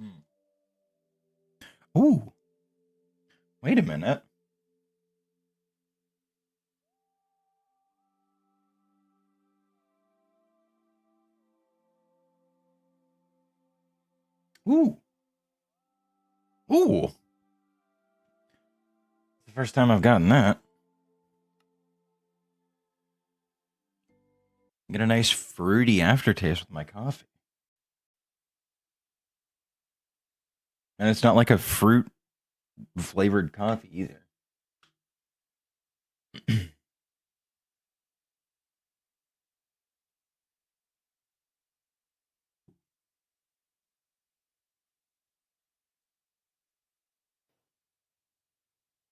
Mm. Ooh, wait a minute. Ooh, ooh. The first time I've gotten that. Get a nice fruity aftertaste with my coffee. And it's not like a fruit flavored coffee either.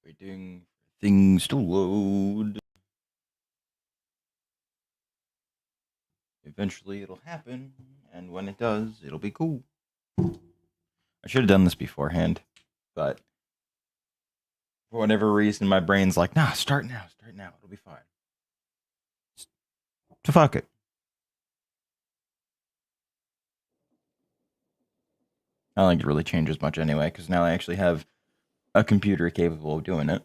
Waiting for things to load. Eventually it'll happen, and when it does, it'll be cool. I should have done this beforehand, but for whatever reason, my brain's like, nah, start now, it'll be fine. So fuck it. I don't think it really changes much anyway, because now I actually have a computer capable of doing it.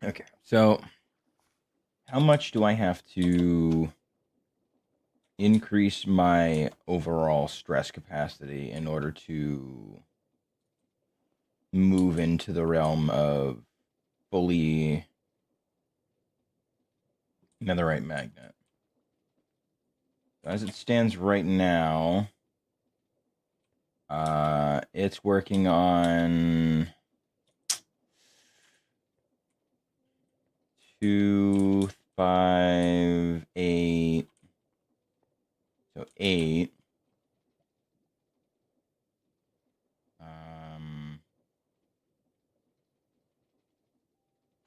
Okay, so how much do I have to increase my overall stress capacity in order to move into the realm of fully netherite magnet? As it stands right now, it's working on 2, 5, 8. So 8.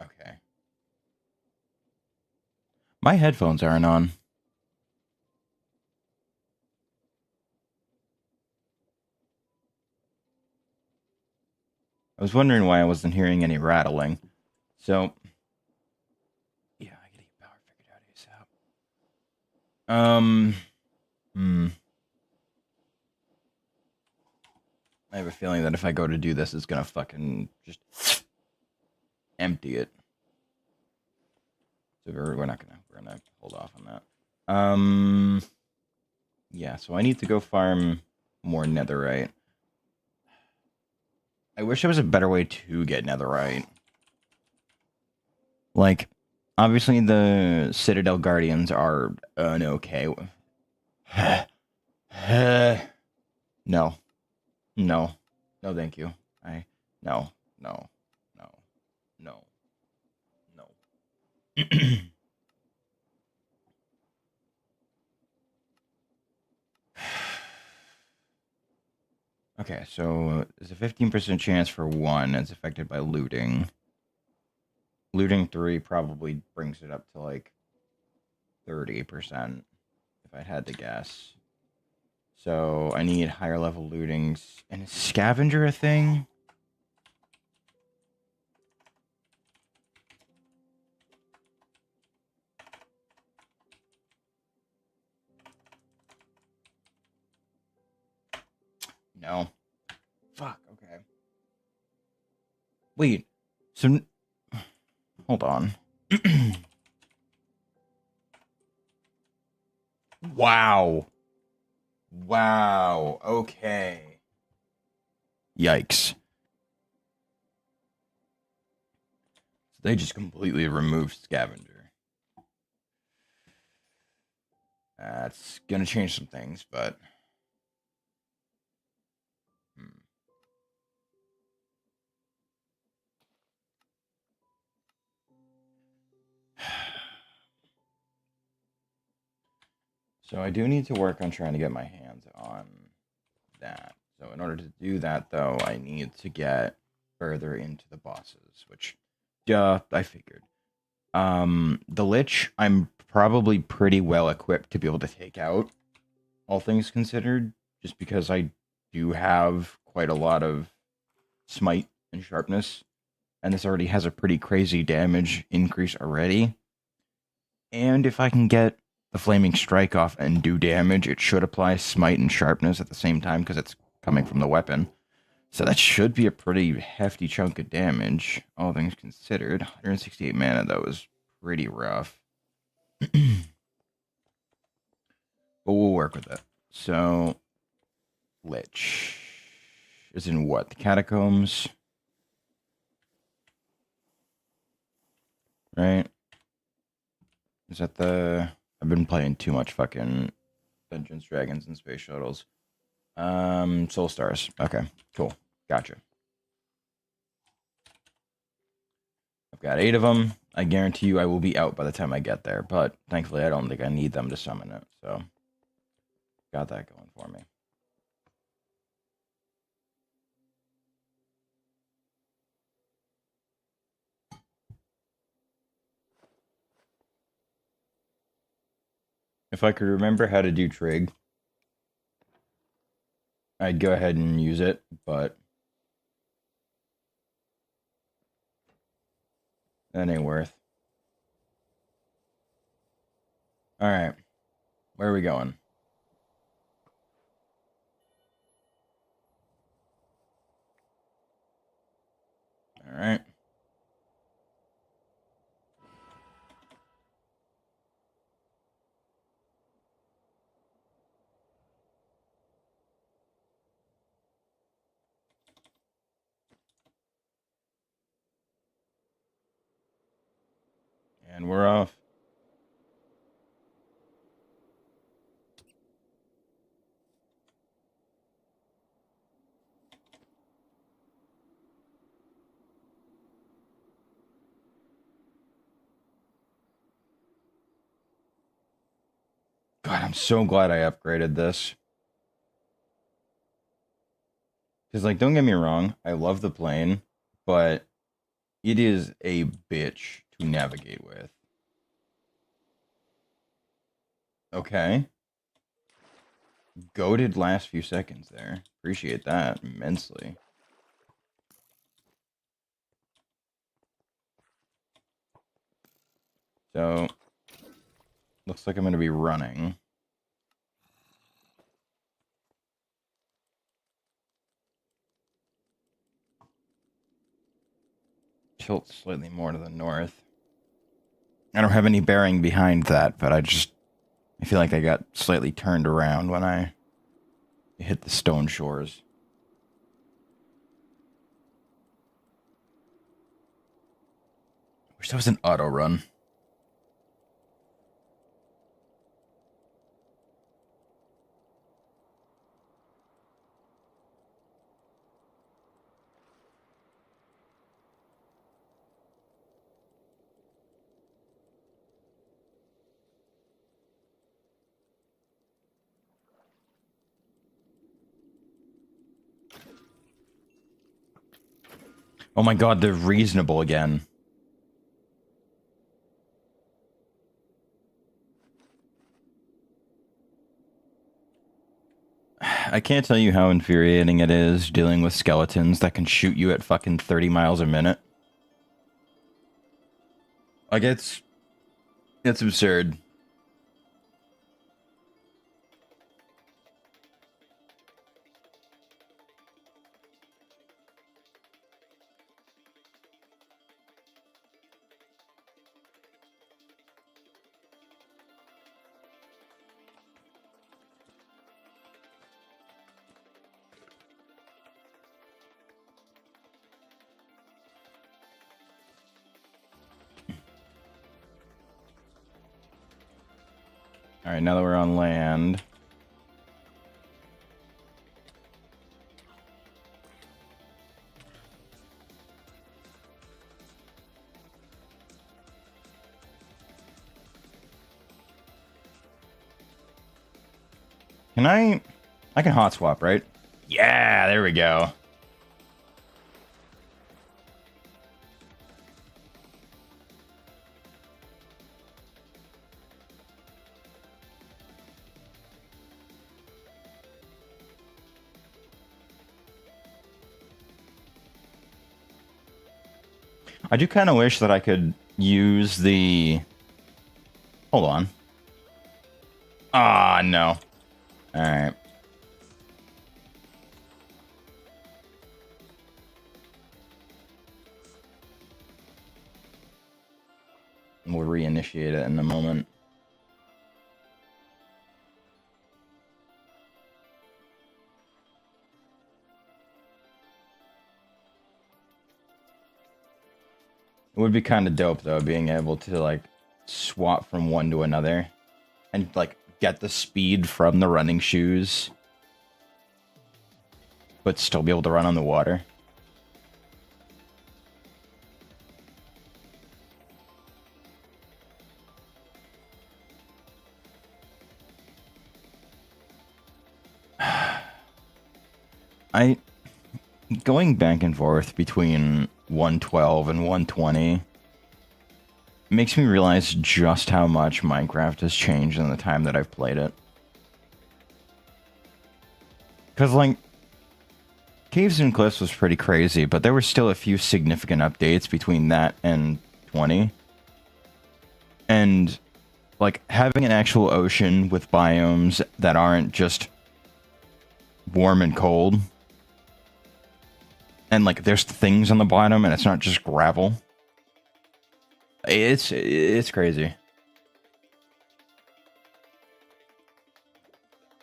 Okay. My headphones aren't on. I was wondering why I wasn't hearing any rattling. So, yeah, I gotta get power figured out ASAP. I have a feeling that if I go to do this, it's gonna fucking just empty it. So we're gonna hold off on that. Yeah, so I need to go farm more netherite. I wish there was a better way to get netherite. Like, obviously the Citadel Guardians are an okay. No. No. No, thank you. No. No. No. No. No. Okay, so there's a 15% chance for one that's affected by looting. Looting 3 probably brings it up to like 30%, if I had to guess. So I need higher level lootings. And is scavenger a thing? No. Fuck, okay. Wait, so... Hold on. Wow. Wow, okay. Yikes. They just completely removed scavenger. That's gonna change some things, but... So I do need to work on trying to get my hands on that. So in order to do that, though, I need to get further into the bosses, which, I figured. The Lich, I'm probably pretty well equipped to be able to take out, all things considered, just because I do have quite a lot of smite and sharpness, and this already has a pretty crazy damage increase already. And if I can get the flaming strike off and do damage, it should apply smite and sharpness at the same time because it's coming from the weapon. So that should be a pretty hefty chunk of damage, all things considered. 168 mana, though, is pretty rough. But we'll work with it. So, Lich is in what? The Catacombs? Right? Is that the... I've been playing too much fucking Dungeons, Dragons, and Space Shuttles. Soul Stars. Okay, cool. Gotcha. I've got 8 of them. I guarantee you I will be out by the time I get there, but thankfully I don't think I need them to summon it, so got that going for me. If I could remember how to do trig, I'd go ahead and use it, but that ain't worth. Alright, where are we going? Alright. And we're off. God, I'm so glad I upgraded this. Because, like, don't get me wrong, I love the plane, but it is a bitch to navigate with. Okay. Goated last few seconds there. Appreciate that immensely. So, looks like I'm going to be running. Tilt slightly more to the north. I don't have any bearing behind that, but I feel like I got slightly turned around when I hit the stone shores. Wish that was an auto run. Oh my god, they're reasonable again. I can't tell you how infuriating it is dealing with skeletons that can shoot you at fucking 30 miles a minute. Like, it's absurd. Alright, now that we're on land. Can I can hot swap, right? Yeah, there we go. I do kind of wish that I could use the... Hold on. Ah, no. Alright. We'll reinitiate it in a moment. It would be kind of dope, though, being able to, like, swap from one to another. And, like, get the speed from the running shoes. But still be able to run on the water. Going back and forth between 112 and 120 makes me realize just how much Minecraft has changed in the time that I've played it. Because, like, Caves and Cliffs was pretty crazy, but there were still a few significant updates between that and 20. And, like, having an actual ocean with biomes that aren't just warm and cold. And, like, there's things on the bottom and it's not just gravel. It's crazy.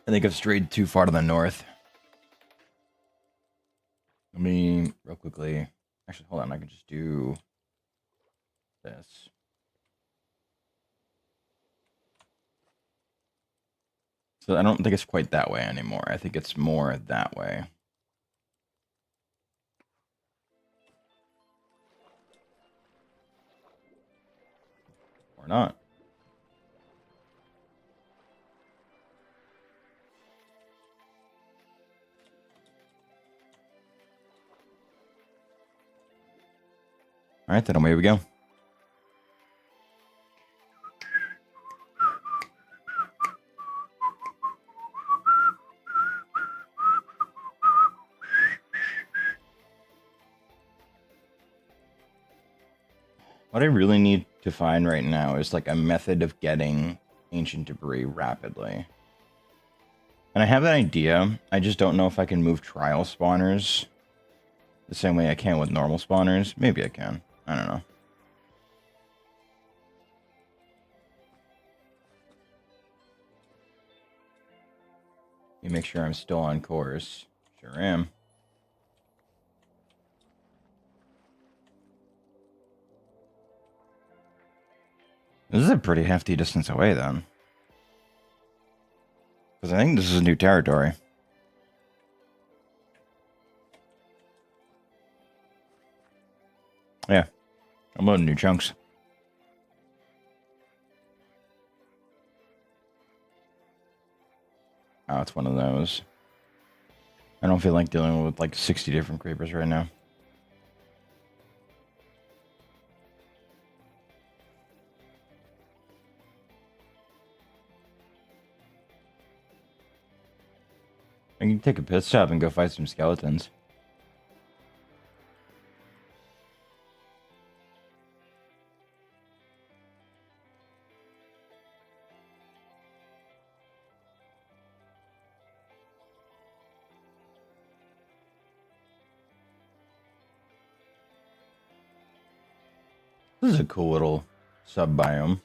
I think I've strayed too far to the north. Let me, real quickly... Actually, hold on, I can just do this. So I don't think it's quite that way anymore. I think it's more that way. Or not. Alright, then away we go. What I really need to find right now is like a method of getting ancient debris rapidly. And I have an idea. I just don't know if I can move trial spawners the same way I can with normal spawners. Maybe I can. I don't know. Let me make sure I'm still on course. Sure am. This is a pretty hefty distance away, then. Because I think this is new territory. Yeah. I'm loading new chunks. Oh, it's one of those. I don't feel like dealing with like 60 different creepers right now. I can take a pit stop and go fight some skeletons. This is a cool little sub-biome.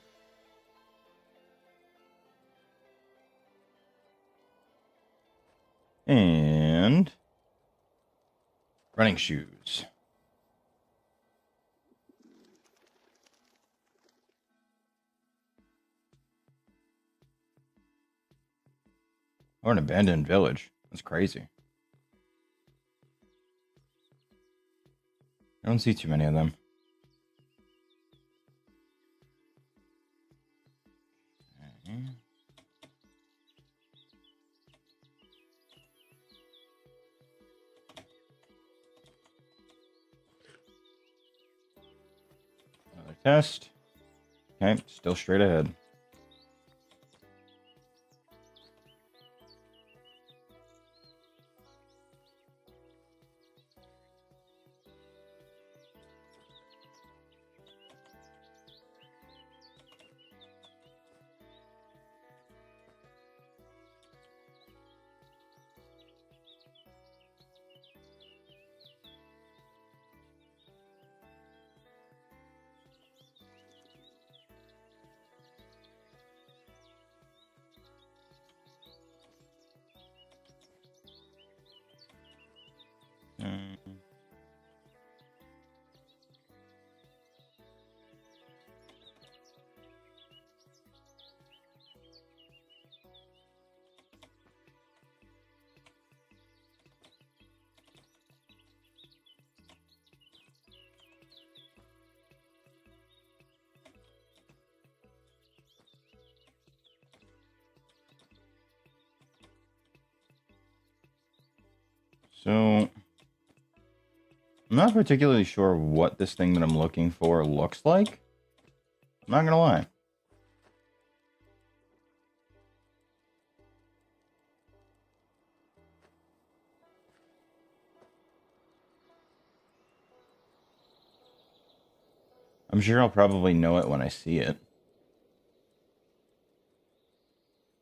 And... running shoes. Or an abandoned village. That's crazy. I don't see too many of them. Okay. Another test. Okay, still straight ahead. So, I'm not particularly sure what this thing that I'm looking for looks like. I'm not gonna lie. I'm sure I'll probably know it when I see it.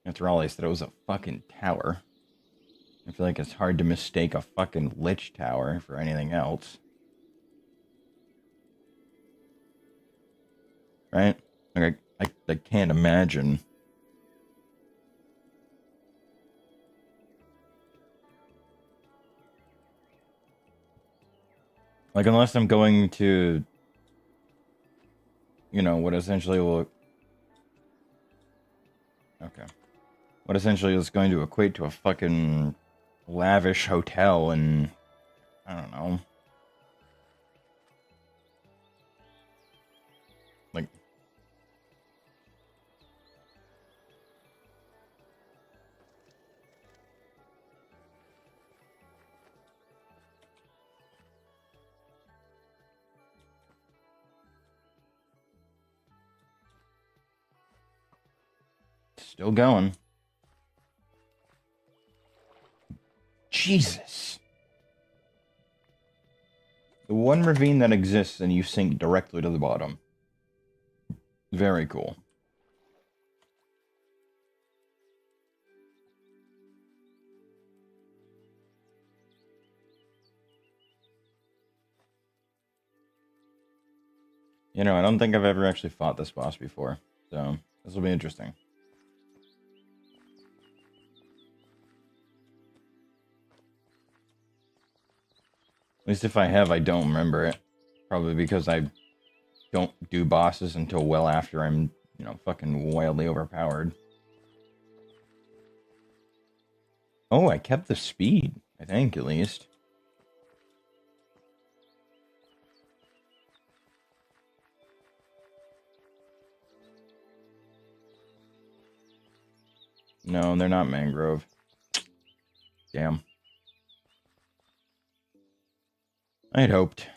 After all, I said it was a fucking tower. I feel like it's hard to mistake a fucking lich tower for anything else. Right? Like, I can't imagine. Like, unless I'm going to, you know, what essentially will... Okay. What essentially is going to equate to a fucking lavish hotel and... I don't know. Like... Still going. Jesus. The one ravine that exists and you sink directly to the bottom. Very cool. You know, I don't think I've ever actually fought this boss before, so this will be interesting. At least if I have, I don't remember it. Probably because I don't do bosses until well after I'm, you know, fucking wildly overpowered. Oh, I kept the speed, I think, at least. No, they're not mangrove. Damn. I had hoped.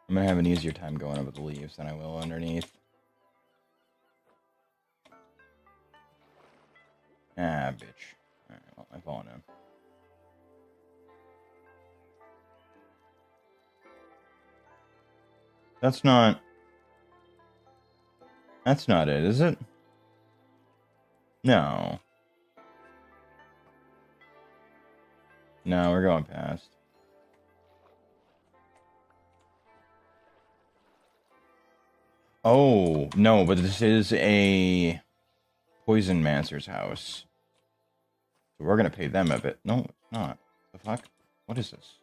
I'm gonna have an easier time going over the leaves than I will underneath. Ah, bitch. Alright, well, I've fallen in. That's not... That's not it, is it? No. No, we're going past. Oh, no, but this is a Poison Mancer's house. So we're gonna pay them a bit. No, it's not. The fuck? What is this?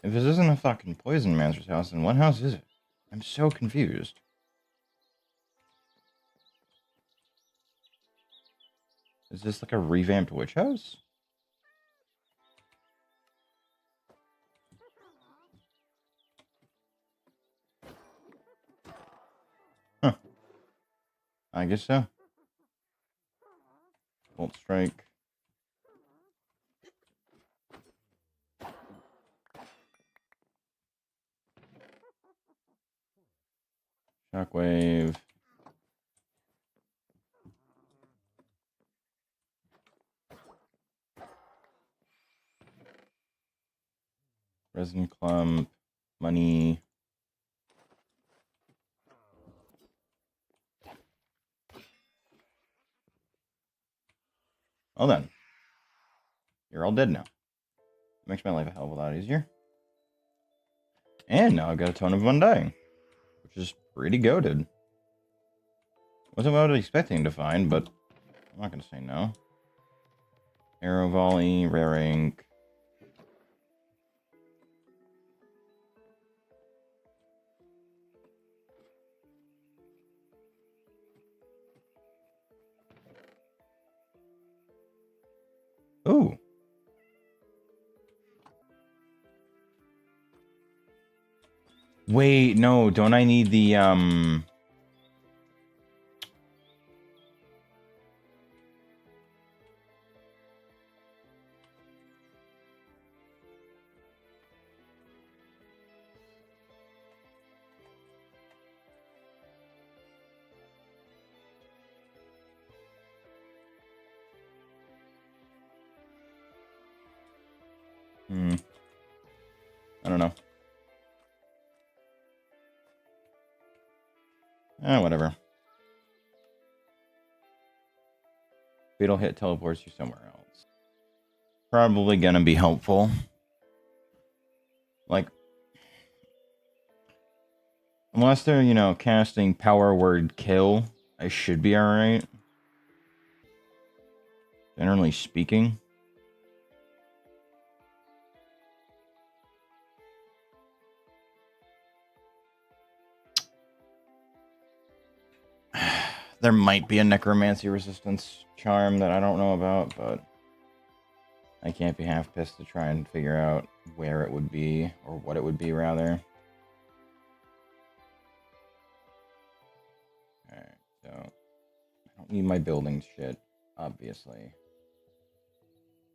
If this isn't a fucking Poison Mancer's house, then what house is it? I'm so confused. Is this like a revamped witch house? Huh. I guess so. Bolt strike. Shockwave. Resin clump. Money. Well then. You're all dead now. Makes my life a hell of a lot easier. And now I've got a Tone of Undying, which is pretty goated. Wasn't what I was expecting to find, but I'm not going to say no. Arrow Volley, Rare Ink. Wait, no, don't I need the, I don't know. Whatever. Fatal hit teleports you somewhere else. Probably gonna be helpful. Like, unless they're, you know, casting power word kill, I should be alright. Generally speaking. There might be a necromancy resistance charm that I don't know about, but I can't be half pissed to try and figure out where it would be, or what it would be, rather. Alright, so I don't need my building shit, obviously.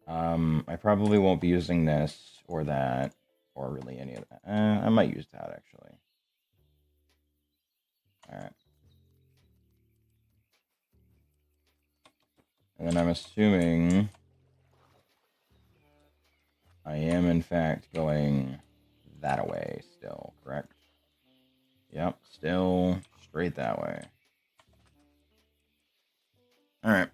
I probably won't be using this, or that, or really any of that. I might use that, actually. Alright. And then I'm assuming I am, in fact, going that way still, correct? Yep, still straight that way. Alright.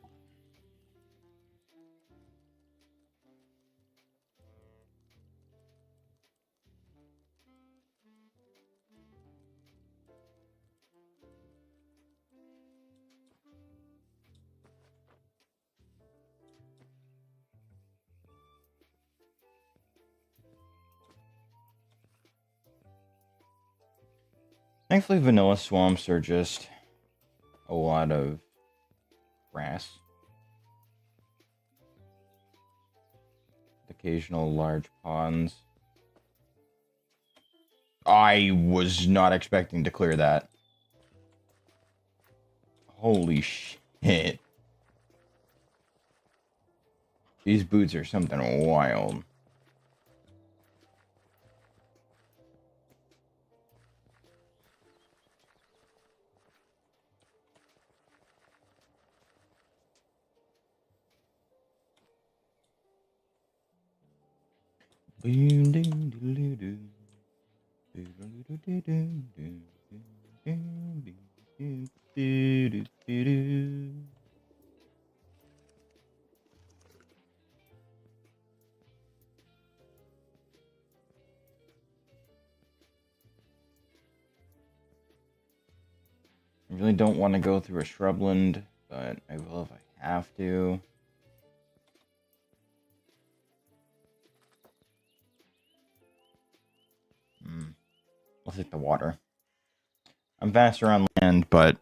Thankfully, vanilla swamps are just a lot of grass. Occasional large ponds. I was not expecting to clear that. Holy shit. These boots are something wild. I really don't want to go through a shrubland, but I will if I have to. I'll take the water. I'm faster on land, but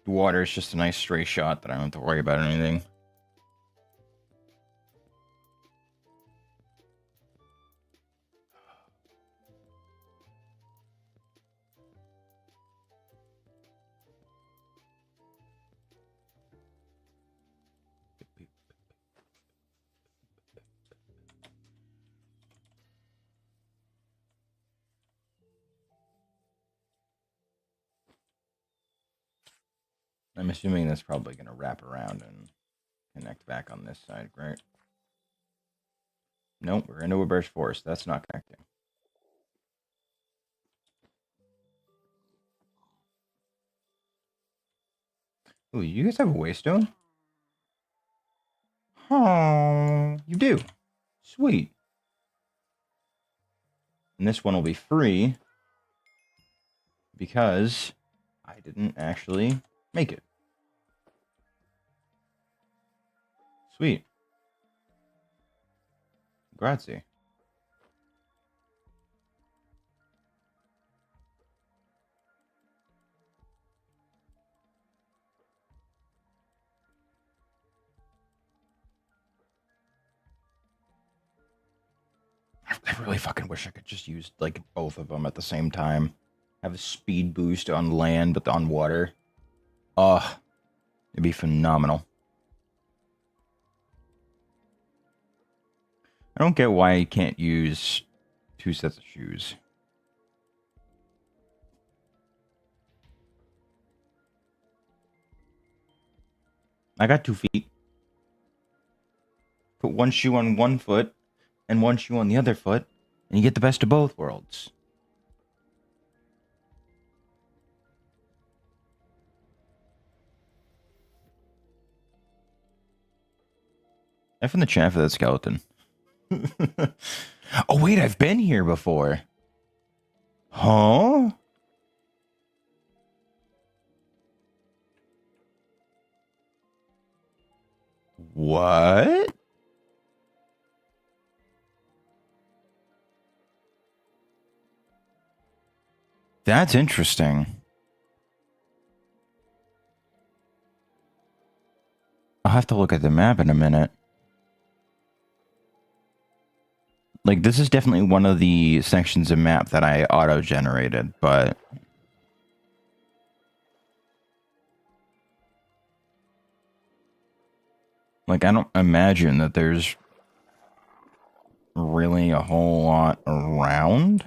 the water is just a nice stray shot that I don't have to worry about anything. I'm assuming that's probably going to wrap around and connect back on this side, right? Nope, we're into a burst force. That's not connecting. Ooh, you guys have a waystone? Oh, you do. Sweet. And this one will be free because I didn't actually make it. Sweet. Grazie. I really fucking wish I could just use, like, both of them at the same time. Have a speed boost on land, but on water. Oh, it'd be phenomenal. I don't get why you can't use 2 sets of shoes. I got 2 feet. Put one shoe on one foot and one shoe on the other foot, and you get the best of both worlds. F in the chat for that skeleton. Oh, wait, I've been here before. Huh? What? That's interesting. I'll have to look at the map in a minute. Like, this is definitely one of the sections of map that I auto-generated, but... like, I don't imagine that there's really a whole lot around.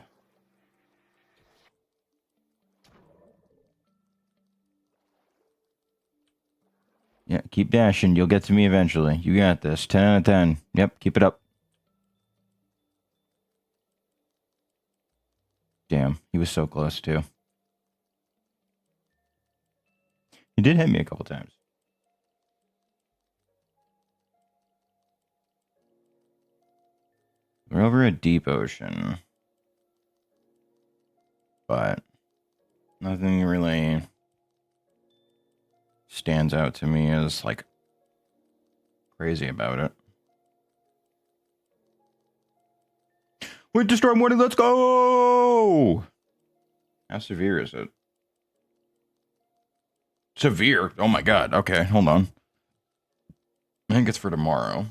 Yeah, keep dashing. You'll get to me eventually. You got this. 10 out of 10. Yep, keep it up. Damn, he was so close, too. He did hit me a couple times. We're over a deep ocean. But nothing really stands out to me as, like, crazy about it. Wait, to storm warning, let's go! How severe is it? Severe? Oh my god. Okay, hold on. I think it's for tomorrow.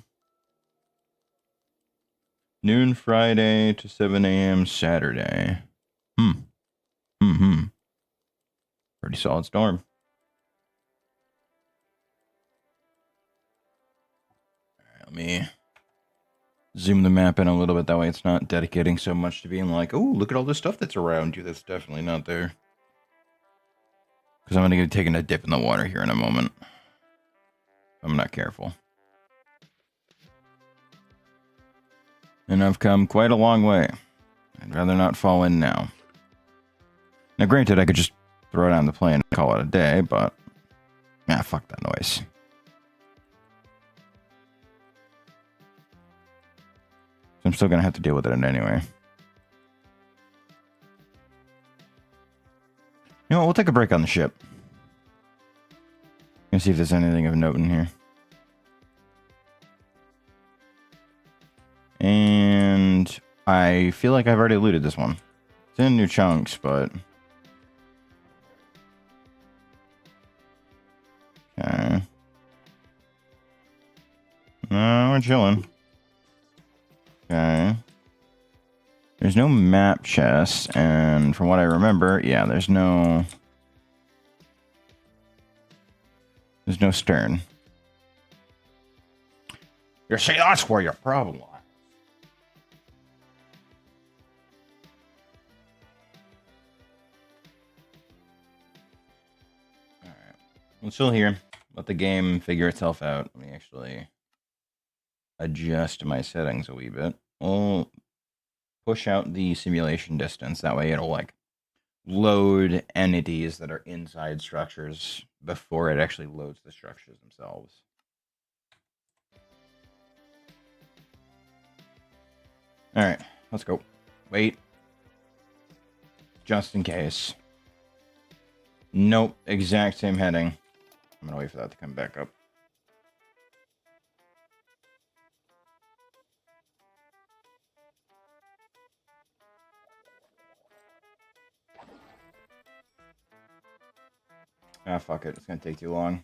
Noon Friday to 7 a.m. Saturday. Pretty solid storm. Alright, let me zoom the map in a little bit. That way it's not dedicating so much to being like, oh, look at all this stuff that's around you. That's definitely not there. Because I'm going to be taking a dip in the water here in a moment. I'm not careful. And I've come quite a long way. I'd rather not fall in now. Now, granted, I could just throw it on the plane and call it a day, but... yeah, fuck that noise. So I'm still going to have to deal with it anyway. You know what, we'll take a break on the ship. Gonna see if there's anything of note in here. And I feel like I've already looted this one. It's in new chunks, but... okay. No, we're chilling. Okay. There's no map chest, and from what I remember, yeah, there's no stern. You see, that's where your problem lies. Alright. I'm still here. Let the game figure itself out. Let me actually adjust my settings a wee bit. We'll push out the simulation distance. That way it'll, like, load entities that are inside structures before it actually loads the structures themselves. Alright, let's go. Wait. Just in case. Nope, exact same heading. I'm gonna wait for that to come back up. Ah, fuck it. It's gonna take too long.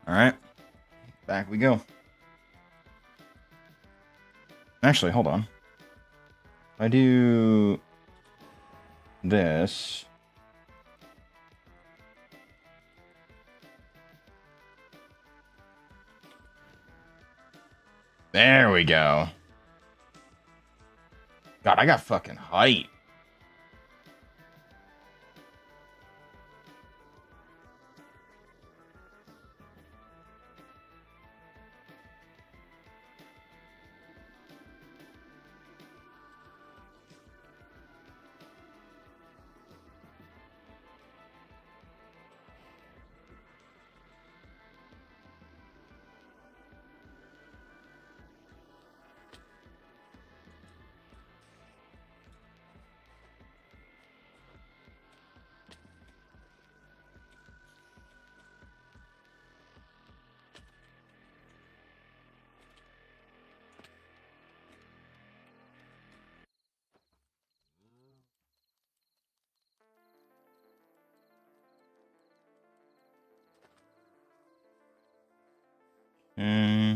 Alright. Back we go. Actually, hold on. I do this. There we go. God, I got fucking height. Hmm.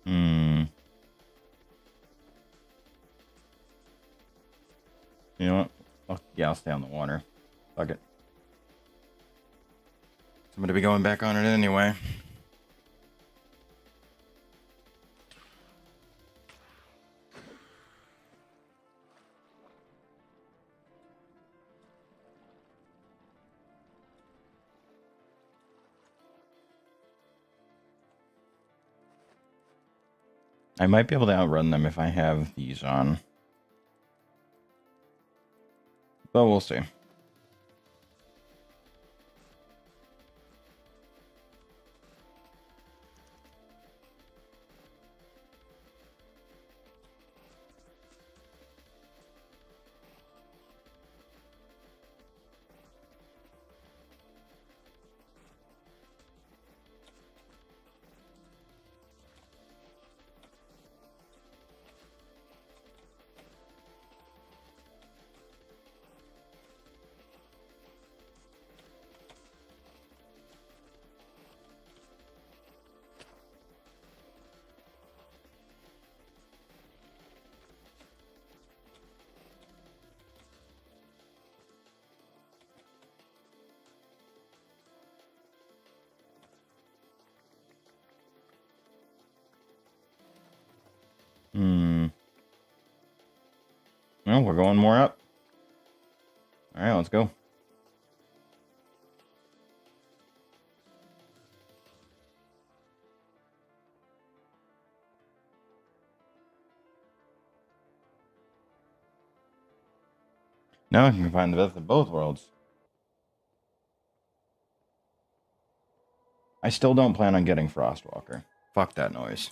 Hmm. You know what? Yeah, I'll stay on the water. Fuck it. I'm gonna be going back on it anyway. I might be able to outrun them if I have these on. But we'll see. Hmm. Well, we're going more up. Alright, let's go. Now I can find the best of both worlds. I still don't plan on getting Frostwalker. Fuck that noise.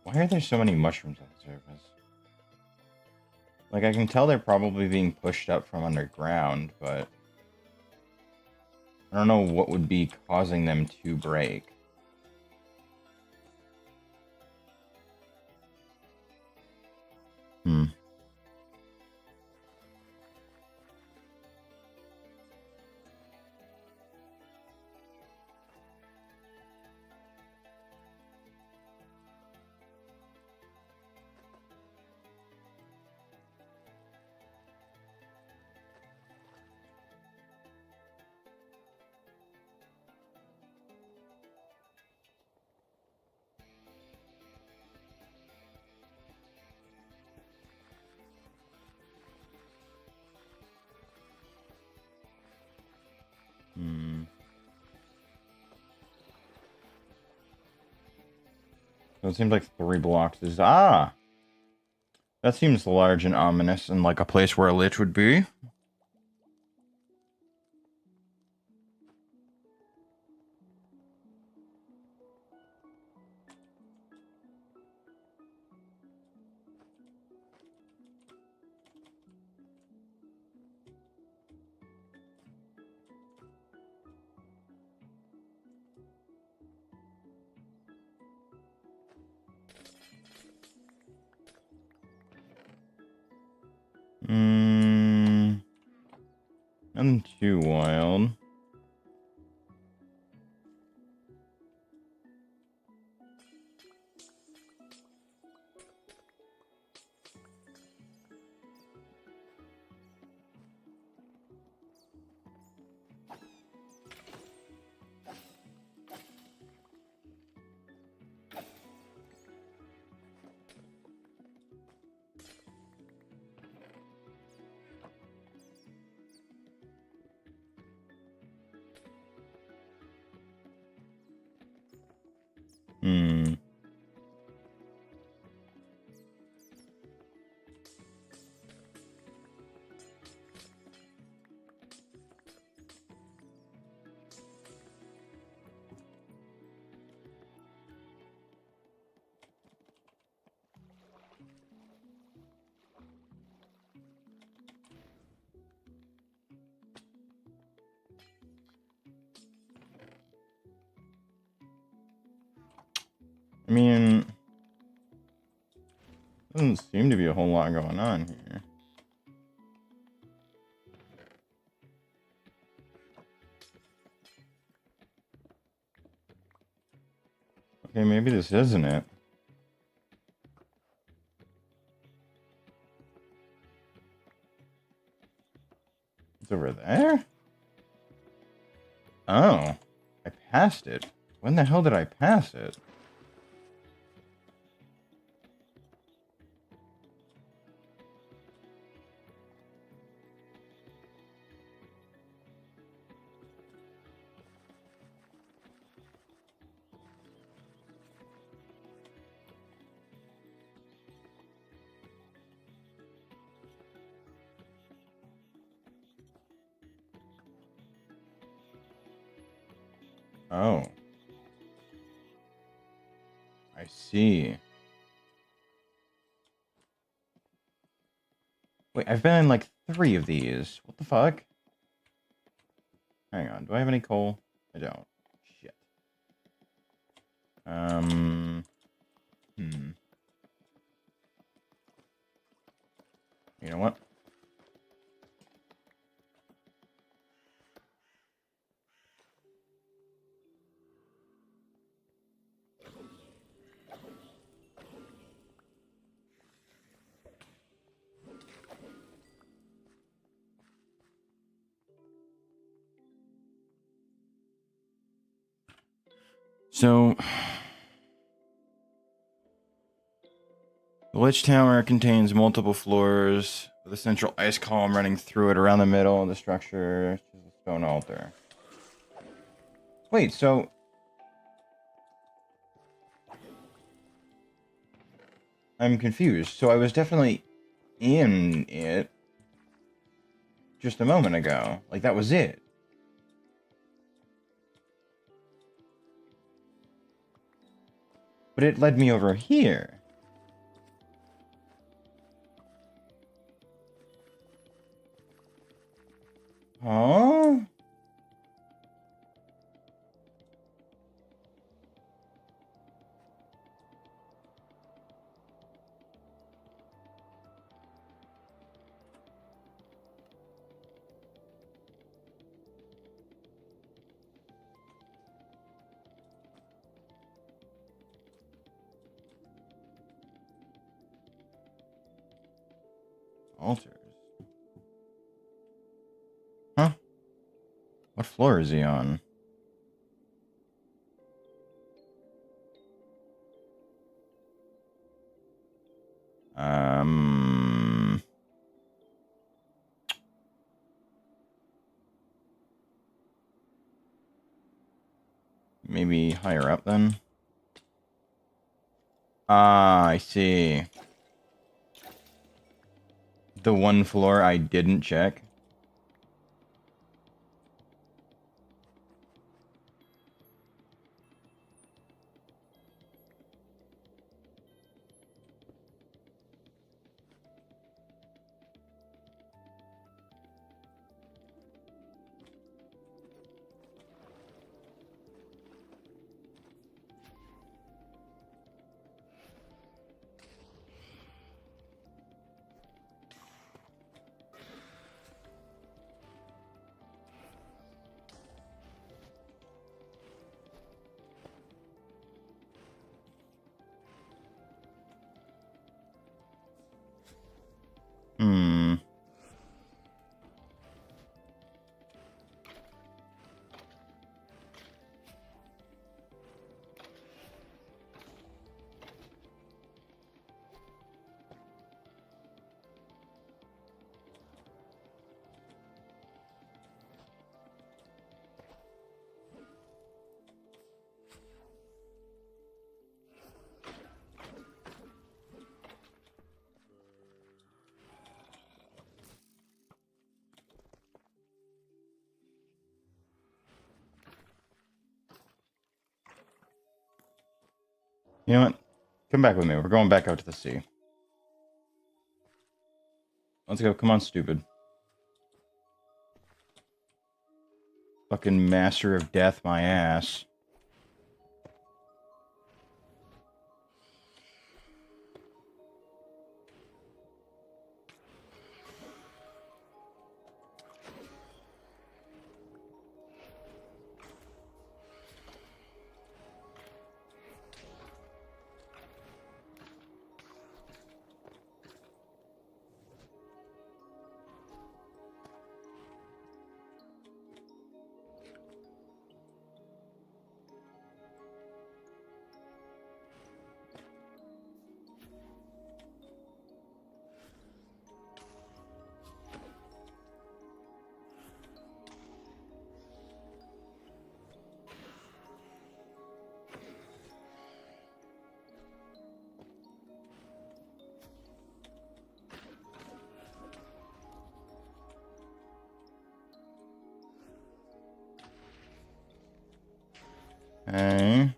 Why are there so many mushrooms on the surface? Like, I can tell they're probably being pushed up from underground, but I don't know what would be causing them to break. Hmm. So it seems like 3 blocks is... Ah! That seems large and ominous and like a place where a lich would be. Nothing too wild. I mean, doesn't seem to be a whole lot going on here. Okay, maybe this isn't it. It's over there? Oh, I passed it. When the hell did I pass it? Oh. I see. Wait, I've been in like 3 of these. What the fuck? Hang on, do I have any coal? I don't. Shit. You know what? So, the Lich Tower contains multiple floors with a central ice column running through it around the middle of the structure. It's just a stone altar. Wait, so... I'm confused. So I was definitely in it just a moment ago. Like, that was it. But it led me over here. Huh? Altars. Huh? What floor is he on? Maybe higher up then? Ah, I see. The one floor I didn't check. Hmm. You know what? Come back with me. We're going back out to the sea. Let's go. Come on, stupid. Fucking master of death, my ass. Hey.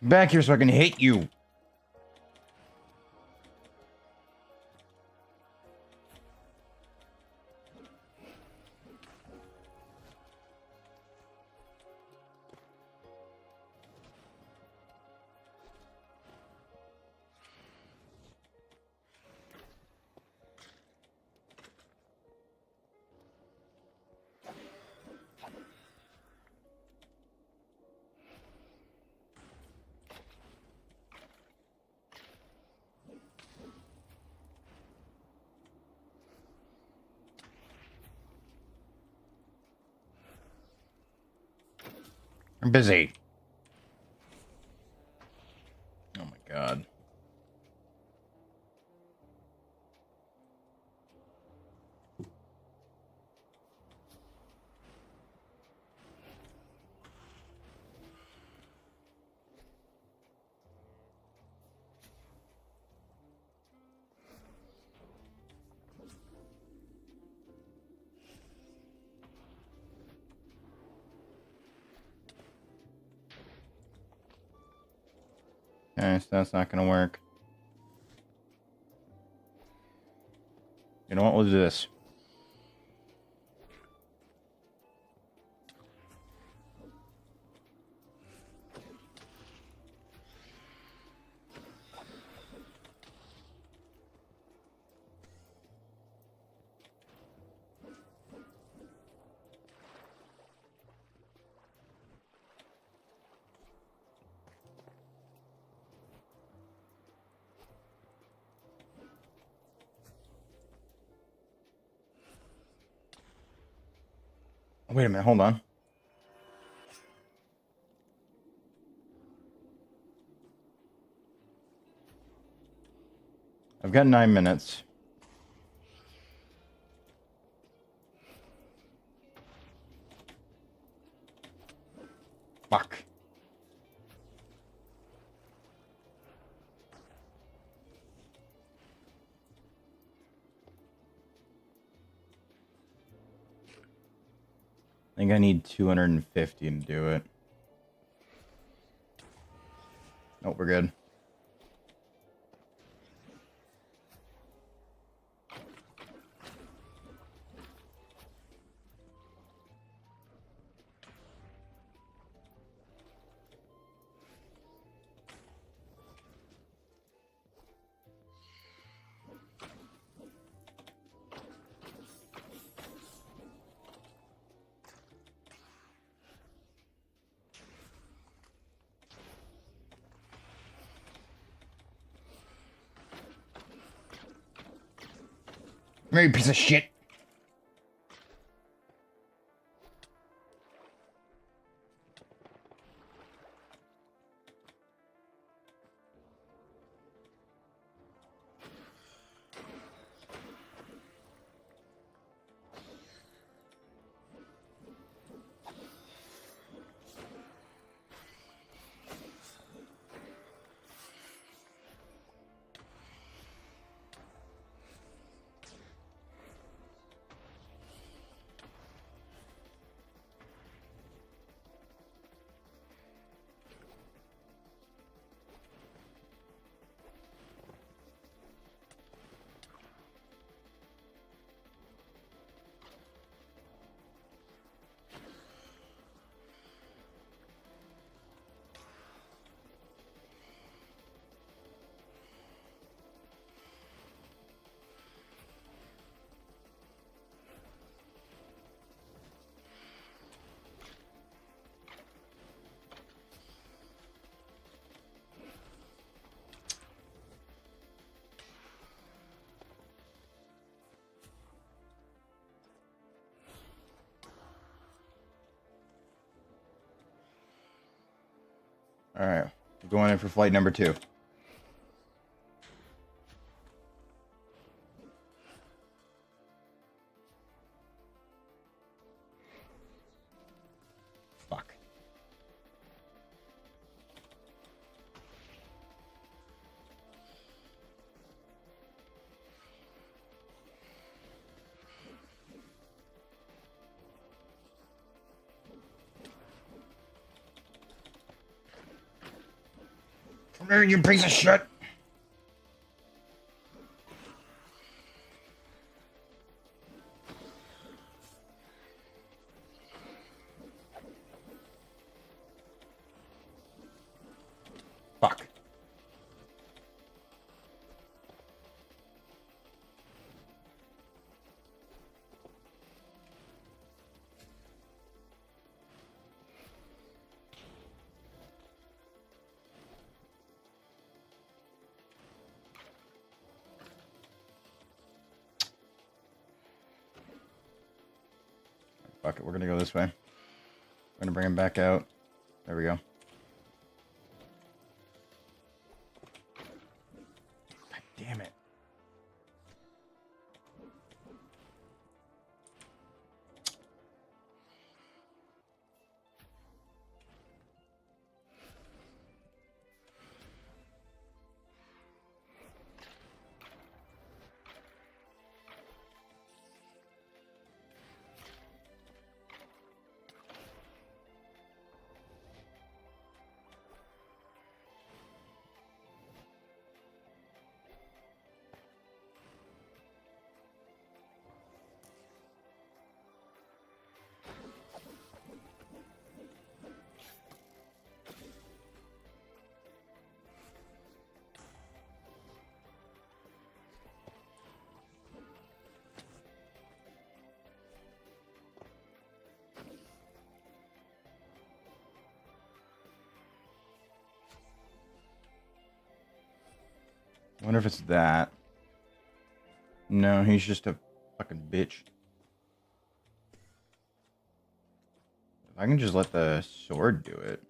Back here so I can hit you. I'm busy. Oh my god. Okay, so that's not gonna work. You know what? We'll do this. Wait a minute, hold on. I've got 9 minutes. Fuck. I think I need 250 to do it. Nope, we're good. Mary, piece of shit. Alright, we're going in for flight number 2. Fuck. Come here, you piece of shit! Fuck. Fuck it, we're gonna go this way. We're gonna bring him back out. There we go. God damn it. I wonder if it's that. No, he's just a fucking bitch. If I can just let the sword do it.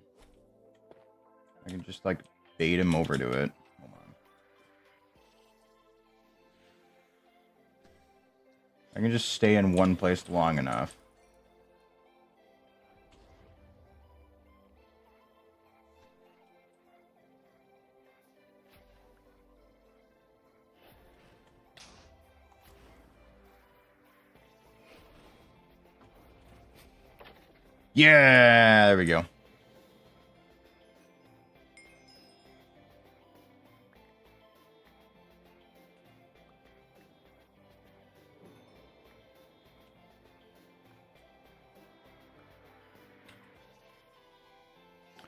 I can just, like, bait him over to it. Hold on. I can just stay in one place long enough. Yeah, there we go.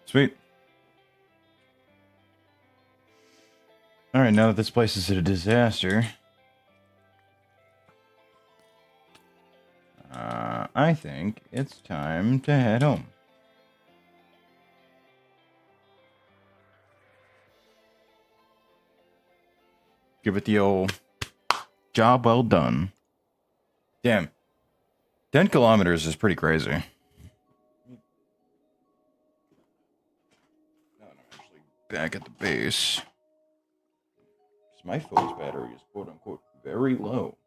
Sweet. Alright, now that this place is a disaster, I think it's time to head home. Give it the old job well done. Damn. 10 kilometers is pretty crazy. Now that I'm actually back at the base. My phone's battery is quote-unquote very low.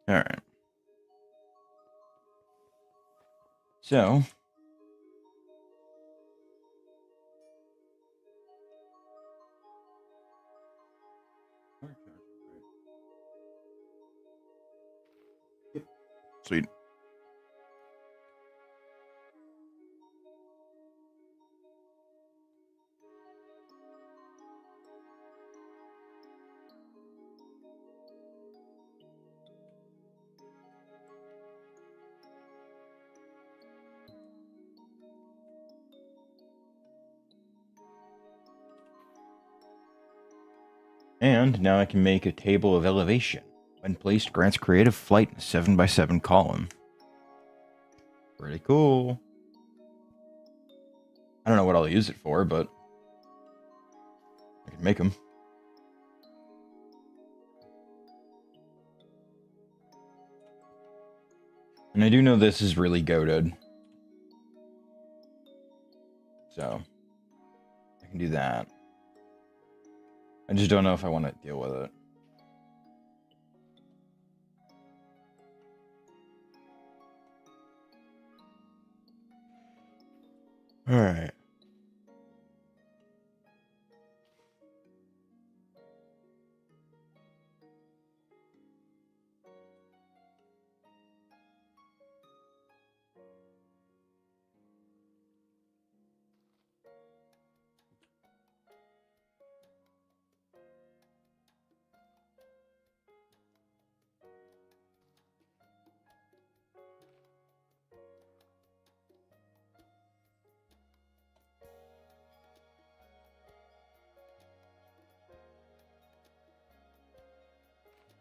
Alright. So... Sweet. And now I can make a table of elevation. When placed, grants creative flight in a 7x7 column. Pretty cool. I don't know what I'll use it for, but I can make them. And I do know this is really goated. So, I can do that. I just don't know if I want to deal with it. Alright.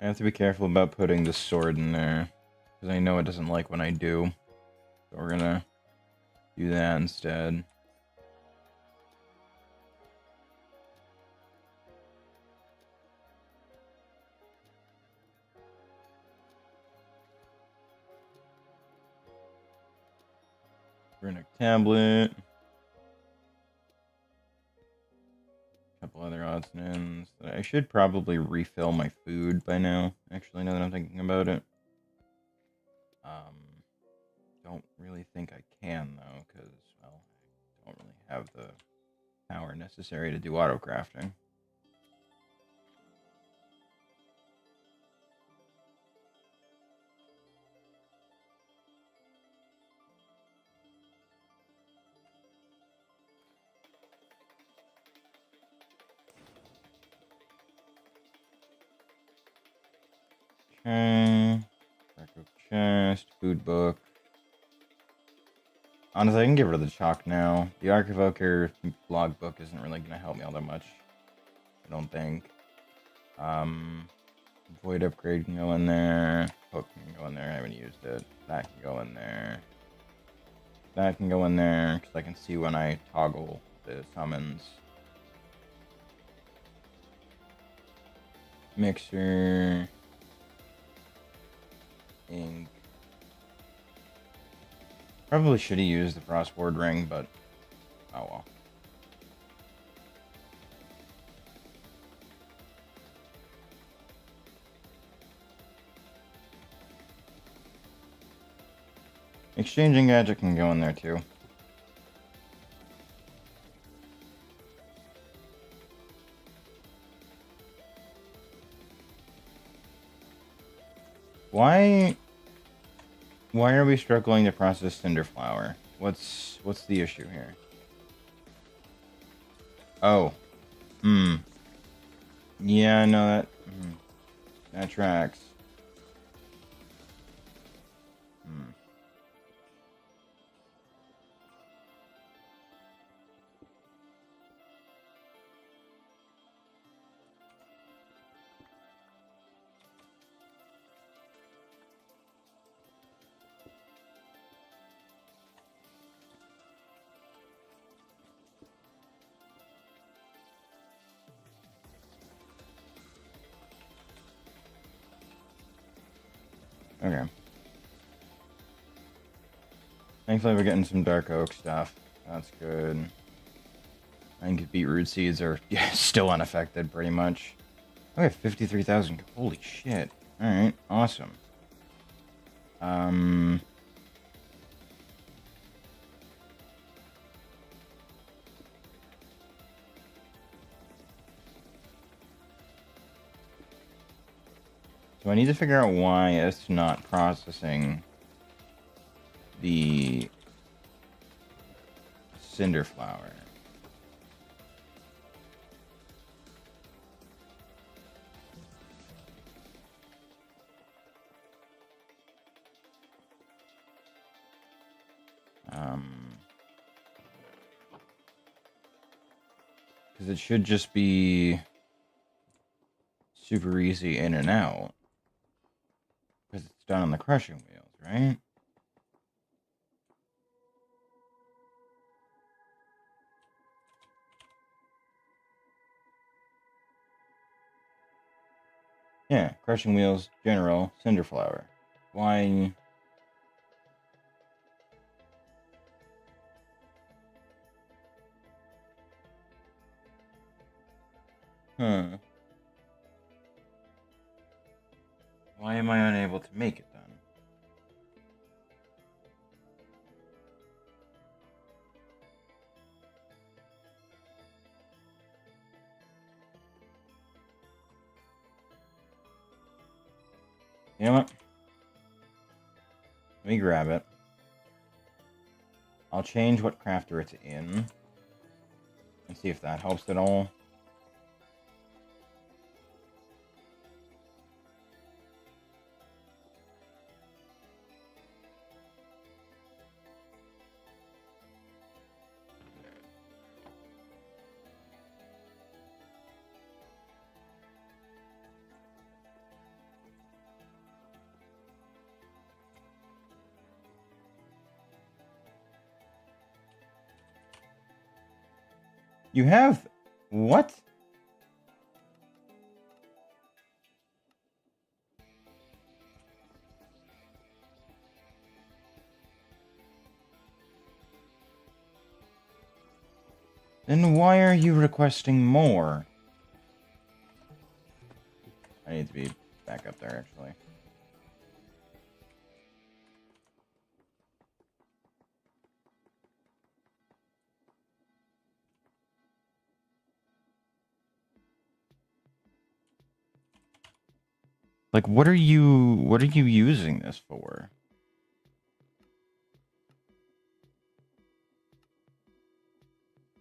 I have to be careful about putting the sword in there, because I know it doesn't like when I do. So we're gonna do that instead. Runic tablet. Couple other odds and ends. I should probably refill my food by now, actually, now that I'm thinking about it. Don't really think I can, though, because, well, I don't really have the power necessary to do auto crafting. Okay. Record chest, food book. Honestly, I can get rid of the chalk now. The Archivoker logbook isn't really going to help me all that much. I don't think. Void upgrade can go in there. Hook can go in there. I haven't used it. That can go in there. That can go in there, because I can see when I toggle the summons. Mixer. Ink. Probably should have used the frostboard ring, but oh well. Exchanging gadget can go in there too. Why are we struggling to process Cinderflower? What's the issue here? Oh. Hmm. Yeah, no, that tracks. Hmm. Okay. Thankfully, we're getting some dark oak stuff. That's good. I think beetroot seeds are still unaffected, pretty much. Okay, 53,000. Holy shit. Alright, awesome. So I need to figure out why it's not processing the Cinderflower. Because it should just be super easy in and out. Because it's done on the crushing wheels, right? Yeah, crushing wheels, general, Cinderflower. Why? Huh. Why am I unable to make it then? You know what? Let me grab it. I'll change what crafter it's in. And see if that helps at all. You have... What? Then why are you requesting more? I need to be back up there, actually. Like, what are you using this for?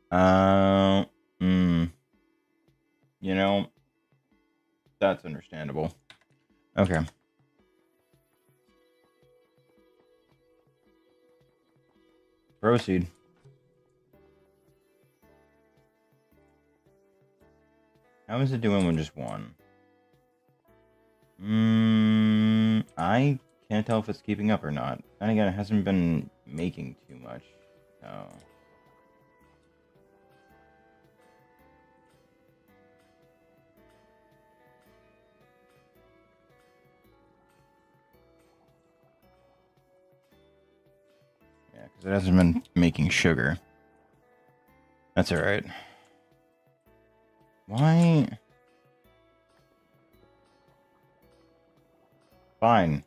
Uh, mm, you know, that's understandable. Okay. Proceed. How is it doing with just one? I can't tell if it's keeping up or not. And again, it hasn't been making too much, so... It hasn't been making sugar. That's alright. Why? Fine.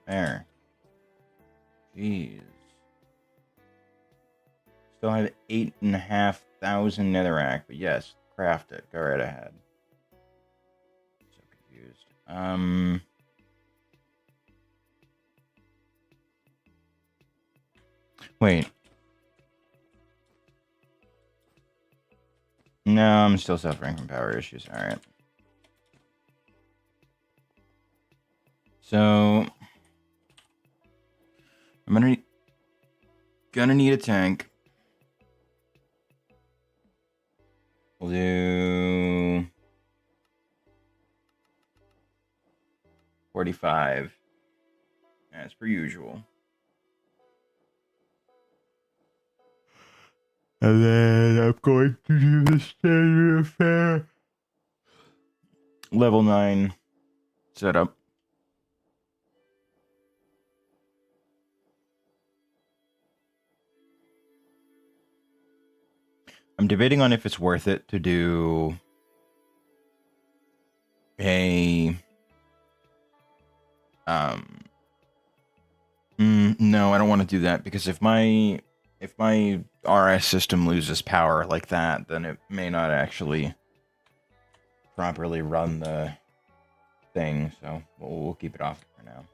There. Jeez. Still have 8,500 netherrack, but yes, craft it. Go right ahead. So confused. Wait. No, I'm still suffering from power issues. Alright. So I'm gonna need a tank. We'll do 45 as per usual. And then I'm going to do the standard affair. Level 9 setup. I'm debating on if it's worth it to do a no, I don't want to do that because if my RS system loses power like that, then it may not actually properly run the thing, so we'll keep it off for now.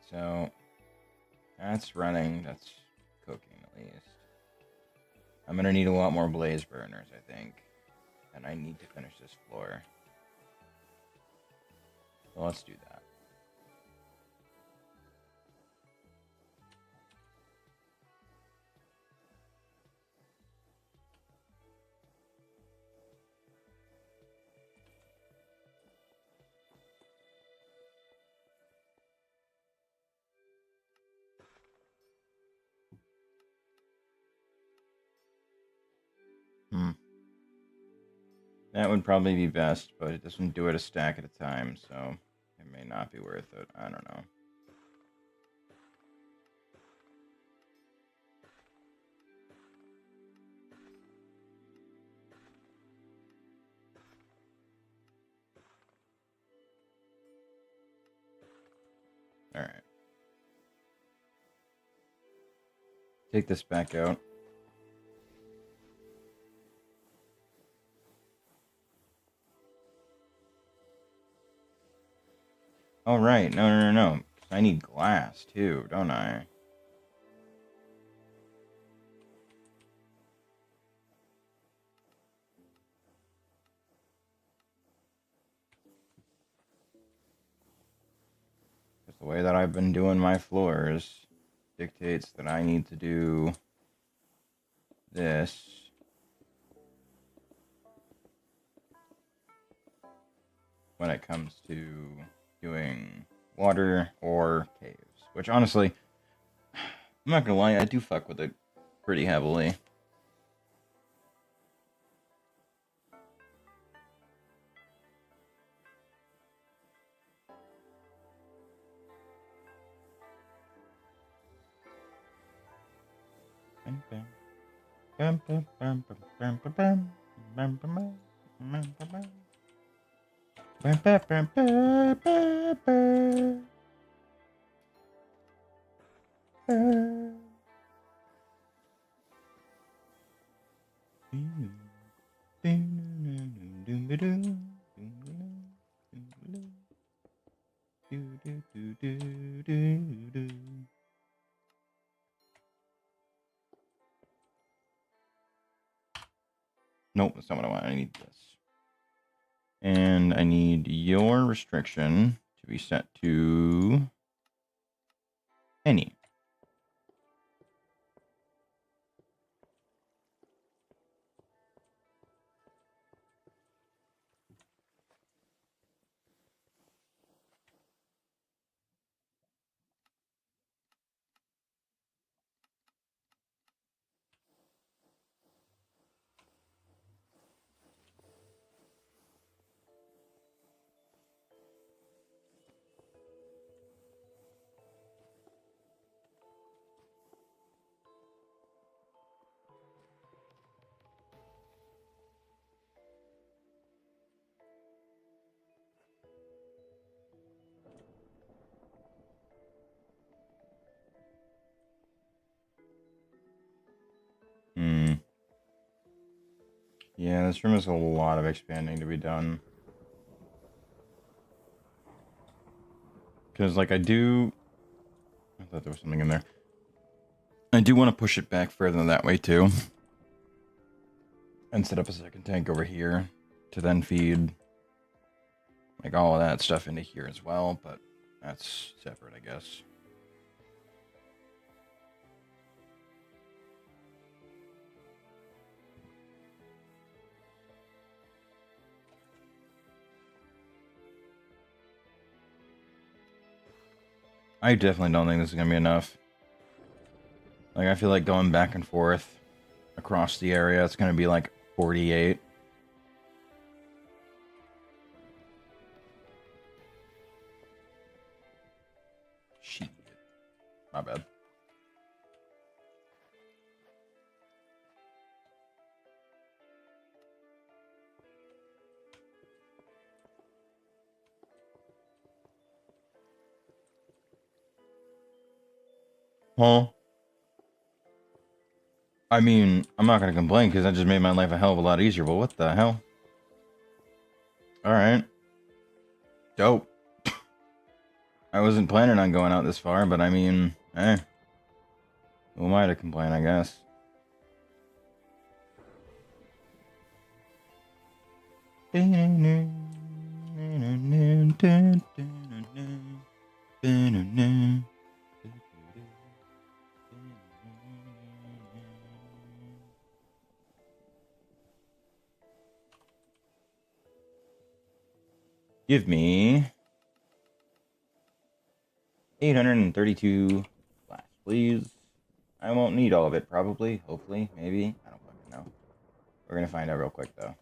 So that's running, that's cooking at least. I'm gonna need a lot more blaze burners, I think. And I need to finish this floor. So let's do that. That would probably be best, but it doesn't do it a stack at a time, so it may not be worth it. I don't know. Alright. Take this back out. Oh, right. No. I need glass, too, don't I? Because the way that I've been doing my floors dictates that I need to do this. When it comes to doing water or caves. Which, honestly, I'm not gonna lie, I do fuck with it pretty heavily. Nope, that's not what I want. I need this. And I need your restriction to be set to any. Yeah, this room has a lot of expanding to be done. Because, like, I thought there was something in there. I do want to push it back further that way, too. And set up a second tank over here to then feed, like, all of that stuff into here as well. But that's separate, I guess. I definitely don't think this is going to be enough. Like, I feel like going back and forth across the area, it's going to be like 48. Shit. My bad. Huh? I mean, I'm not going to complain because that just made my life a hell of a lot easier, but what the hell? Alright. Dope. I wasn't planning on going out this far, but I mean, who am I to complain, I guess? Give me 832 flash, please. I won't need all of it, probably. Hopefully. Maybe. I don't fucking know. We're gonna find out real quick, though.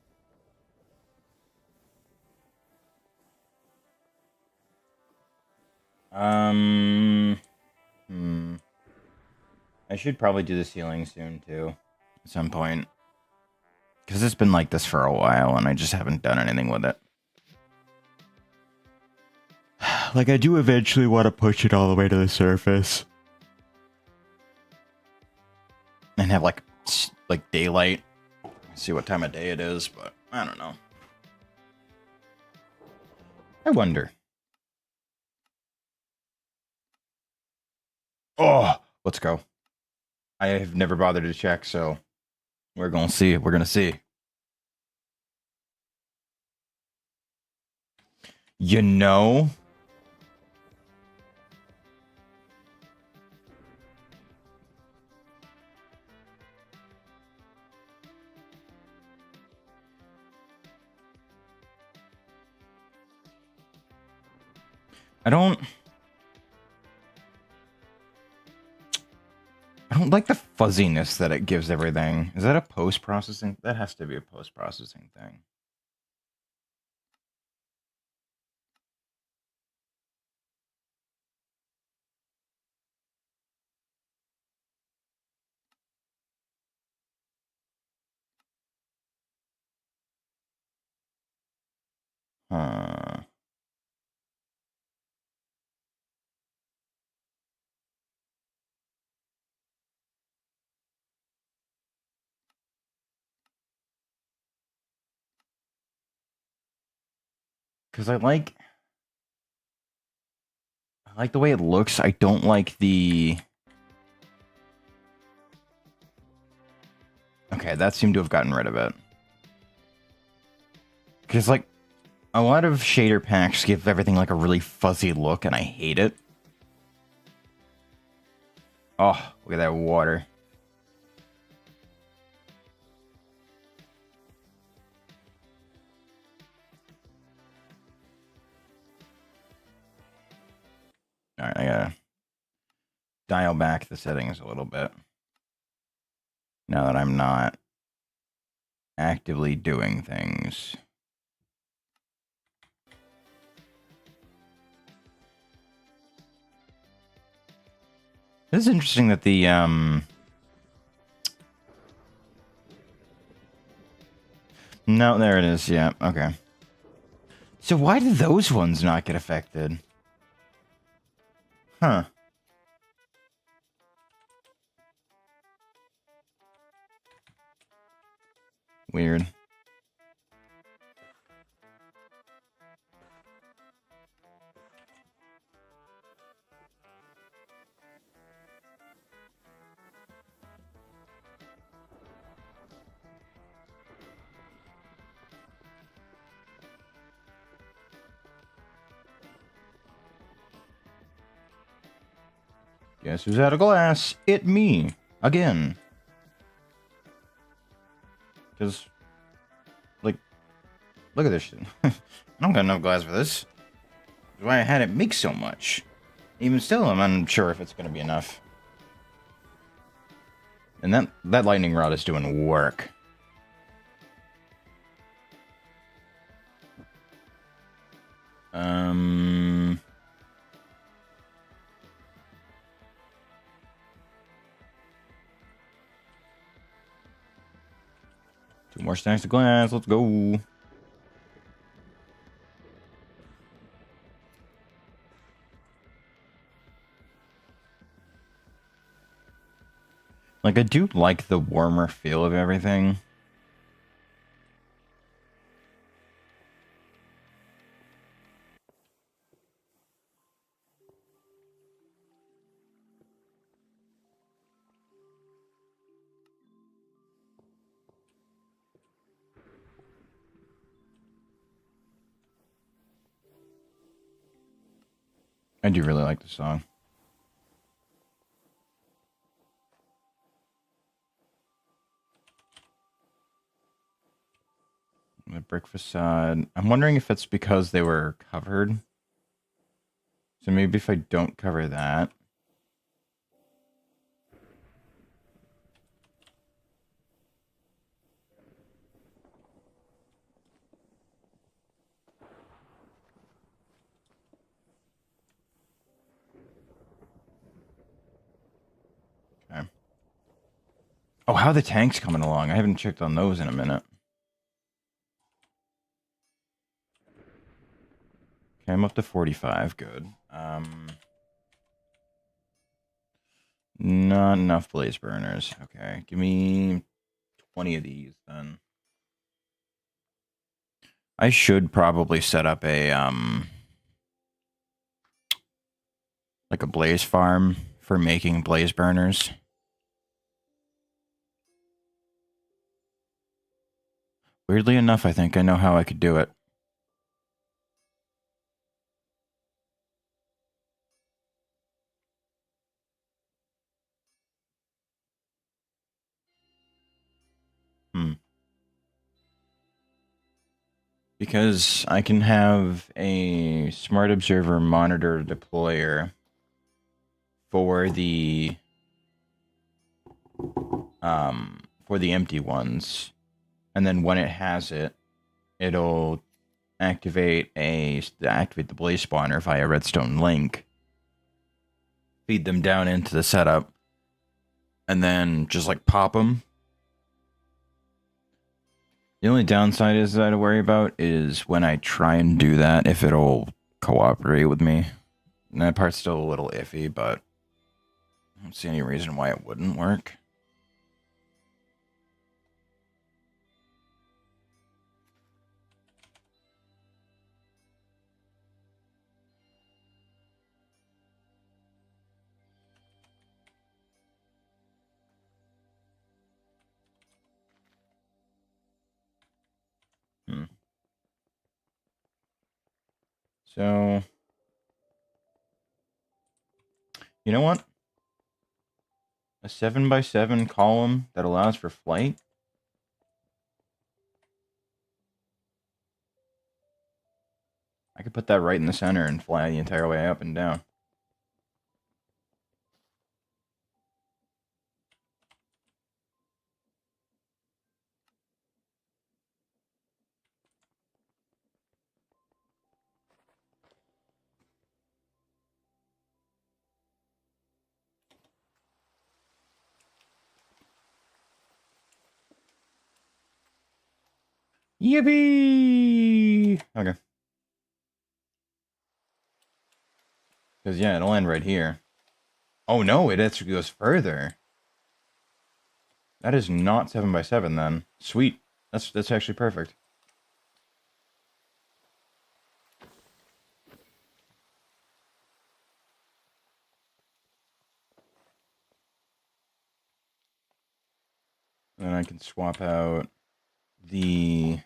I should probably do the ceiling soon, too. At some point. Because it's been like this for a while, and I just haven't done anything with it. Like, I do eventually want to push it all the way to the surface. And have, like daylight. See what time of day it is, but I don't know. I wonder. Oh, let's go. I have never bothered to check, so we're gonna see. We're gonna see. You know? I don't like the fuzziness that it gives everything. Is that a post-processing? That has to be a post-processing thing. Huh. Because I like the way it looks. I don't like the... Okay, that seemed to have gotten rid of it. Because, like, a lot of shader packs give everything, like, a really fuzzy look, and I hate it. Oh, look at that water. Alright, I gotta dial back the settings a little bit. Now that I'm not actively doing things. This is interesting that the, No, there it is, yeah, okay. So why did those ones not get affected? Huh. Weird. Guess who's out of glass? It me. Again. Because, like, look at this shit. I don't got enough glass for this. That's why I had it make so much. Even still, I'm unsure if it's going to be enough. And that lightning rod is doing work. Two more stacks of glass. Let's go. Like, I do like the warmer feel of everything. I do really like the song. The brick facade. I'm wondering if it's because they were covered. So maybe if I don't cover that. Okay. Oh, how are the tanks coming along? I haven't checked on those in a minute. Okay, I'm up to 45. Good. Not enough blaze burners. Okay, give me 20 of these then. I should probably set up a like a blaze farm for making blaze burners. Weirdly enough, I think I know how I could do it. Because I can have a smart observer monitor deployer for the empty ones, and then when it has it, it'll activate the blaze spawner via redstone link, feed them down into the setup, and then just like pop them. The only downside is that I worry about is when I try and do that, if it'll cooperate with me. And that part's still a little iffy, but I don't see any reason why it wouldn't work. So, you know what? A 7x7 column that allows for flight. I could put that right in the center and fly the entire way up and down. Yippee! Okay. Because, yeah, it'll end right here. Oh, no, it actually goes further. That is not 7x7, then. Sweet. That's actually perfect. And then I can swap out the...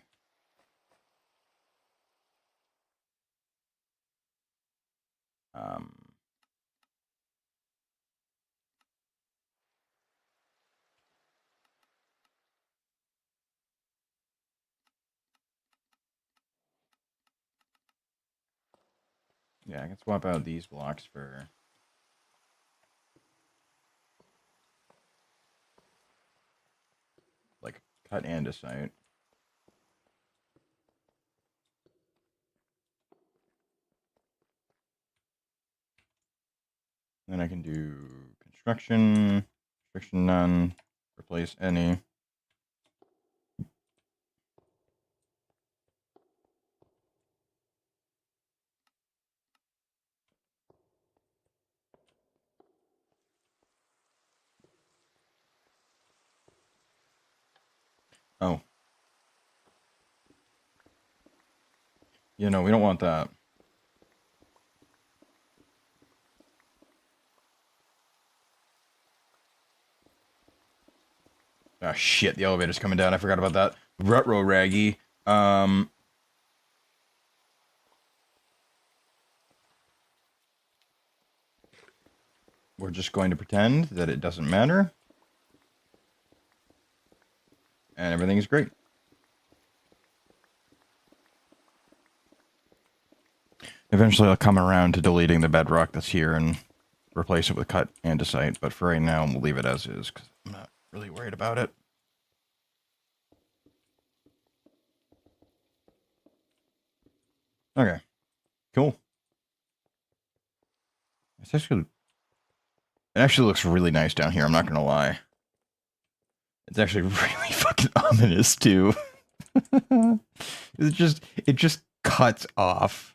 Yeah, I can swap out these blocks for... like, cut andesite. Then I can do construction, restriction none, replace any. Oh. You know, we don't want that. Oh shit, the elevator's coming down. I forgot about that. Rutro Raggy. We're just going to pretend that it doesn't matter. And everything is great. Eventually I'll come around to deleting the bedrock that's here and replace it with cut andesite. But for right now, we'll leave it as is because I'm not really worried about it. Okay. Cool. It actually looks really nice down here, I'm not gonna lie. It's actually really fucking ominous too. it just cuts off.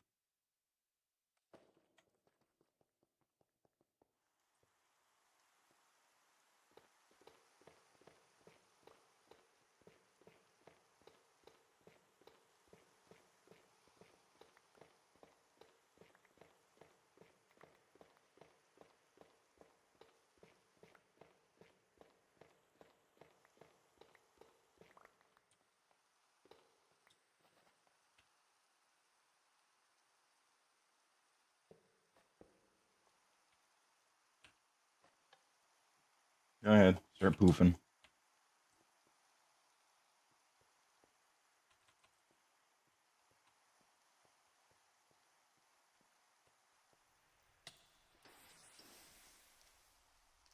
Go ahead, start poofing.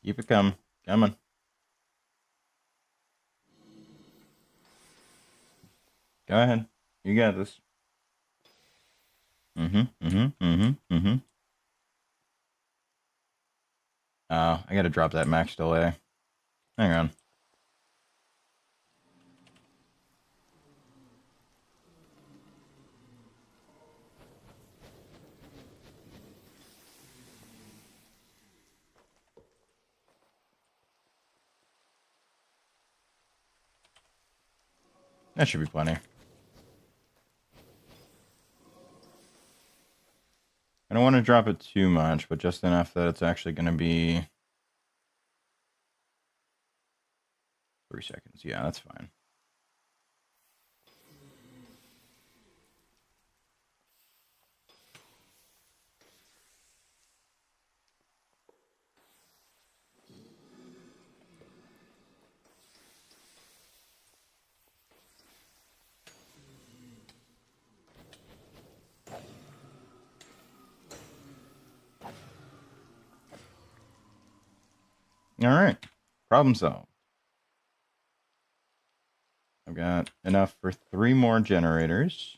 Keep it coming. Coming. Go ahead. You got this. Oh, I gotta drop that max delay. Hang on. That should be plenty. I don't want to drop it too much, but just enough that it's actually going to be 3 seconds. Yeah, that's fine. All right. Problem solved. I've got enough for 3 more generators.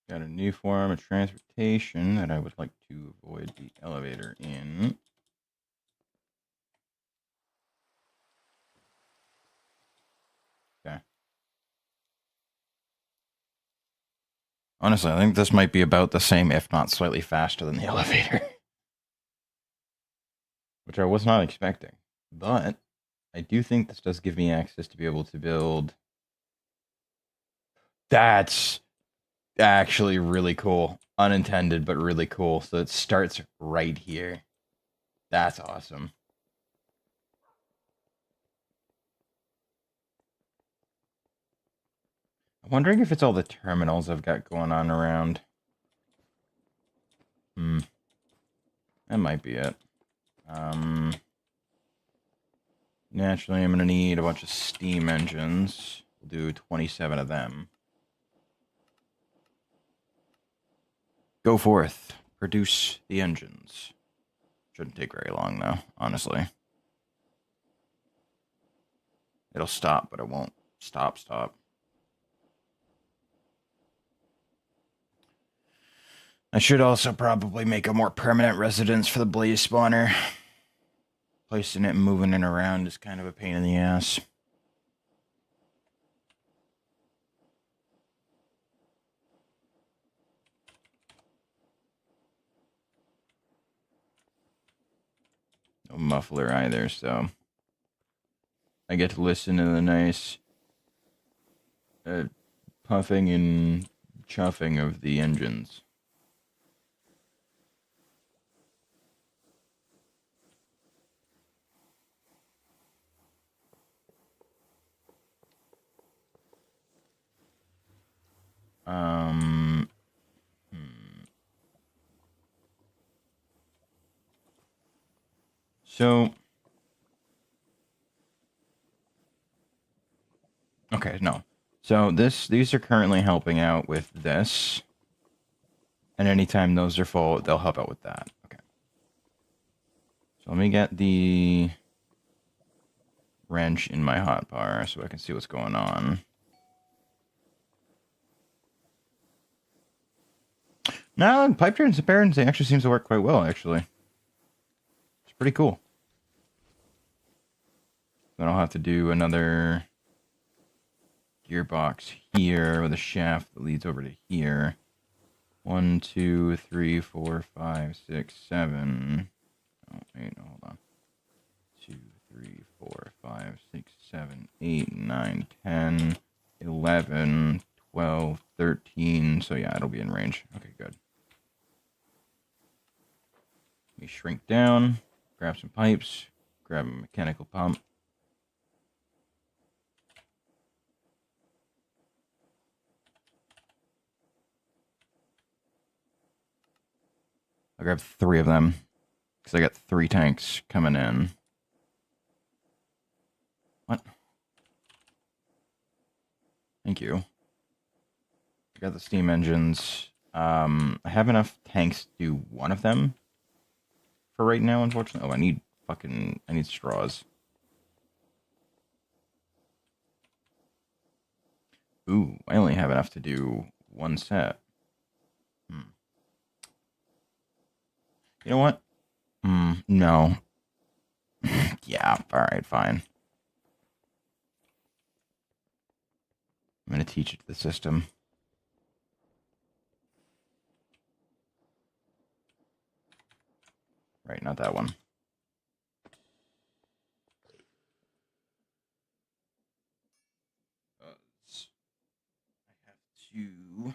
Got a new form of transportation that I would like to avoid the elevator in. Okay. Honestly, I think this might be about the same, if not slightly faster than the elevator. Which I was not expecting. But I do think this does give me access to be able to build... That's actually really cool. Unintended, but really cool. So it starts right here. That's awesome. I'm wondering if it's all the terminals I've got going on around. That might be it. naturally, I'm going to need a bunch of steam engines. We'll do 27 of them. Go forth. Produce the engines. Shouldn't take very long, though, honestly. It'll stop, but it won't stop. I should also probably make a more permanent residence for the blaze spawner. Placing it and moving it around is kind of a pain in the ass. No muffler either, so I get to listen to the nice puffing and chuffing of the engines. Um, So, okay, no. So these are currently helping out with this. And anytime those are full, they'll help out with that. Okay. So let me get the wrench in my hotbar so I can see what's going on. No, pipe transparency actually seems to work quite well, actually. It's pretty cool. Then I'll have to do another gearbox here with a shaft that leads over to here. 1, 2, 3, 4, 5, 6, 7. Oh, wait, no, hold on. 2, 3, 4, 5, 6, 7, 8, 9, 10, 11, 12, 13. So yeah, it'll be in range. Okay, good. Let me shrink down, grab some pipes, grab a mechanical pump. I'll grab 3 of them because I got 3 tanks coming in. What? Thank you. I got the steam engines. I have enough tanks to do 1 of them for right now, unfortunately. Oh, I need straws. Ooh, I only have enough to do 1 set. You know what? No. Yeah, alright, fine. I'm gonna teach it to the system. Right, not that one. I have to...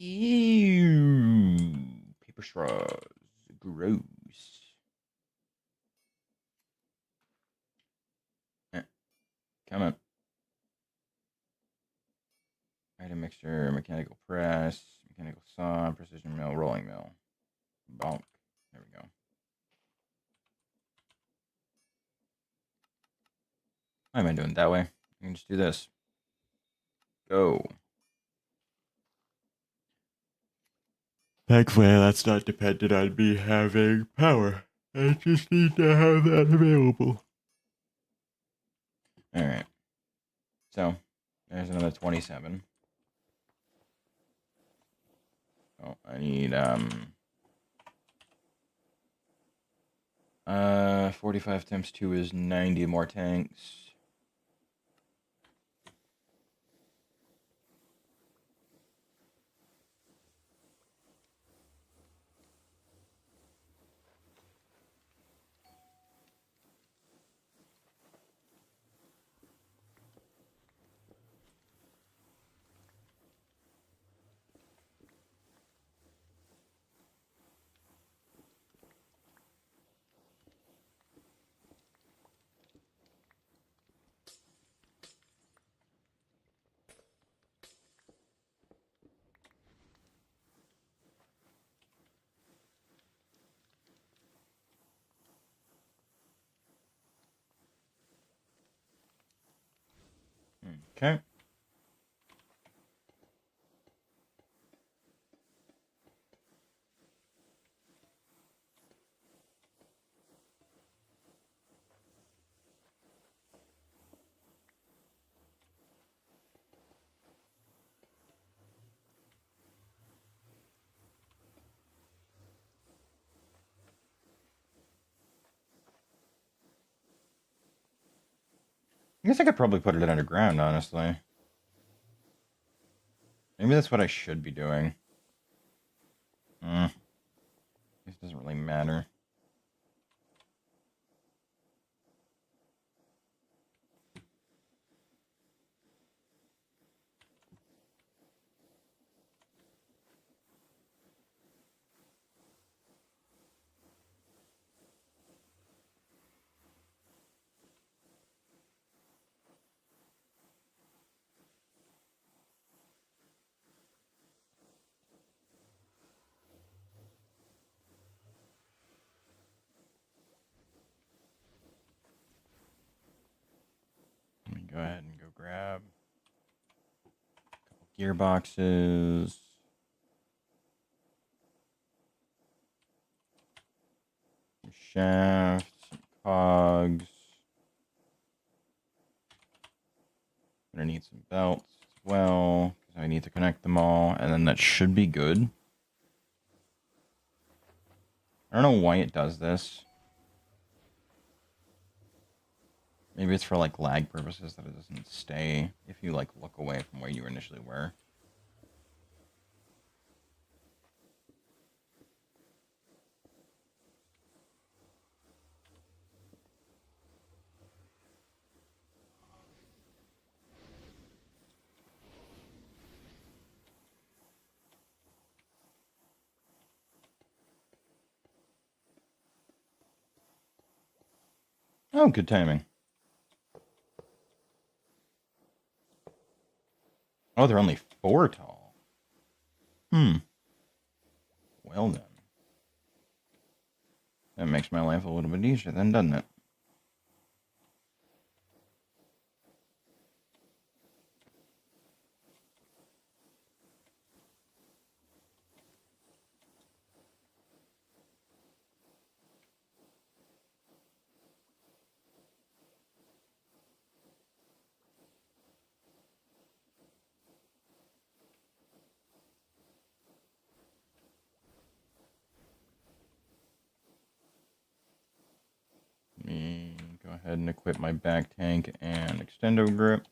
Ew. Paper straws. Gross. Come on. Item mixture, mechanical press, mechanical saw, precision mill, rolling mill. Bonk. There we go. Why am I doing it that way? I can just do this. Go. Thankfully, that's not dependent on me having power. I just need to have that available. Alright. So, there's another 27. Oh, I need, 45 times 2 is 90 more tanks. Okay. I guess I could probably put it underground, honestly. Maybe that's what I should be doing. This doesn't really matter. Let me go ahead and go grab a couple gearboxes. Some shafts, some cogs. I'm gonna need some belts as well, because I need to connect them all, and then that should be good. I don't know why it does this. Maybe it's for like lag purposes that it doesn't stay if you like look away from where you initially were. Oh, good timing. Oh, they're only 4 tall. Well then. That makes my life a little bit easier then, doesn't it? Let me go ahead and equip my back tank and extendo grip.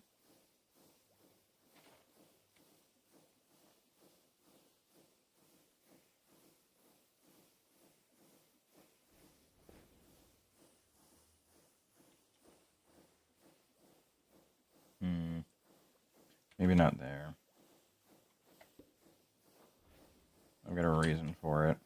Maybe not there. I've got a reason for it.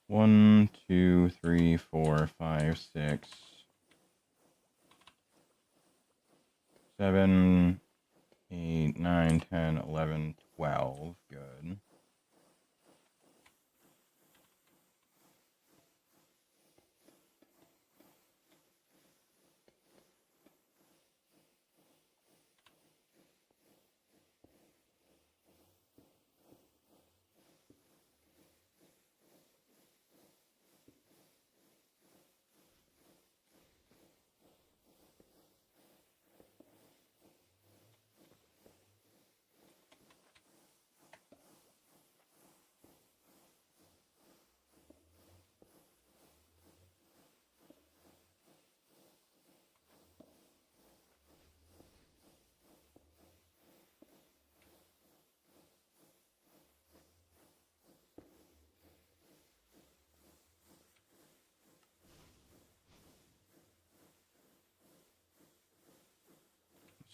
One, two, three, four, five, 6, 7, 8, 9, 10, 11, 12. Good.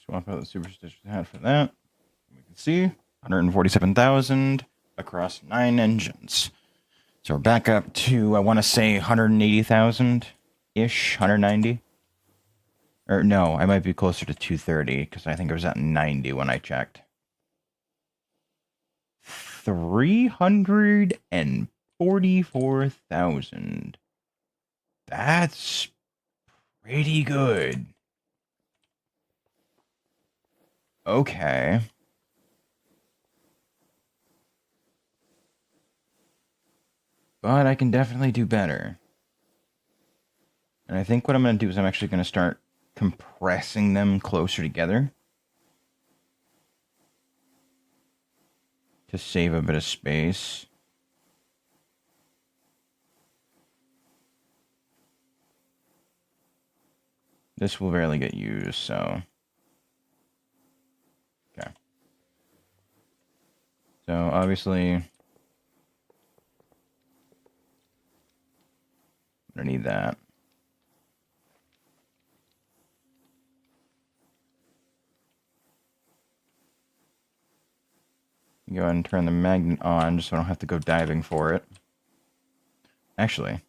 Swap out the superstitious hat for that. We can see 147,000 across 9 engines. So we're back up to, I want to say 180,000-ish, 190. Or no, I might be closer to 230 because I think it was at 90 when I checked. 344,000. That's pretty good. Okay. But I can definitely do better. And I think what I'm going to do is I'm actually going to start compressing them closer together to save a bit of space. This will rarely get used, so... Okay. So, obviously... I'm going to need that. Go ahead and turn the magnet on just so I don't have to go diving for it. Actually...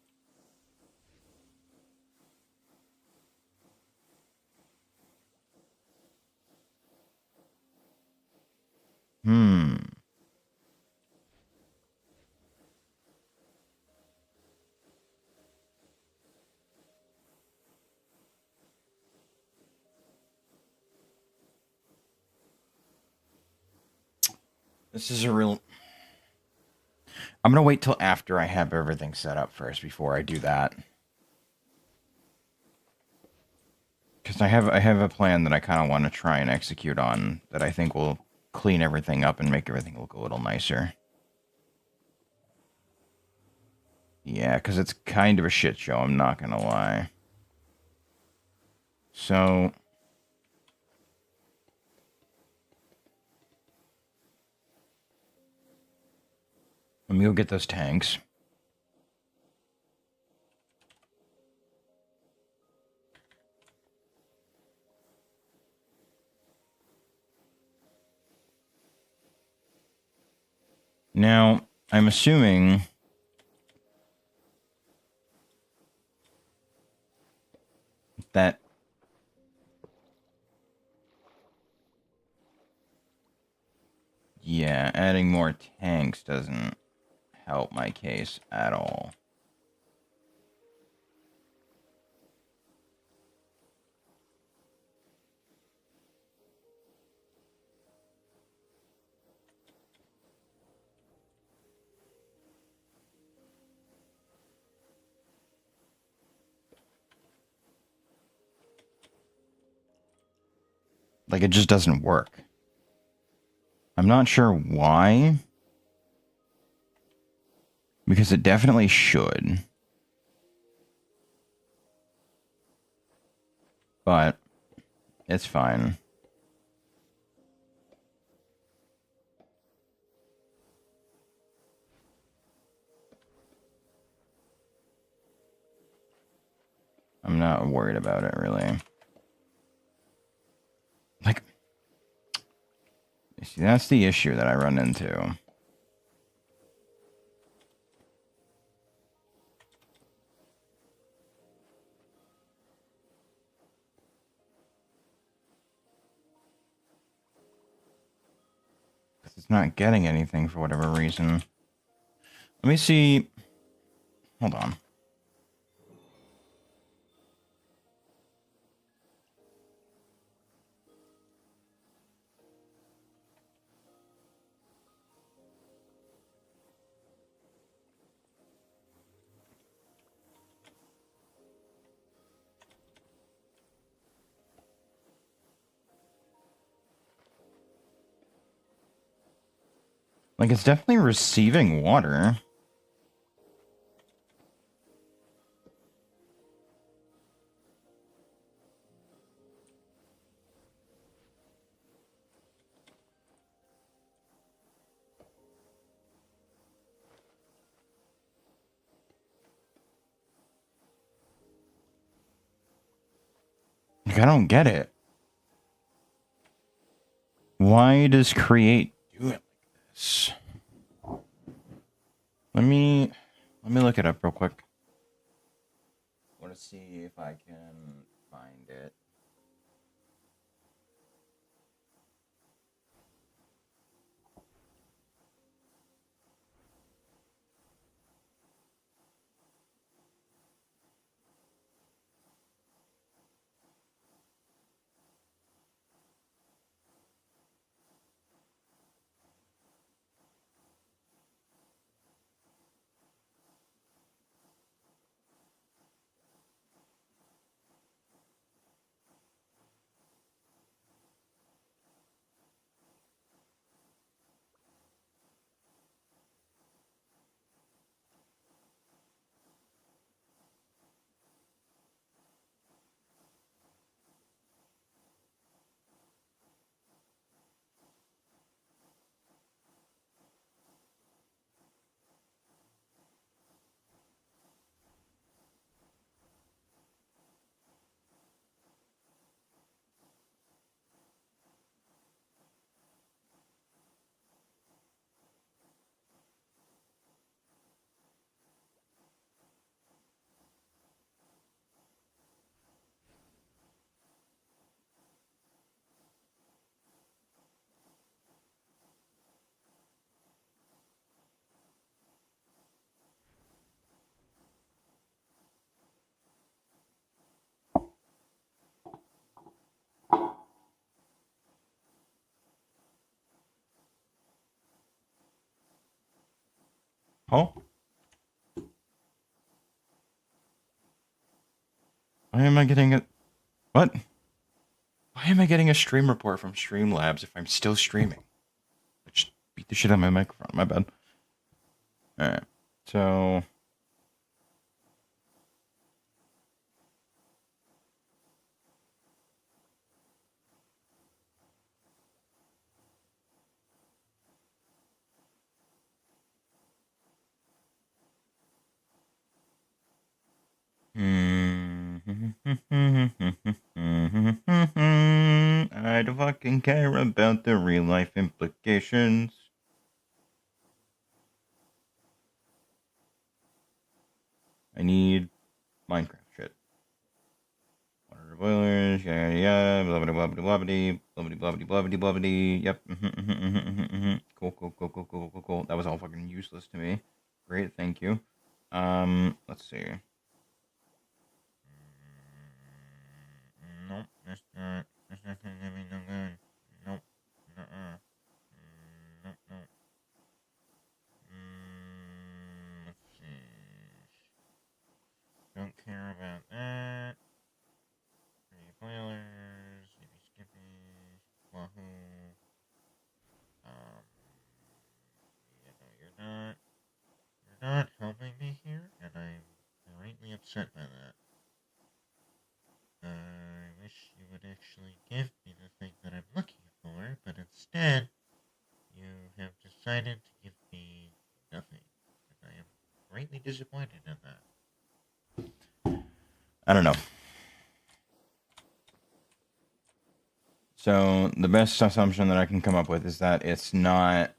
This is a real... I'm going to wait till after I have everything set up first before I do that. Because I have a plan that I kind of want to try and execute on that I think will clean everything up and make everything look a little nicer. Yeah, because it's kind of a shit show, I'm not going to lie. So... let me go get those tanks. Now, I'm assuming... that... yeah, adding more tanks doesn't help my case at all. Like, it just doesn't work. I'm not sure why. Because it definitely should. But it's fine. I'm not worried about it, really. Like, you see, that's the issue that I run into. It's not getting anything for whatever reason. Let me see. Hold on. Like, it's definitely receiving water. Like, I don't get it. Why does create do it like this? Let me look it up real quick. I want to see if I can find it. Oh. Why am I getting it? What? Why am I getting a stream report from Streamlabs if I'm still streaming? I just beat the shit out of my microphone. My bad. Alright. So. I don't fucking care about the real life implications. I need Minecraft shit. Water boilers, yeah, blah blah blah blah blah blah blah blah blah. Yep. Cool. That was all fucking useless to me. Great, thank you. Let's see. Nope, that's not gonna be no good. Nope. Nuh-uh. Nope. Let's see. Don't care about that. Three boilers, maybe Skippy, Wahoo. You're not helping me here, and I'm greatly upset by that. I wish you would actually give me the thing that I'm looking for, but instead, you have decided to give me nothing, and I am greatly disappointed in that. I don't know. So the best assumption that I can come up with is that it's not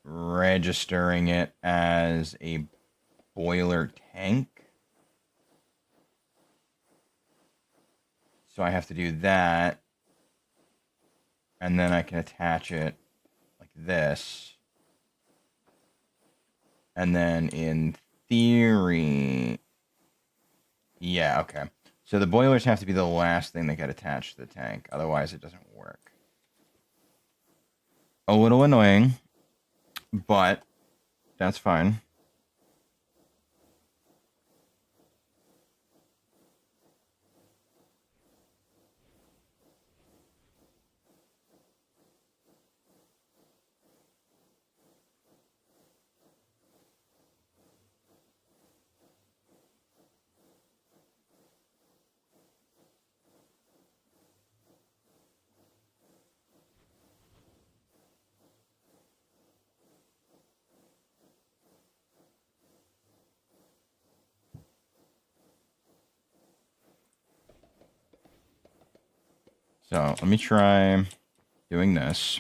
registering it as a boiler tank. So I have to do that. And then I can attach it like this. And then in theory... Yeah, okay. So the boilers have to be the last thing that get attached to the tank. Otherwise, it doesn't work. A little annoying, but that's fine. So let me try doing this.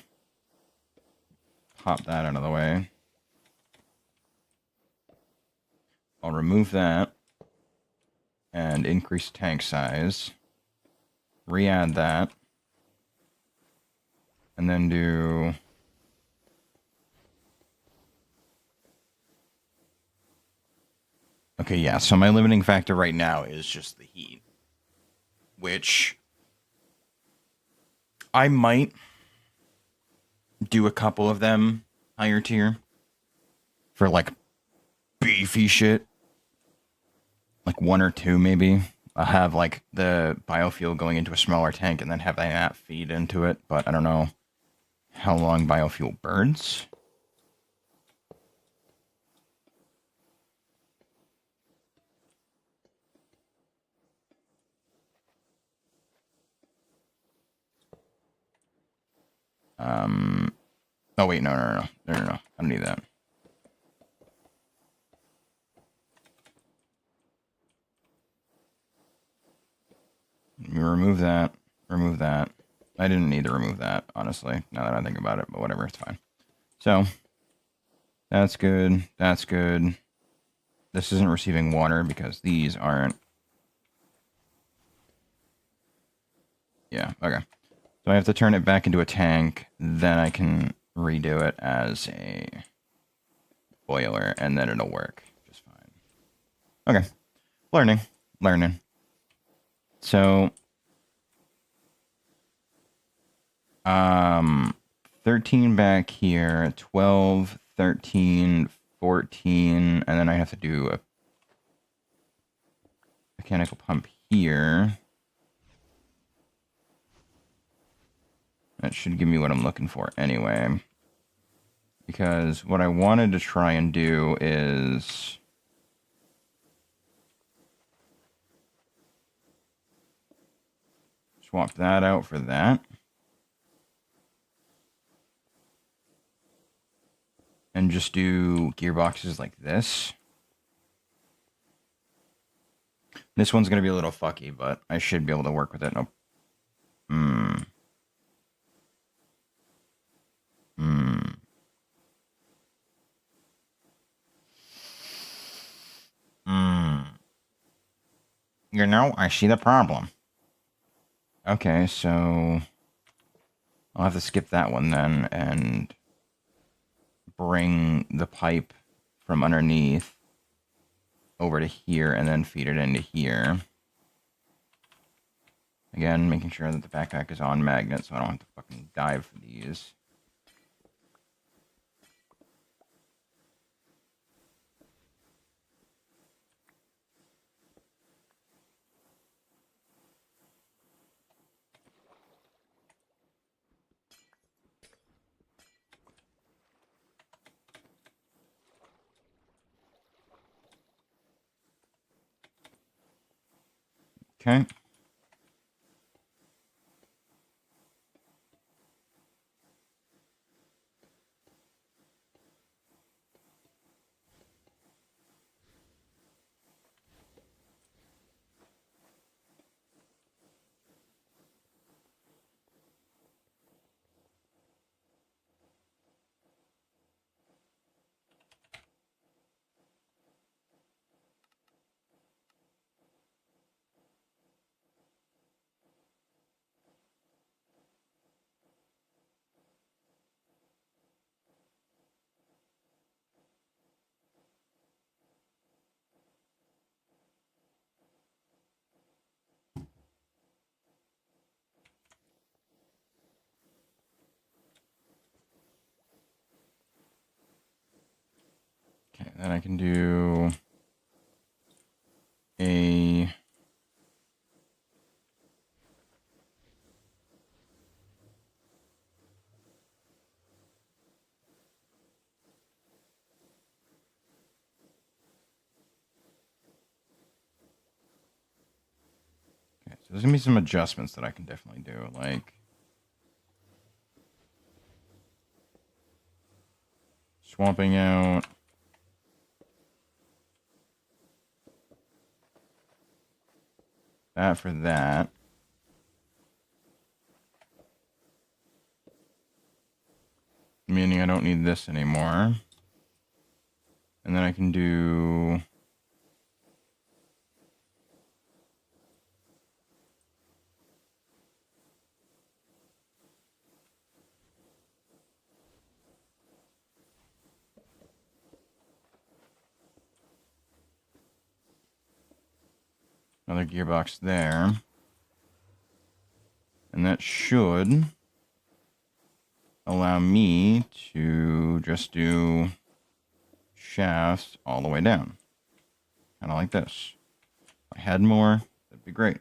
Pop that out of the way. I'll remove that and increase tank size. Re-add that. And then do... Okay, yeah, so my limiting factor right now is just the heat. Which... I might do a couple of them higher tier. For, like, beefy shit. Like 1 or 2, maybe. I'll have, like, the biofuel going into a smaller tank and then have that feed into it. But I don't know how long biofuel burns. Oh, wait, no. I don't need that. Remove that. Remove that. I didn't need to remove that, honestly, now that I think about it, but whatever, it's fine. So, that's good. That's good. This isn't receiving water because these aren't. Yeah, okay. So I have to turn it back into a tank, then I can redo it as a boiler, and then it'll work just fine. Okay. Learning. So, 13 back here, 12, 13, 14, and then I have to do a mechanical pump here. That should give me what I'm looking for anyway. Because what I wanted to try and do is... swap that out for that. And just do gearboxes like this. This one's going to be a little fucky, but I should be able to work with it. You know, I see the problem. Okay, so... I'll have to skip that one then, and... bring the pipe from underneath over to here, and then feed it into here. Again, making sure that the backpack is on magnet, so I don't have to fucking dive for these. Okay. Okay, then I can do a... Okay, so there's going to be some adjustments that I can definitely do, like... swapping out... that for that. meaning I don't need this anymore. And then I can do... another gearbox there. And that should allow me to just do shafts all the way down. Kind of like this. If I had more, that'd be great.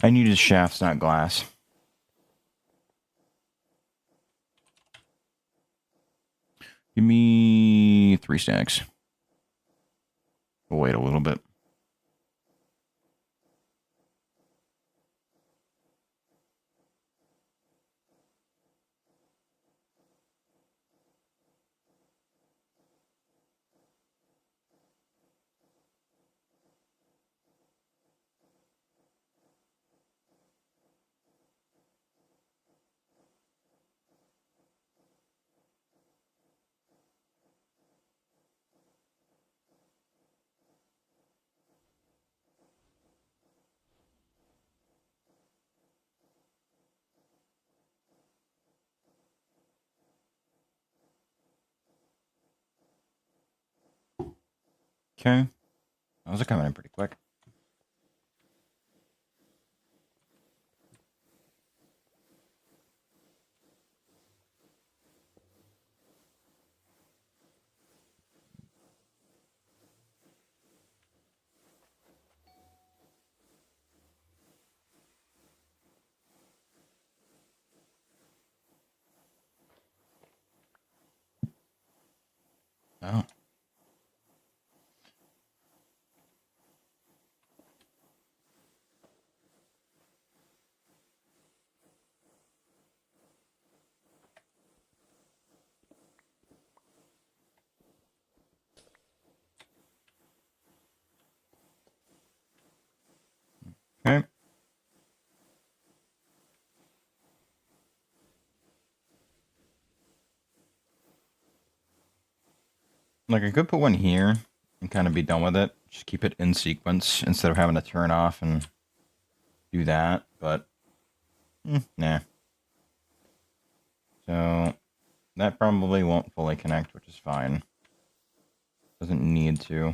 I needed shafts, not glass. Give me 3 stacks. We'll wait a little bit. Okay. Those are coming in pretty quick. Oh. Okay. Like, I could put one here and kind of be done with it. Just keep it in sequence instead of having to turn off and do that. But, nah. So, that probably won't fully connect, which is fine. Doesn't need to.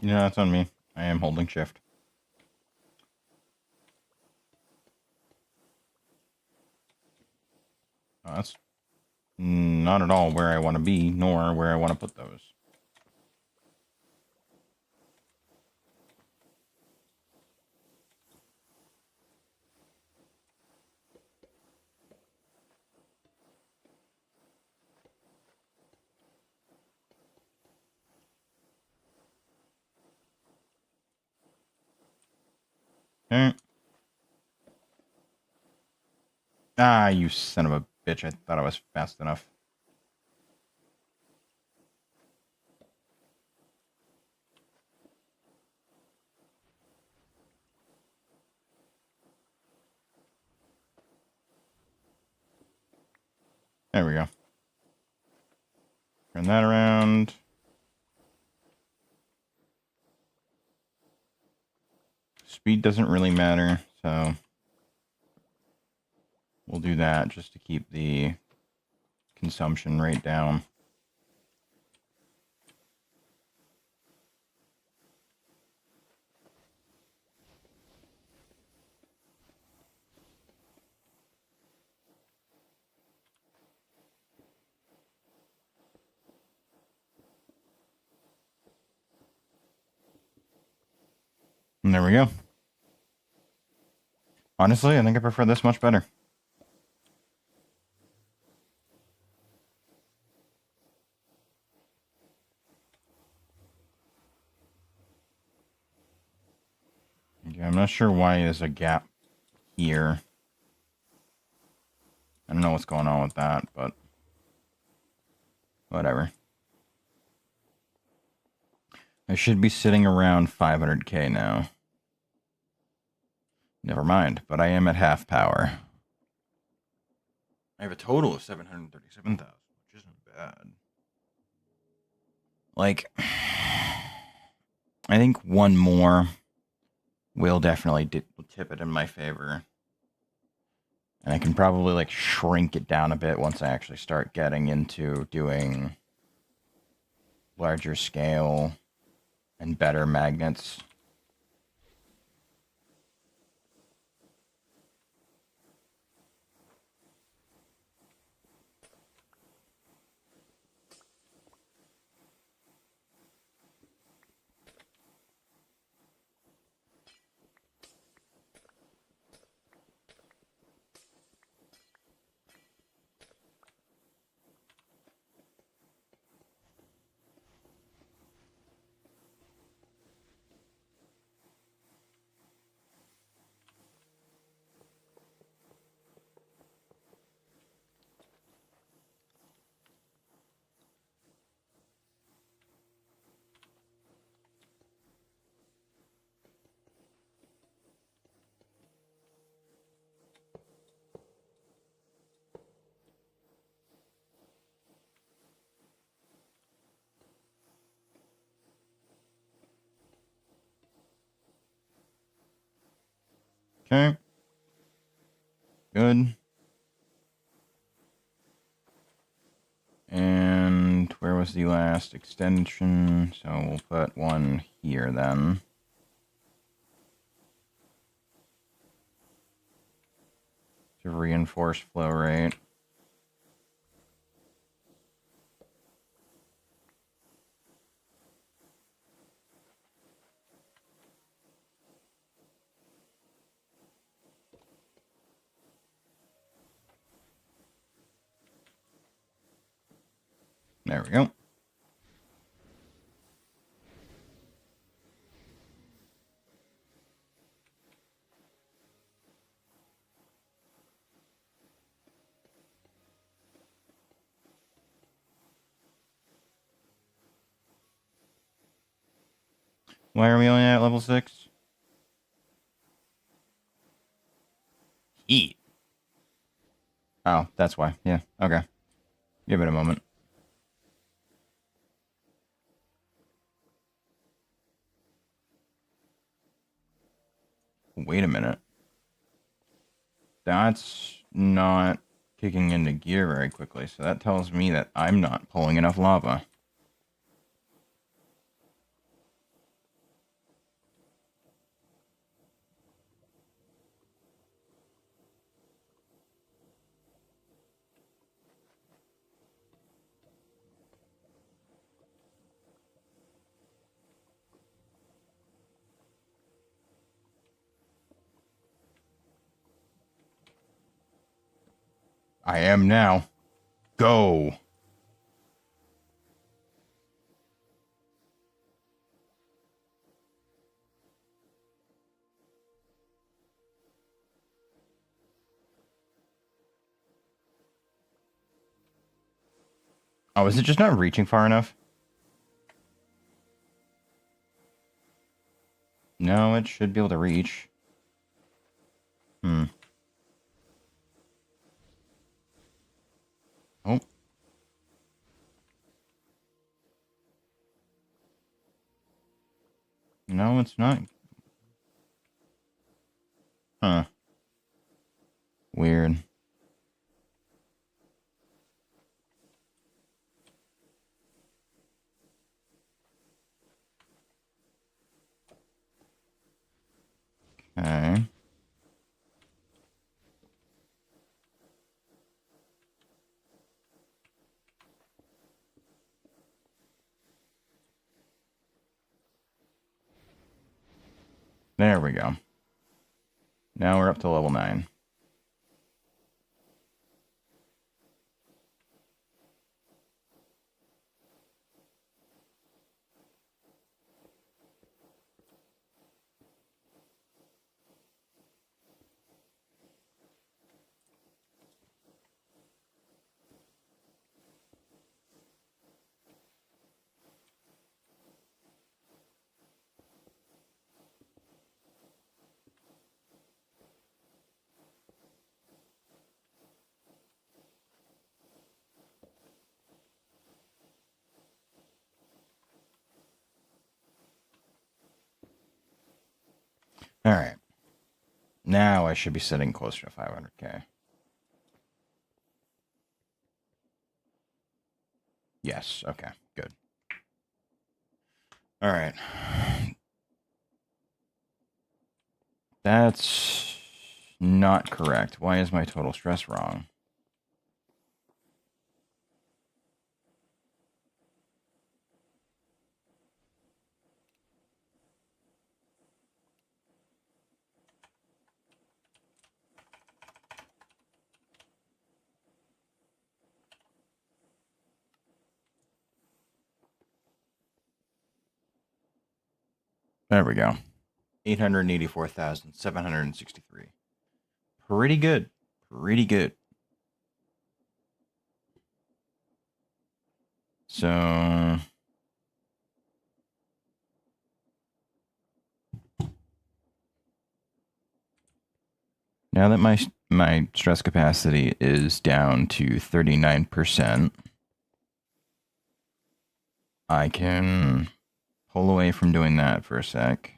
Yeah, that's on me. I am holding shift. Oh, that's not at all where I want to be, nor where I want to put those. Okay. Ah, you son of a bitch. I thought I was fast enough. There we go. Turn that around. speed doesn't really matter, so we'll do that just to keep the consumption rate down. And there we go. Honestly, I think I prefer this much better. Okay, I'm not sure why there's a gap here. I don't know what's going on with that, but whatever. I should be sitting around 500k now. Never mind, but I am at half power. I have a total of 737,000, which isn't bad. Like, I think one more will definitely tip it in my favor. And I can probably, like, shrink it down a bit once I actually start getting into doing larger scale and better magnets. Okay. Good. And where was the last extension? So we'll put one here then. To reinforce flow rate. There we go. Why are we only at level 6? Heat. Oh, that's why. Yeah, okay. Give it a moment. Wait a minute. That's not kicking into gear very quickly, so that tells me that I'm not pulling enough lava. I am now. Go! Oh, is it just not reaching far enough? No, it should be able to reach. Oh. No, it's not. Huh. Weird. Okay. There we go. Now we're up to level 9. All right. Now I should be sitting closer to 500k. Yes. Okay. Good. All right. That's not correct. Why is my total stress wrong? There we go. 884,763. Pretty good. Pretty good. So now that my stress capacity is down to 39%, I can pull away from doing that for a sec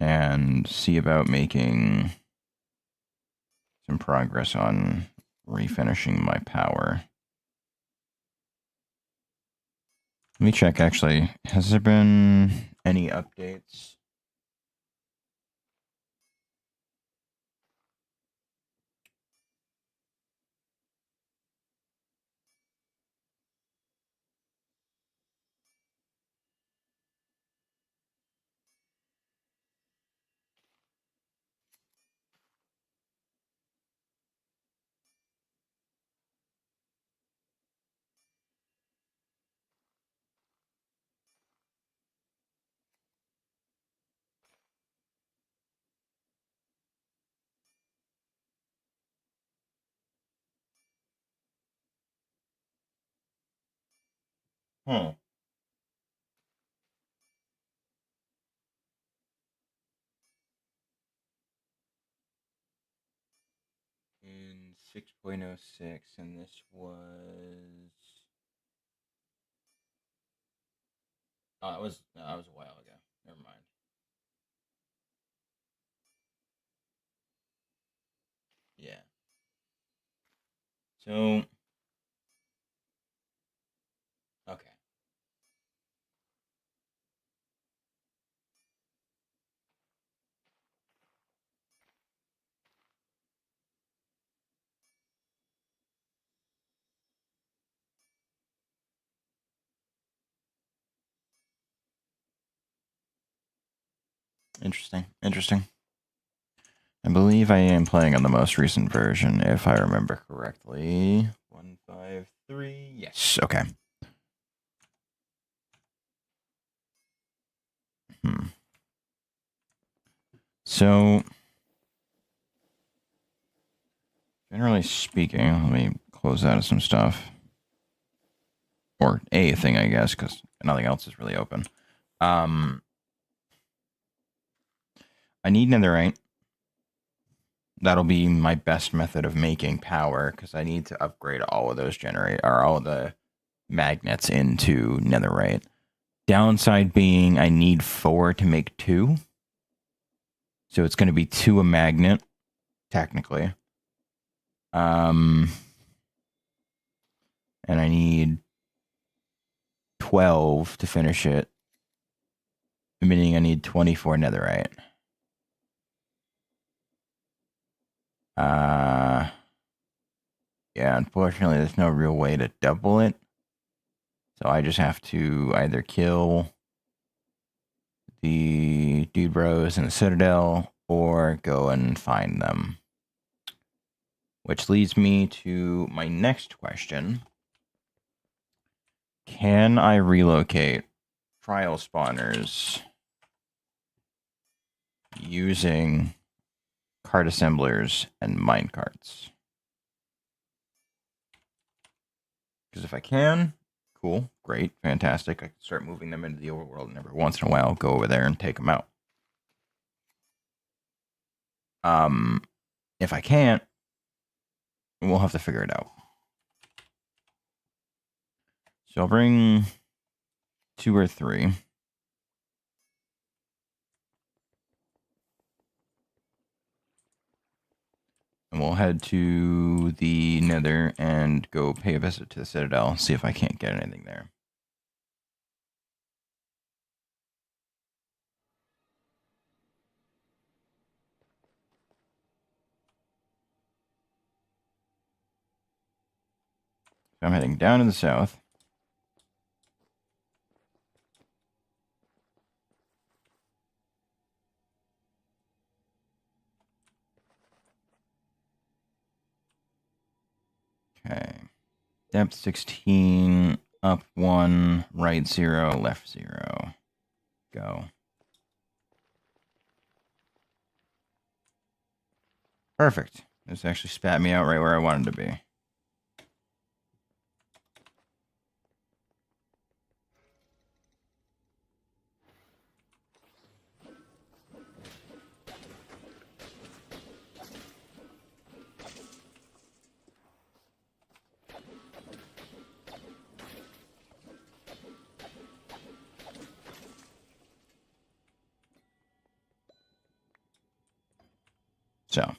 and see about making some progress on refinishing my power. Let me check, actually. Has there been any updates? Hmm. In 6.06, and this was... Oh, it was a while ago. Never mind. Yeah. So, okay. Interesting. Interesting. I believe I am playing on the most recent version, if I remember correctly. 153. Yes. Okay. So, generally speaking, let me close out of some stuff. Or a thing, I guess, because nothing else is really open. I need netherite. That'll be my best method of making power, because I need to upgrade all of those all of the magnets into netherite. Downside being I need 4 to make 2. So it's going to be 2 a magnet, technically. And I need 12 to finish it, meaning I need 24 netherite. Yeah, unfortunately, there's no real way to double it. So I just have to either kill the dude bros in the Citadel or go and find them. Which leads me to my next question. Can I relocate trial spawners using cart assemblers and minecarts? Because if I can, cool, great, fantastic. I can start moving them into the overworld, and every once in a while go over there and take them out. If I can't, we'll have to figure it out. So I'll bring 2 or 3. And we'll head to the Nether and go pay a visit to the Citadel, see if I can't get anything there. So I'm heading down to the south. Okay. Depth 16, up 1, right 0, left 0. Go. Perfect. This actually spat me out right where I wanted to be. So,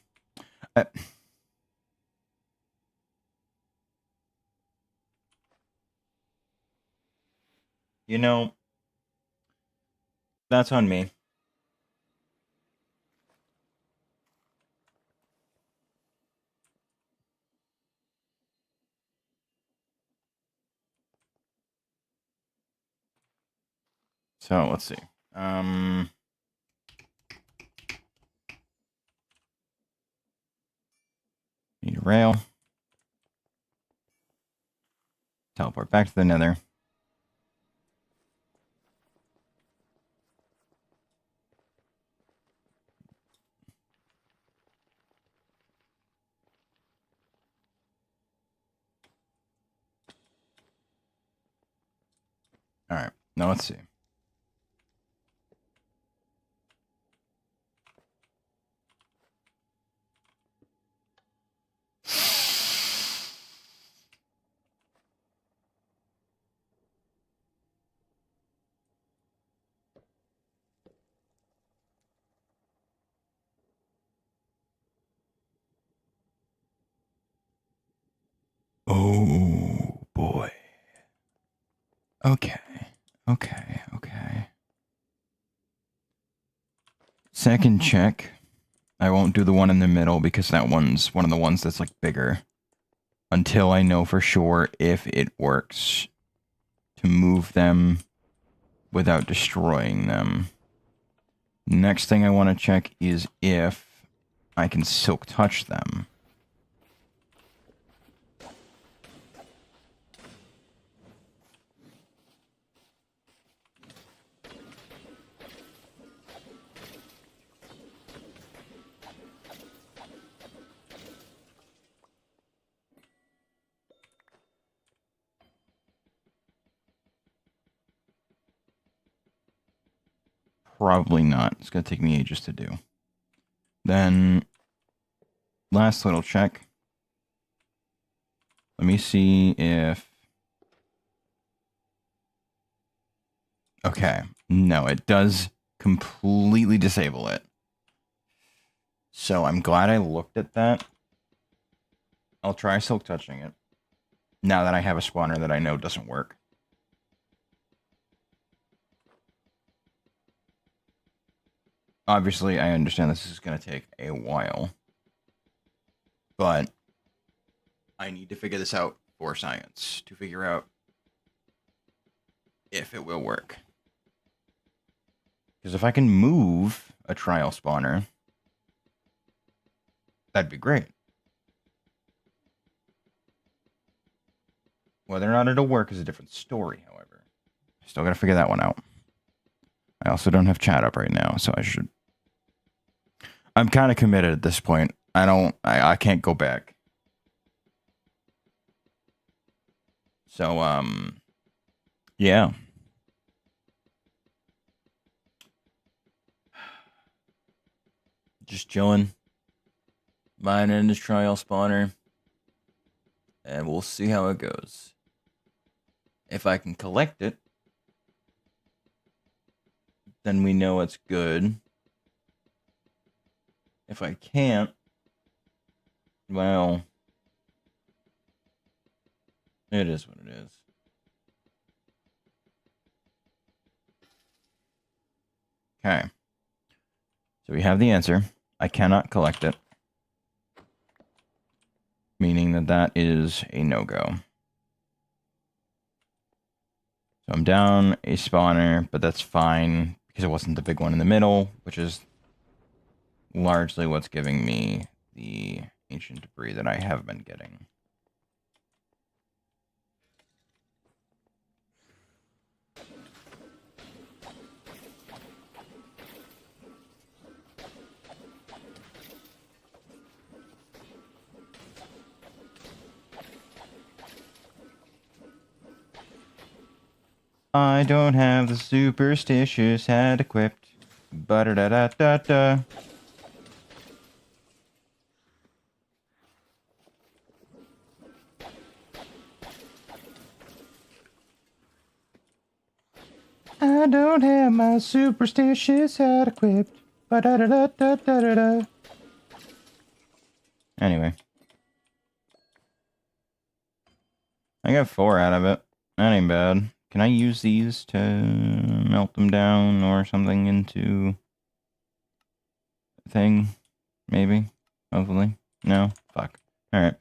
you know, that's on me. So, let's see. Need a rail. Teleport back to the Nether. All right. Now let's see. Oh, boy. Okay. Second check. I won't do the one in the middle because that one's one of the ones that's like bigger. Until I know for sure if it works to move them without destroying them. Next thing I want to check is if I can silk touch them. Probably not. It's going to take me ages to do. Then, last little check. Let me see if... Okay. No, it does completely disable it. So I'm glad I looked at that. I'll try silk touching it. Now that I have a spawner that I know doesn't work. Obviously, I understand this is going to take a while. But I need to figure this out for science. To figure out if it will work. Because if I can move a trial spawner, that'd be great. Whether or not it'll work is a different story, however. Still gotta figure that one out. I also don't have chat up right now, so I should... I'm kind of committed at this point. I can't go back. So, yeah. Just chilling. Mining this trial spawner. And we'll see how it goes. If I can collect it, then we know it's good. If I can't, well, it is what it is. Okay. So we have the answer. I cannot collect it. Meaning that that is a no-go. So I'm down a spawner, but that's fine because it wasn't the big one in the middle, which is largely what's giving me the ancient debris that I have been getting. I don't have the superstitious hat equipped. Ba-da-da-da-da-da. I don't have my superstitious hat equipped. Ba-da-da-da-da-da-da. Anyway. I got 4 out of it. That ain't bad. Can I use these to melt them down or something into a thing? Maybe? Hopefully? No? Fuck. Alright.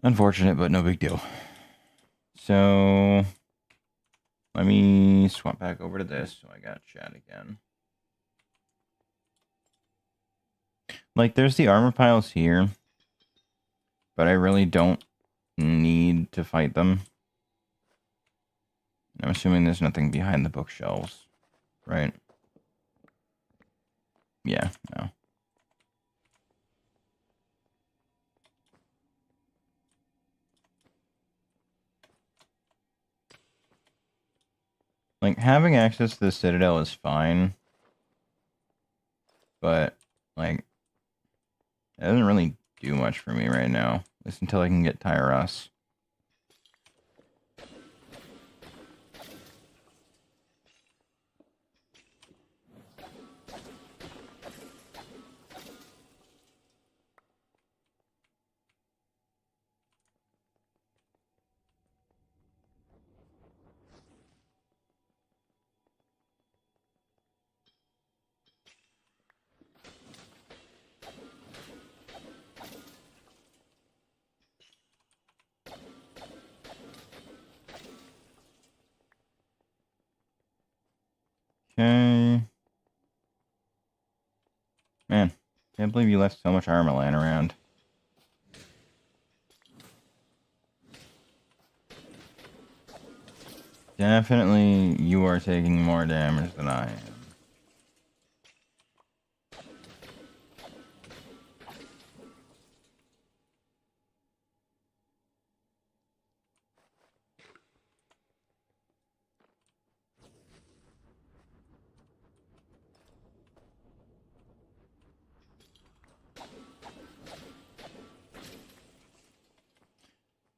Unfortunate, but no big deal. So... let me swap back over to this so I got chat again. Like, there's the armor piles here. But I really don't need to fight them. I'm assuming there's nothing behind the bookshelves, right? Yeah, no. Like, having access to the Citadel is fine. But, like, it doesn't really do much for me right now. At least until I can get Tyros. Okay. Man, can't believe you left so much armor laying around. Definitely, you are taking more damage than I am.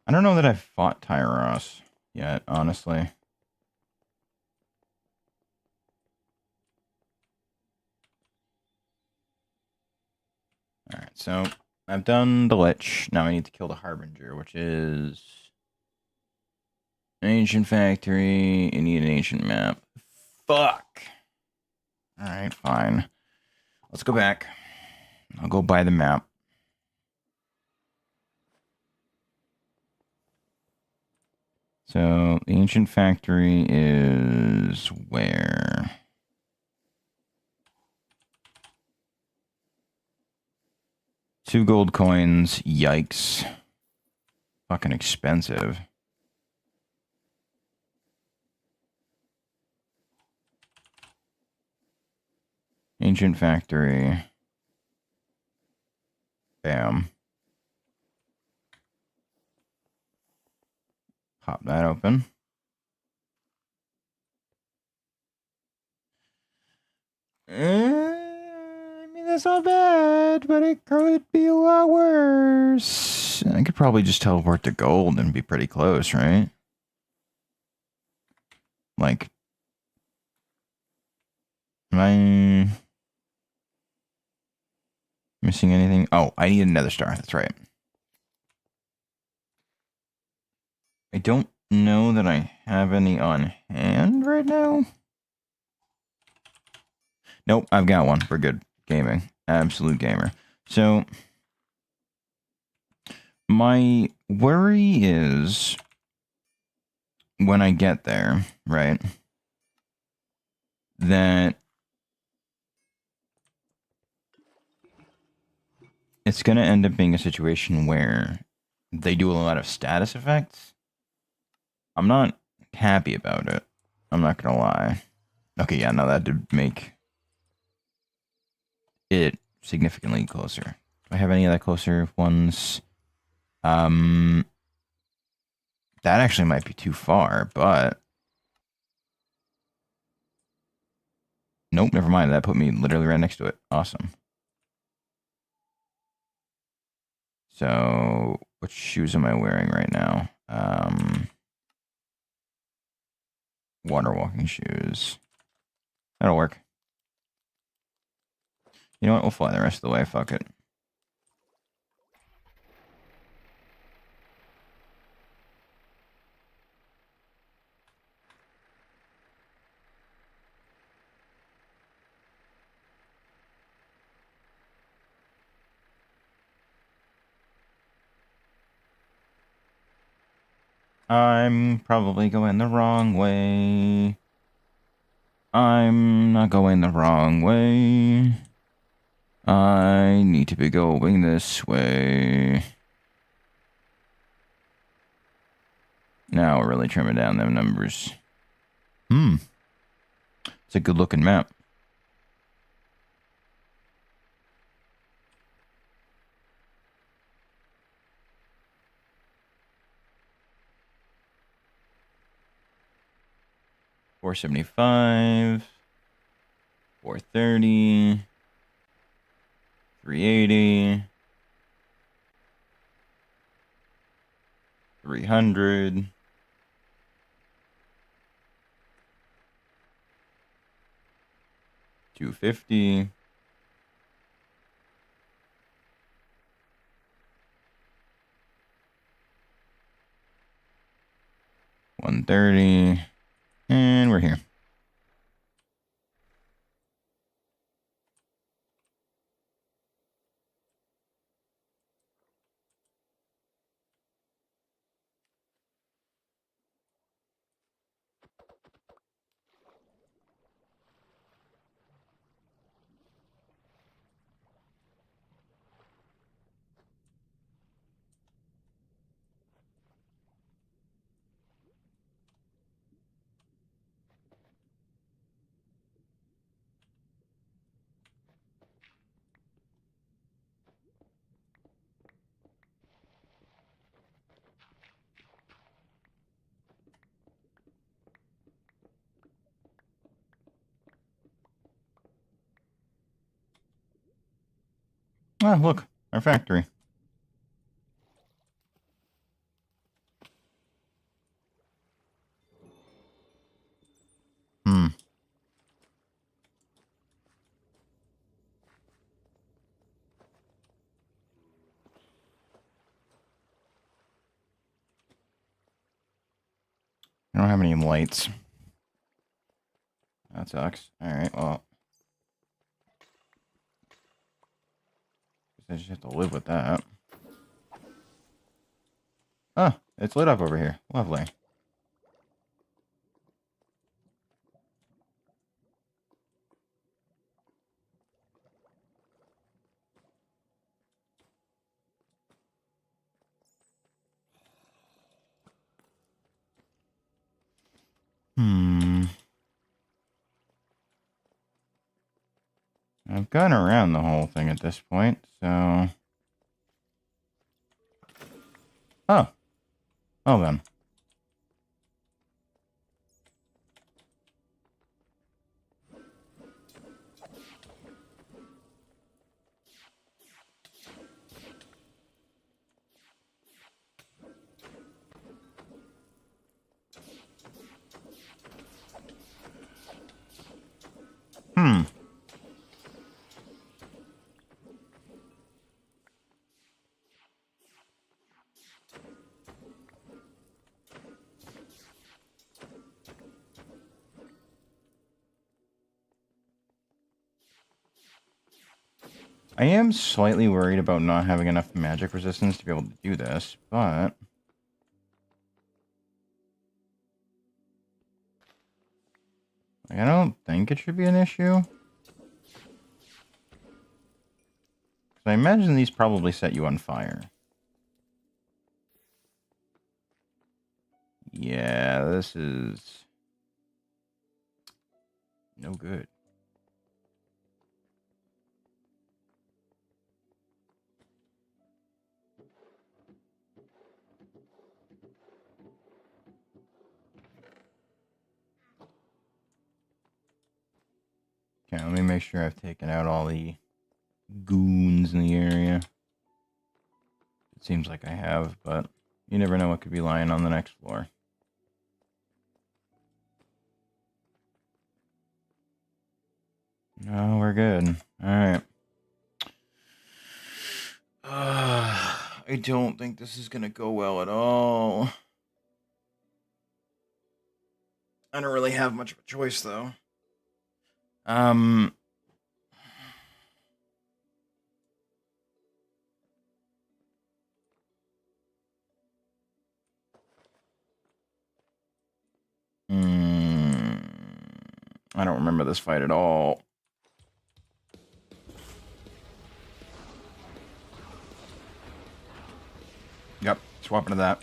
I don't know that I've fought Tyros yet, honestly. so I've done the Lich. Now I need to kill the Harbinger, which is an ancient factory. You need an ancient map. Fuck. Alright, fine. Let's go back. I'll go buy the map. So, the ancient factory is where? 2 gold coins. Yikes. Fucking expensive. Ancient factory. Bam. Pop that open. I mean, that's not bad, but it could be a lot worse. I could probably just teleport to gold and be pretty close, right? Like, am I missing anything? Oh, I need another star. That's right. I don't know that I have any on hand right now. Nope, I've got one. We're good. Gaming. Absolute gamer. So, my worry is when I get there, right, that it's going to end up being a situation where they do a lot of status effects. I'm not happy about it. I'm not going to lie. Okay, yeah, no, that did make it significantly closer. Do I have any other closer ones? That actually might be too far, but nope, never mind. That put me literally right next to it. Awesome. So, what shoes am I wearing right now? Water walking shoes. That'll work. You know what? We'll fly the rest of the way. Fuck it. I'm probably going the wrong way. I'm not going the wrong way. I need to be going this way. Now we're really trimming down them numbers. It's a good looking map. $475, $430, $380, $300. $250. $130. And we're here. Ah, look, our factory. I don't have any lights. That sucks. Alright, well. I just have to live with that. Oh, it's lit up over here. Lovely. I've gone around the whole thing at this point, so... Oh. Oh, then. I am slightly worried about not having enough magic resistance to be able to do this, but... I don't think it should be an issue. Because I imagine these probably set you on fire. Yeah, this is... no good. Okay, let me make sure I've taken out all the goons in the area. It seems like I have, but you never know what could be lying on the next floor. No, we're good. Alright. I don't think this is gonna go well at all. I don't really have much of a choice, though. I don't remember this fight at all. Yep, swapping to that.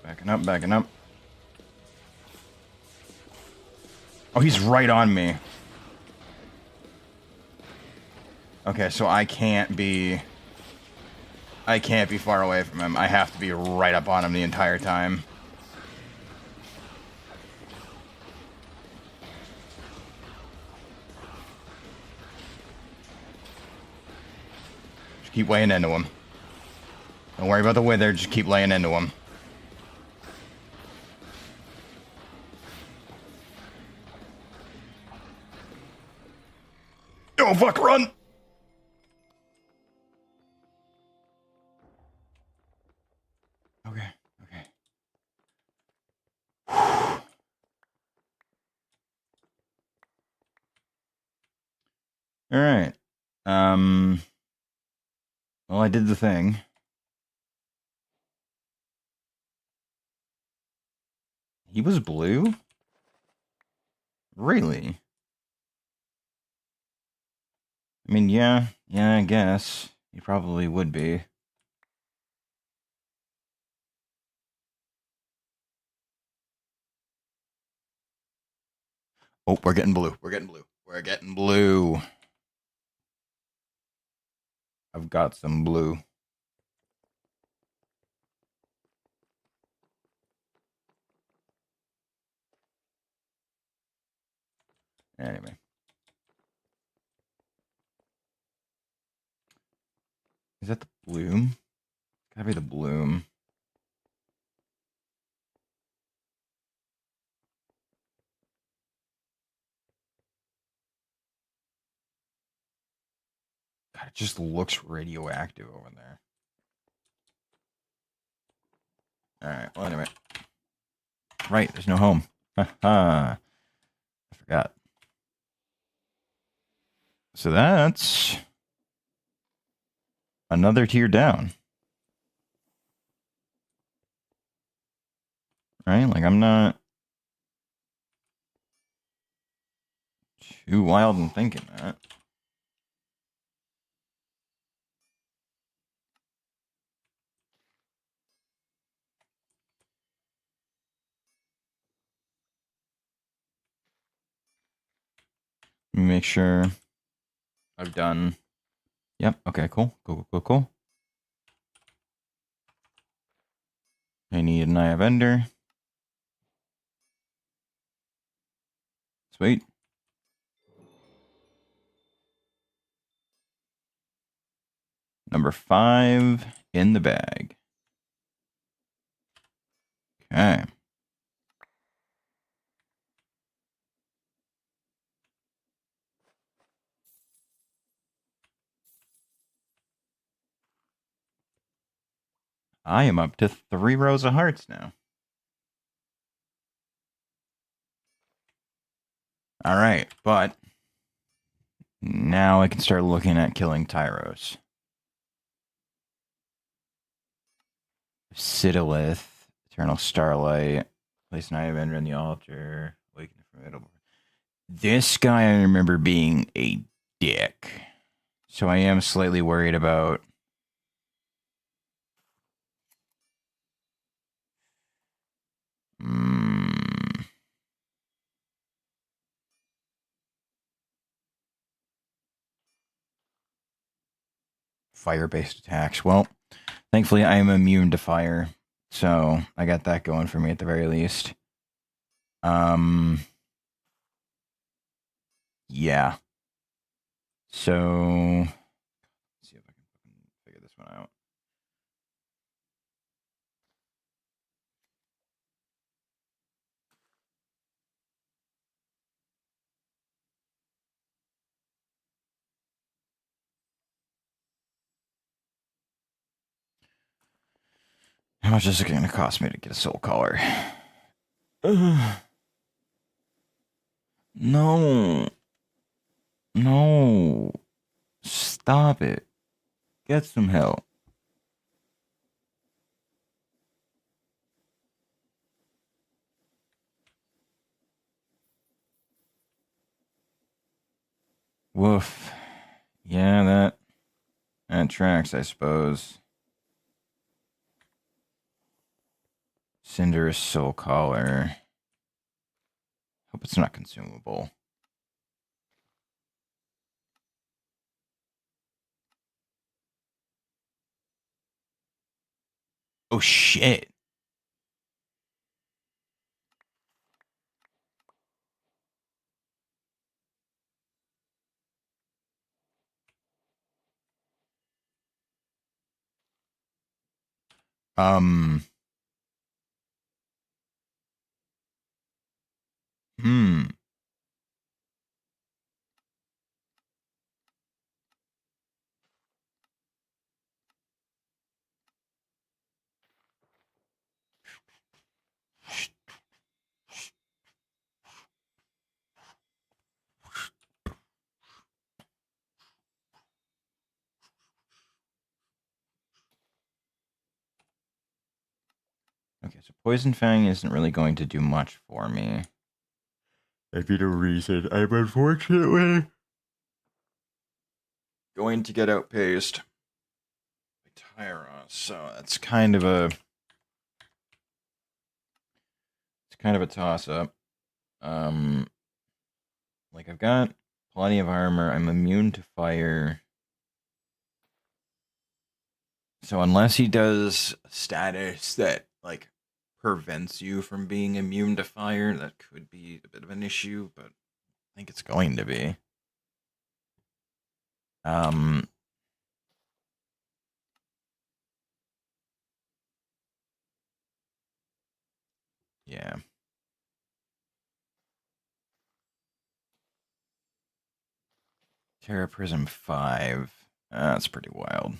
Backing up, backing up. Oh, he's right on me. Okay, so I can't be far away from him. I have to be right up on him the entire time. Just keep laying into him. Don't worry about the wither, just keep laying into him. Oh, fuck, run! Okay, okay. Alright. Well, I did the thing. He was blue? Really? I mean, yeah, I guess. He probably would be. Oh, we're getting blue. We're getting blue. We're getting blue. I've got some blue. Anyway. Is that the bloom? Gotta be the bloom. God God, it just looks radioactive over there. Alright, well, anyway. Right, there's no home. I forgot. So that's another tier down. Right? Like, I'm not too wild in thinking that. Let me make sure I've done. Yep, okay, cool. Cool. I need an Eye of Ender. Sweet. Number 5 in the bag. Okay. I am up to 3 rows of hearts now. All right, but now I can start looking at killing Tyros. Sidolith, Eternal Starlight, place an Eye of Ender on the altar, awaken from middle. This guy I remember being a dick. So I am slightly worried about. Fire-based attacks. Well, thankfully I am immune to fire, so I got that going for me at the very least. Yeah. So, let's see if I can figure this one out. How much is it going to cost me to get a soul collar? No. No. Stop it. Get some help. Woof. Yeah, that tracks, I suppose. Cinder's soul collar. Hope it's not consumable. Oh shit. Um. Hmm. Okay, so Poison Fang isn't really going to do much for me. If you don't reason, I'm unfortunately going to get outpaced by Tyros, so that's kind of a toss up. Like I've got plenty of armor. I'm immune to fire. So unless he does a status that like prevents you from being immune to fire, that could be a bit of an issue, but I think it's going to be. Yeah. Terra Prism 5. That's pretty wild.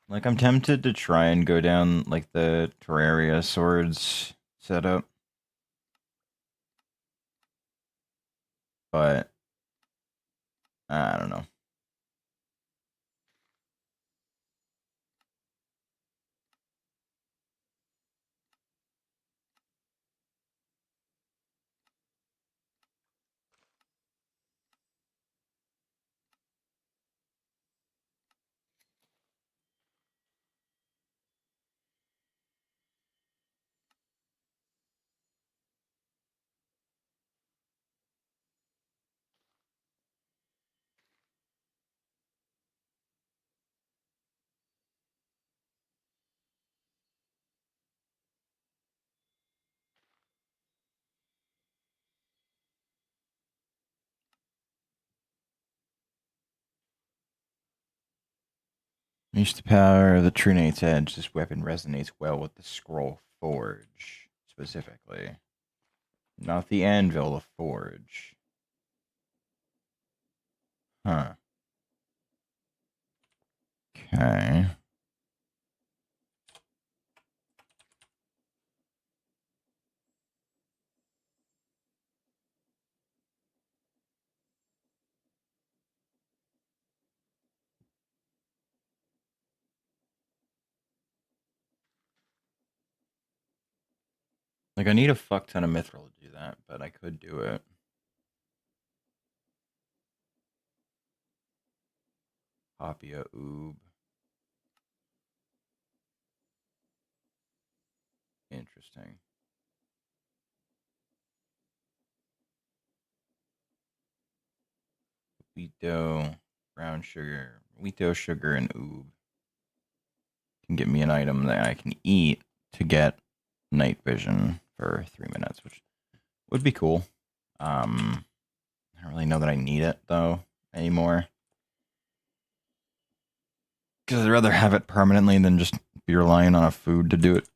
Like, I'm tempted to try and go down, like, the Terraria swords setup. But, I don't know. Unleash the power of the True Nate's Edge. This weapon resonates well with the Scroll Forge, specifically. Not the Anvil, the Forge. Huh. Okay. Like, I need a fuck ton of mithril to do that, but I could do it. Papia oob. Interesting. Wheat dough, brown sugar. Wheat dough, sugar, and oob can get me an item that I can eat to get night vision for 3 minutes, which would be cool. I don't really know that I need it, though, anymore. Because I'd rather have it permanently than just be relying on a food to do it.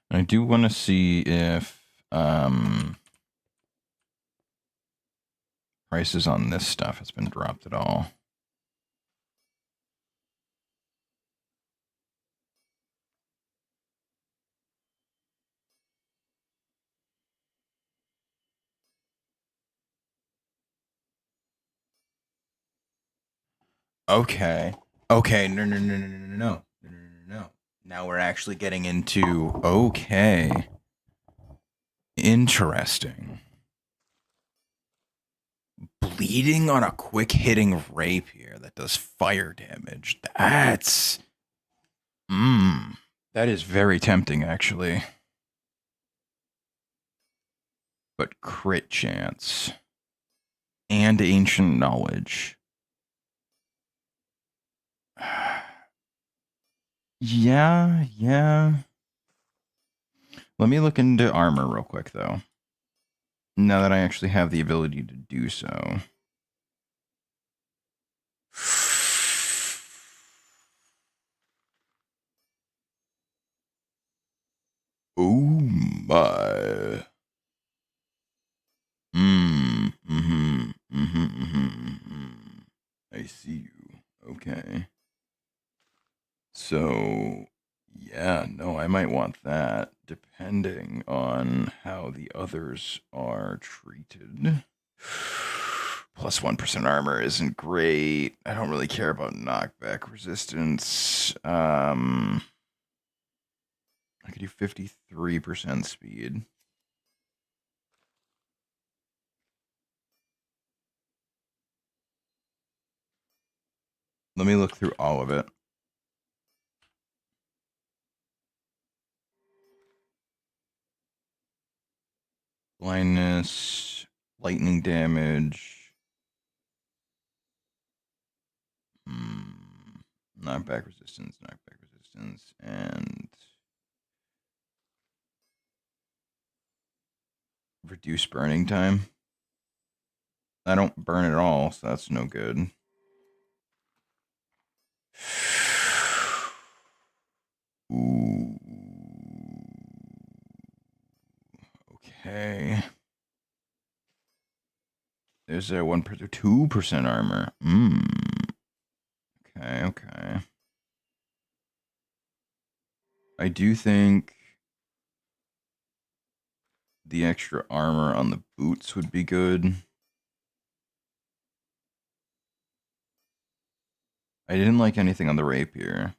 I do want to see if prices on this stuff has been dropped at all. Okay. Okay. No, no, no, no, no, no, no, no, no, no. Now we're actually getting into okay. Interesting. Bleeding on a quick hitting rapier that does fire damage. That's that is very tempting actually. But crit chance and ancient knowledge. Yeah, yeah. Let me look into armor real quick though. Now that I actually have the ability to do so. Oh my. I see you. Okay. So, yeah, no, I might want that depending on how the others are treated. Plus 1% armor isn't great. I don't really care about knockback resistance. I could do 53% speed. Let me look through all of it. Blindness, lightning damage, knockback resistance, and reduce burning time. I don't burn at all, so that's no good. Ooh. Okay. There's a 1%, 2% armor. Okay, okay. I do think the extra armor on the boots would be good. I didn't like anything on the rapier.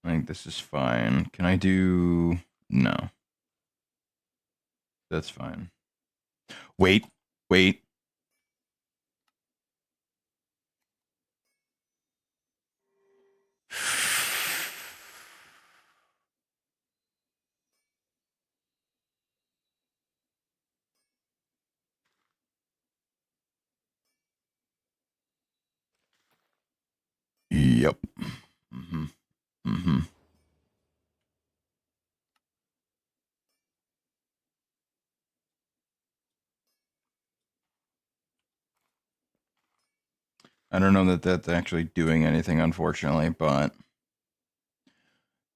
I think this is fine. Can I do... No. That's fine. Wait. Wait. Yep. Mm-hmm. Mm-hmm. I don't know that that's actually doing anything, unfortunately, but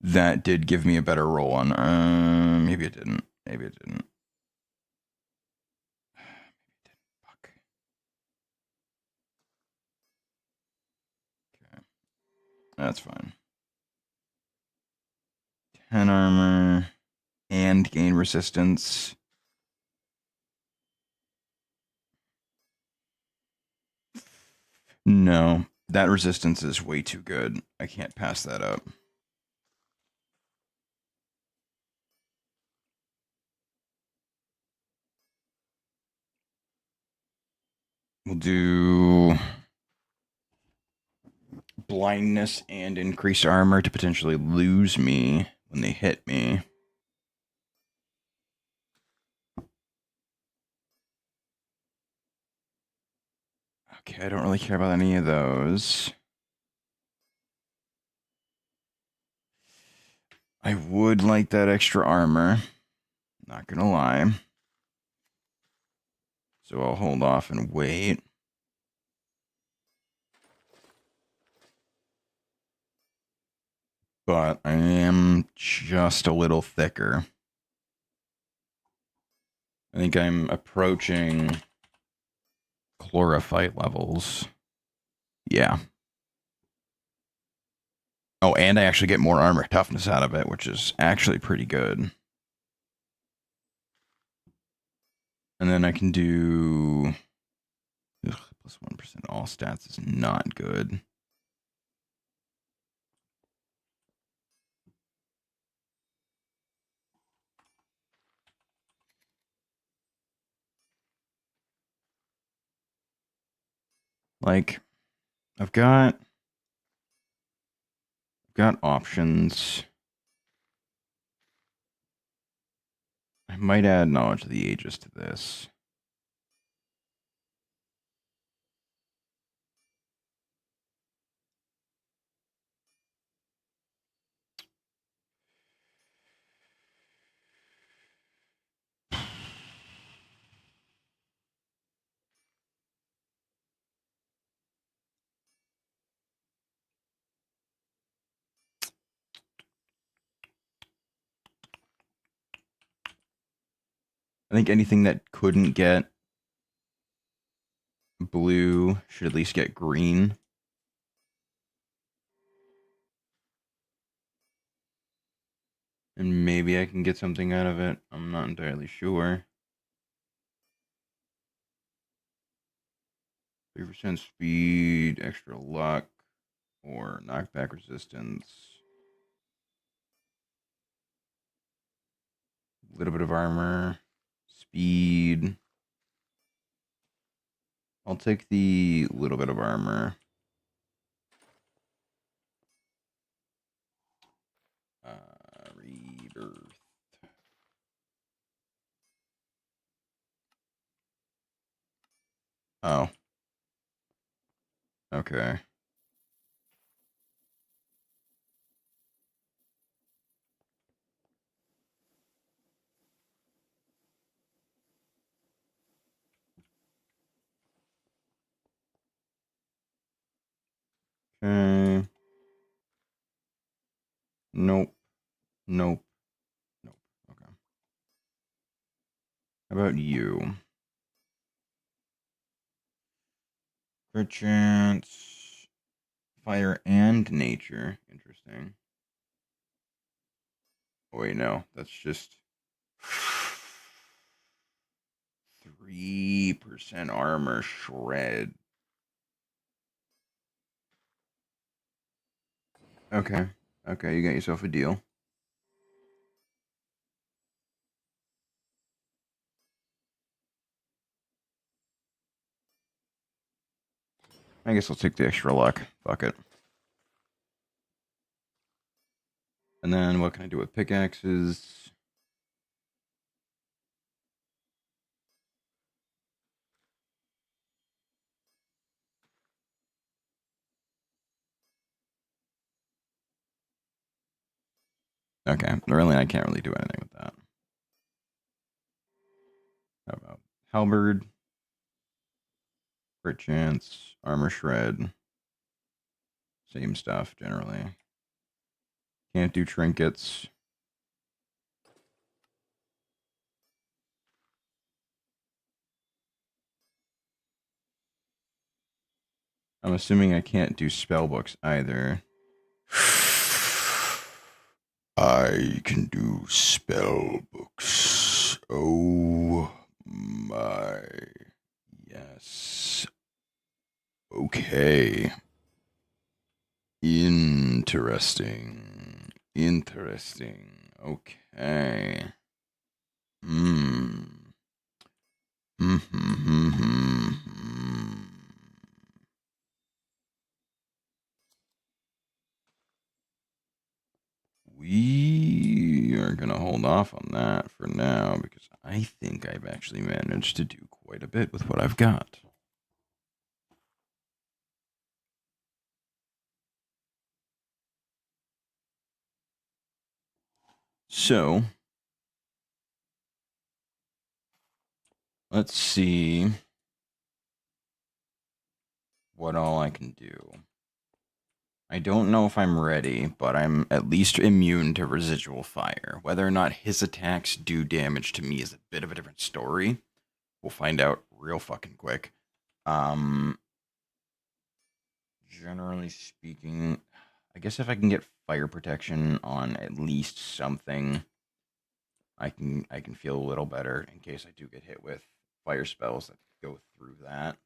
that did give me a better roll on. Maybe it didn't. Maybe it didn't. Fuck. Okay. That's fine. 10 armor and gain resistance. No, that resistance is way too good. I can't pass that up. We'll do blindness and increase armor to potentially lose me when they hit me. Okay, I don't really care about any of those. I would like that extra armor. Not gonna lie. So I'll hold off and wait. But I am just a little thicker. I think I'm approaching chlorophyte levels. Yeah. Oh, and I actually get more armor toughness out of it, which is actually pretty good. And then I can do... Ugh, plus 1% all stats is not good. Like, I've got options. I might add knowledge of the ages to this. I think anything that couldn't get blue should at least get green. And maybe I can get something out of it. I'm not entirely sure. 3% speed, extra luck, or knockback resistance. A little bit of armor, speed. I'll take the little bit of armor. Rebirth. Oh. Okay. Okay. Nope. Nope. Nope. Okay. How about you? Crit chance. Fire and nature. Interesting. Oh, wait, no. That's just 3% armor shred. Okay. Okay, you got yourself a deal. I guess I'll take the extra luck. Fuck it. And then what can I do with pickaxes? Okay, really, I can't really do anything with that. How about halberd? Crit chance, armor shred. Same stuff, generally. Can't do trinkets. I'm assuming I can't do spell books either. I can do spell books. Oh my. Yes. Okay. Interesting. Interesting. Okay. Hmm. Hmm. We are going to hold off on that for now because I think I've actually managed to do quite a bit with what I've got. So, let's see what all I can do. I don't know if I'm ready, but I'm at least immune to residual fire. Whether or not his attacks do damage to me is a bit of a different story. We'll find out real fucking quick. Generally speaking, I guess if I can get fire protection on at least something, I can feel a little better in case I do get hit with fire spells that go through that.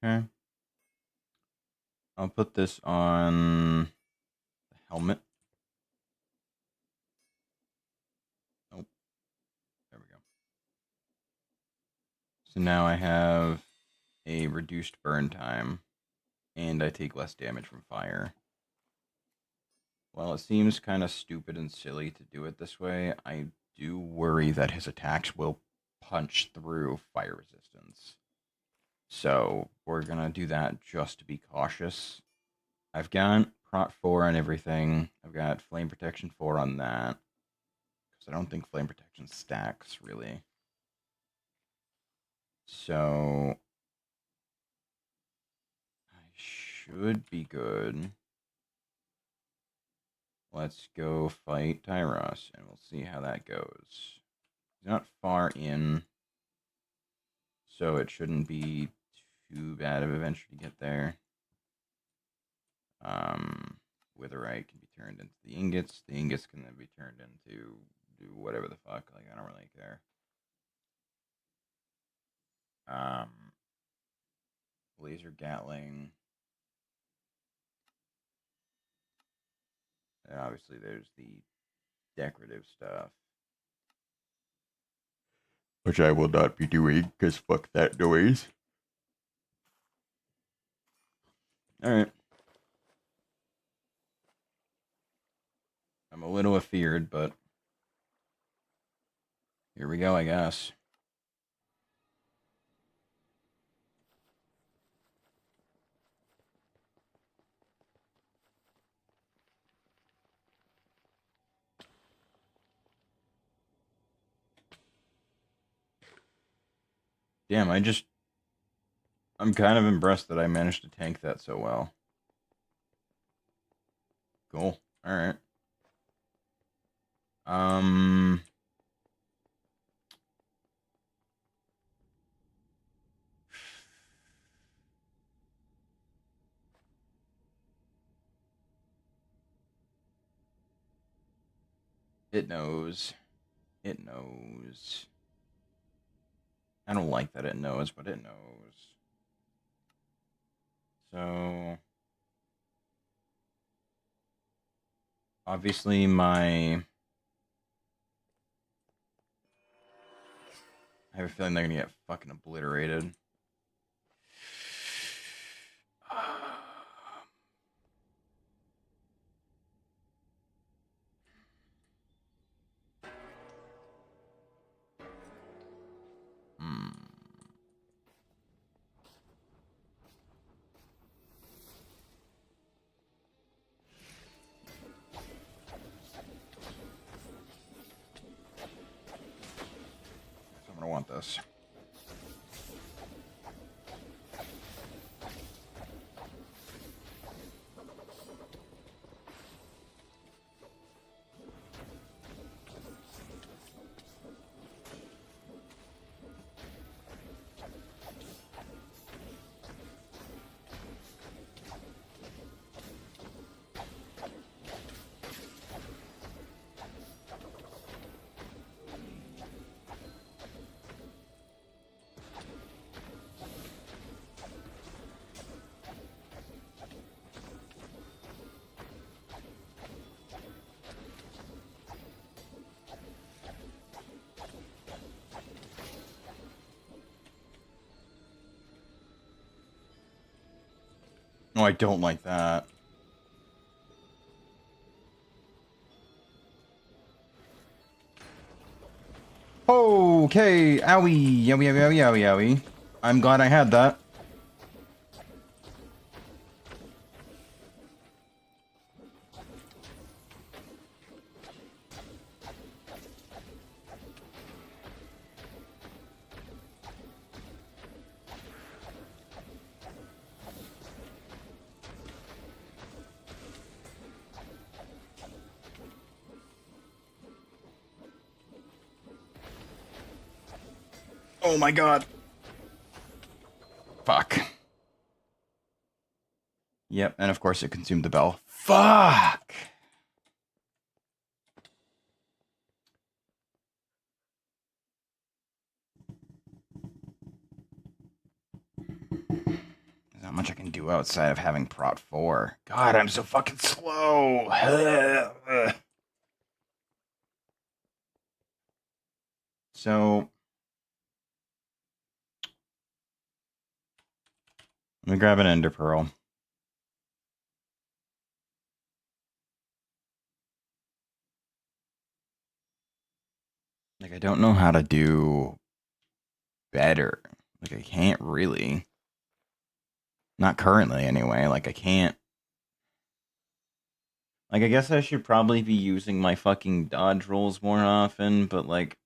Okay. I'll put this on the helmet. Nope. There we go. So now I have a reduced burn time, and I take less damage from fire. While it seems kind of stupid and silly to do it this way, I do worry that his attacks will punch through fire resistance. So we're going to do that just to be cautious. I've got Prot 4 on everything. I've got Flame Protection 4 on that. Because I don't think Flame Protection stacks, really. So I should be good. Let's go fight Tyros, and we'll see how that goes. He's not far in, so it shouldn't be too bad of an adventure to get there. Witherite can be turned into the ingots. The ingots can then be turned into do whatever the fuck. Like, I don't really care. Um, Laser Gatling. And obviously, there's the decorative stuff, which I will not be doing because fuck that noise. All right. I'm a little afeared, but here we go, I guess. Damn, I'm kind of impressed that I managed to tank that so well. Cool. Alright. Um... It knows. It knows. I don't like that it knows, but it knows. So... Obviously, I have a feeling they're gonna get fucking obliterated. Hmm. So I'm gonna want this. No, I don't like that. Okay, owie, yowie, yowie, yowie, yowie, yowie. I'm glad I had that. Oh my god. Fuck. Yep, and of course it consumed the bell. Fuck! There's not much I can do outside of having Prot 4. God, I'm so fucking slow! So... Let me grab an Ender Pearl. Like, I don't know how to do better. Like, I can't really. Not currently, anyway. Like, I can't. Like, I guess I should probably be using my fucking dodge rolls more often, but, like...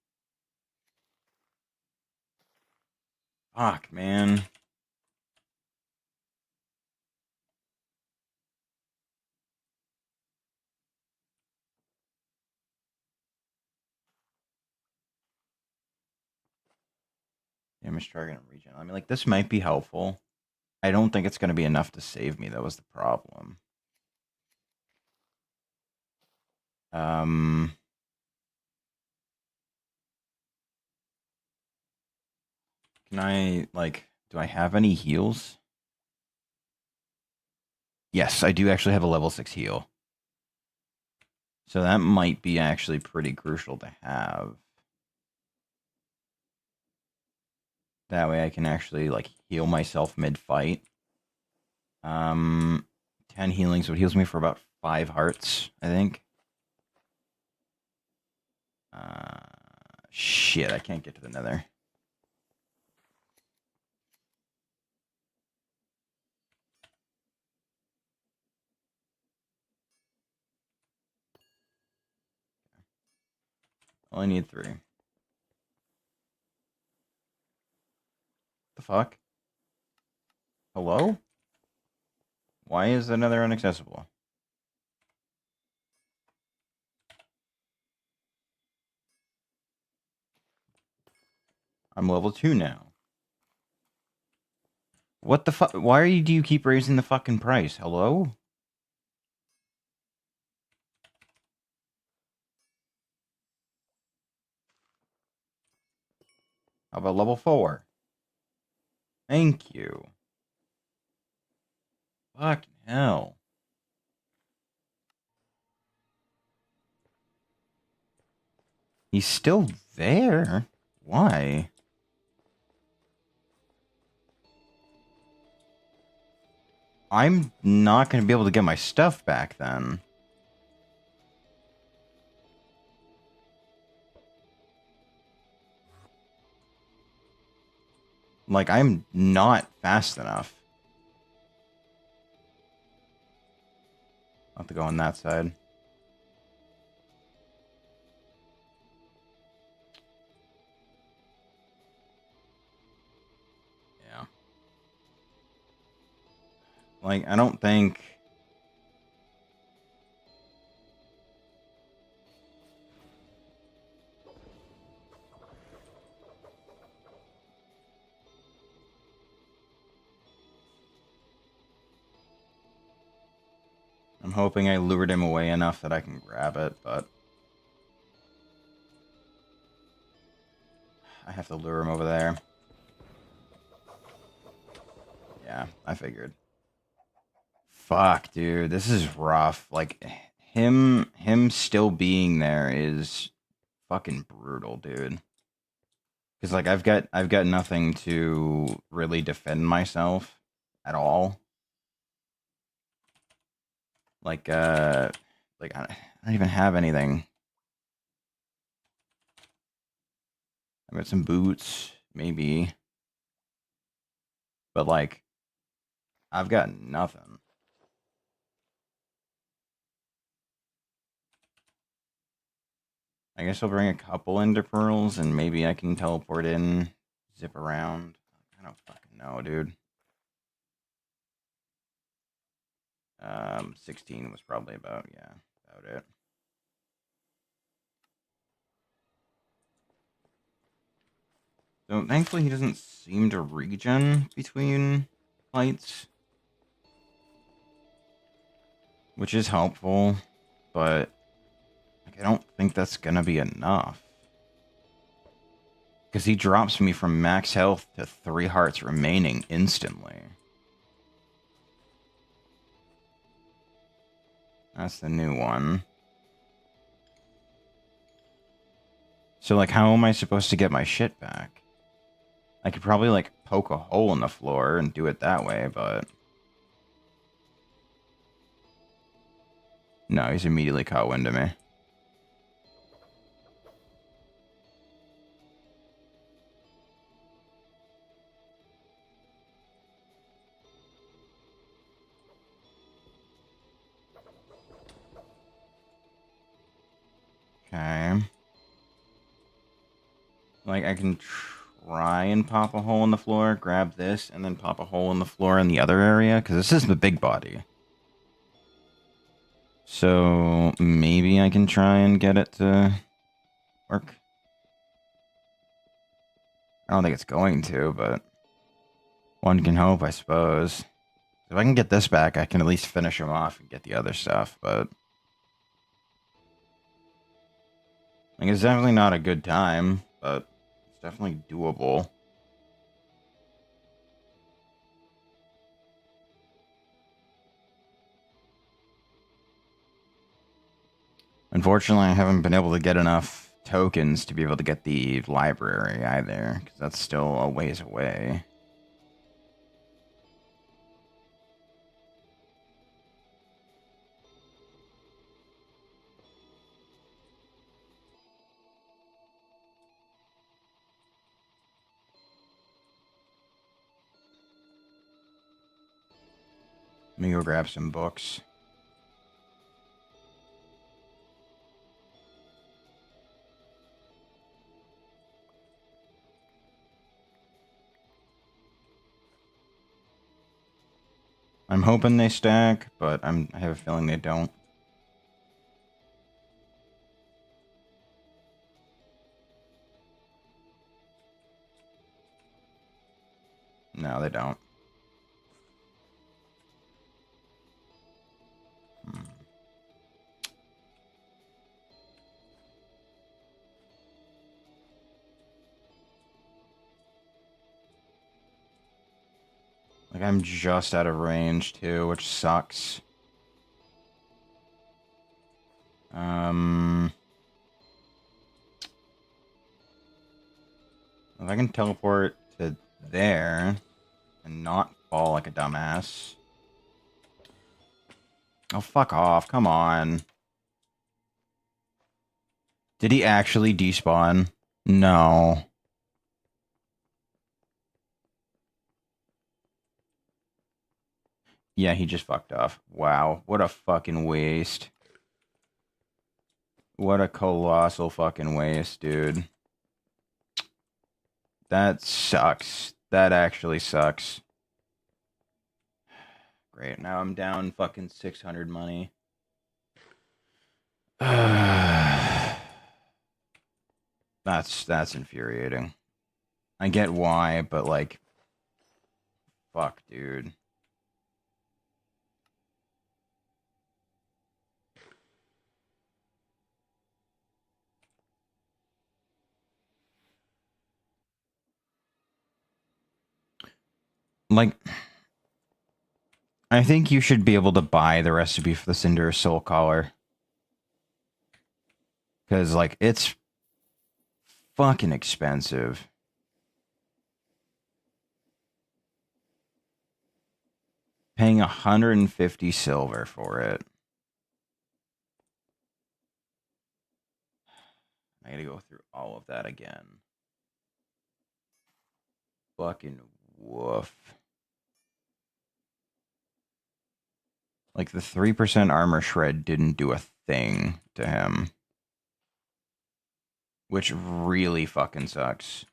Fuck, man. Damage target and regen. I mean, like, this might be helpful. I don't think it's going to be enough to save me. That was the problem. Can I, like, do I have any heals? Yes, I do actually have a level 6 heal. So that might be actually pretty crucial to have. That way I can actually, like, heal myself mid-fight. 10 healing, so it heals me for about 5 hearts, I think. shit, I can't get to the nether. Only need 3. The fuck? Hello? Why is the nether inaccessible? I'm level 2 now. What the fuck? Why do you keep raising the fucking price? Hello? How about level 4? Thank you. Fucking hell. He's still there? Why? I'm not going to be able to get my stuff back then. Like, I'm not fast enough. I'll have to go on that side. Yeah. Like, I don't think... I'm hoping I lured him away enough that I can grab it, but... I have to lure him over there. Yeah, I figured. Fuck, dude, this is rough. Like, him still being there is fucking brutal, dude. Because, like, I've got nothing to really defend myself at all. Like, I don't even have anything. I've got some boots, maybe. But, like, I've got nothing. I guess I'll bring a couple ender pearls, and maybe I can teleport in, zip around. I don't fucking know, dude. 16 was probably about it. So thankfully he doesn't seem to regen between fights, which is helpful, but like, I don't think that's gonna be enough. Because he drops me from max health to 3 hearts remaining instantly. That's the new one. So, like, how am I supposed to get my shit back? I could probably, like, poke a hole in the floor and do it that way, but... No, he's immediately caught wind of me. Okay. Like, I can try and pop a hole in the floor, grab this, and then pop a hole in the floor in the other area, because this is the big body. So, maybe I can try and get it to work. I don't think it's going to, but one can hope, I suppose. If I can get this back, I can at least finish him off and get the other stuff, but... Like, it's definitely not a good time, but it's definitely doable. Unfortunately, I haven't been able to get enough tokens to be able to get the library either, because that's still a ways away. Let me go grab some books. I'm hoping they stack, but I have a feeling they don't. No, they don't. Like, I'm just out of range, too, which sucks. If I can teleport to there and not fall like a dumbass. Oh, fuck off. Come on. Did he actually despawn? No. Yeah, he just fucked off. Wow. What a fucking waste. What a colossal fucking waste, dude. That sucks. That actually sucks. Great. Now I'm down fucking 600 money. That's infuriating. I get why, but like, fuck, dude. Like, I think you should be able to buy the recipe for the Cinder Soul Collar. Because, like, it's fucking expensive. Paying 150 silver for it. I gotta go through all of that again. Fucking woof. Like, the 3% armor shred didn't do a thing to him. Which really fucking sucks.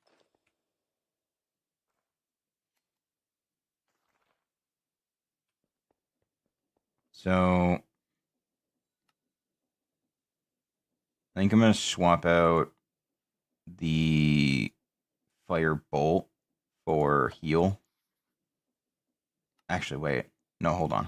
So, I think I'm gonna swap out the fire bolt for heal. Actually, wait. No, hold on.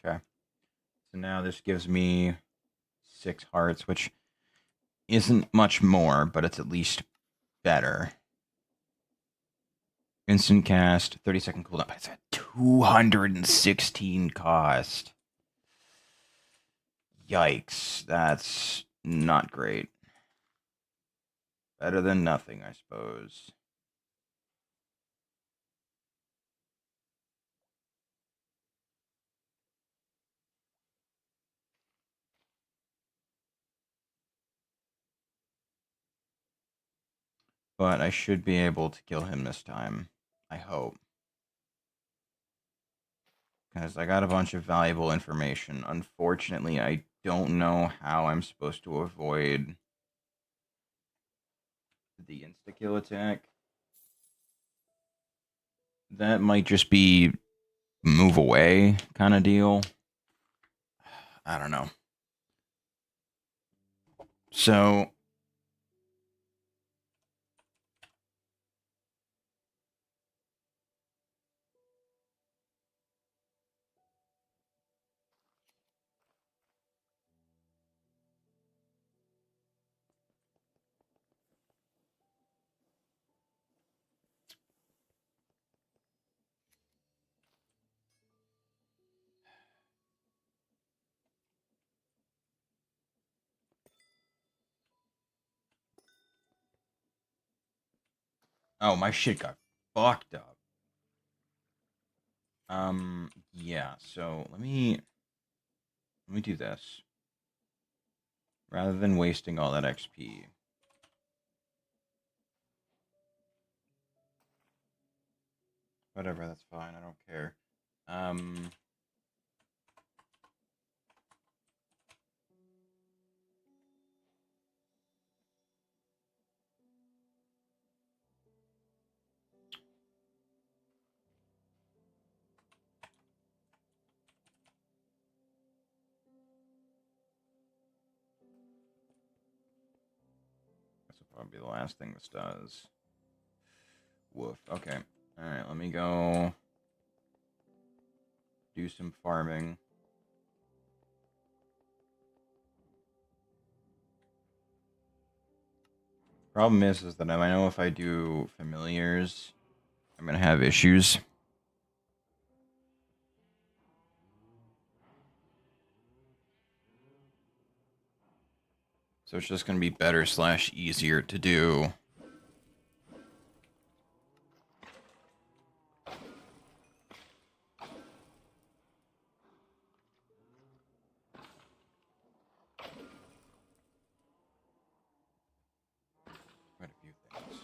Okay. So now this gives me 6 hearts, which isn't much more, but it's at least better. Instant cast, 30-second cooldown. It's at 216 cost. Yikes. That's not great. Better than nothing, I suppose. But I should be able to kill him this time. I hope. Because I got a bunch of valuable information. Unfortunately, I don't know how I'm supposed to avoid the insta-kill attack. That might just be move away kind of deal. I don't know. So Oh, my shit got fucked up. Yeah, so let me do this. Rather than wasting all that XP. Whatever, that's fine, I don't care. Um, this will probably be the last thing this does. Woof. Okay. Alright, let me go do some farming. Problem is that I know if I do familiars, I'm gonna have issues. So it's just gonna be better / easier to do. Quite a few things.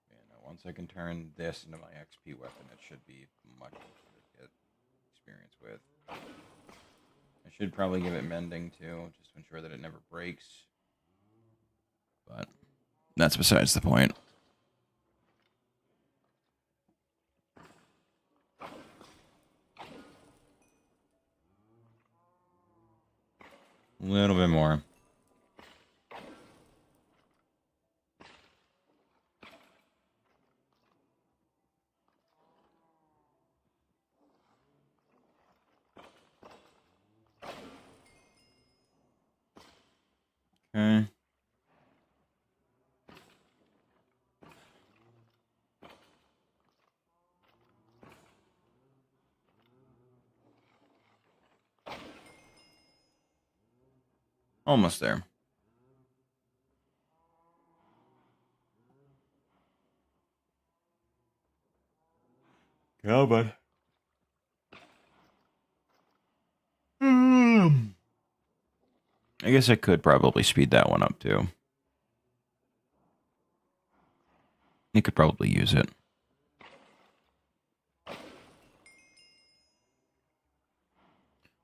Yeah, no, once I can turn this into my XP weapon, it should be much easier to get experience with. I should probably give it mending too, just to ensure that it never breaks. But that's besides the point. A little bit more. Okay. Almost there. Yeah, bud. I guess I could probably speed that one up too. You could probably use it.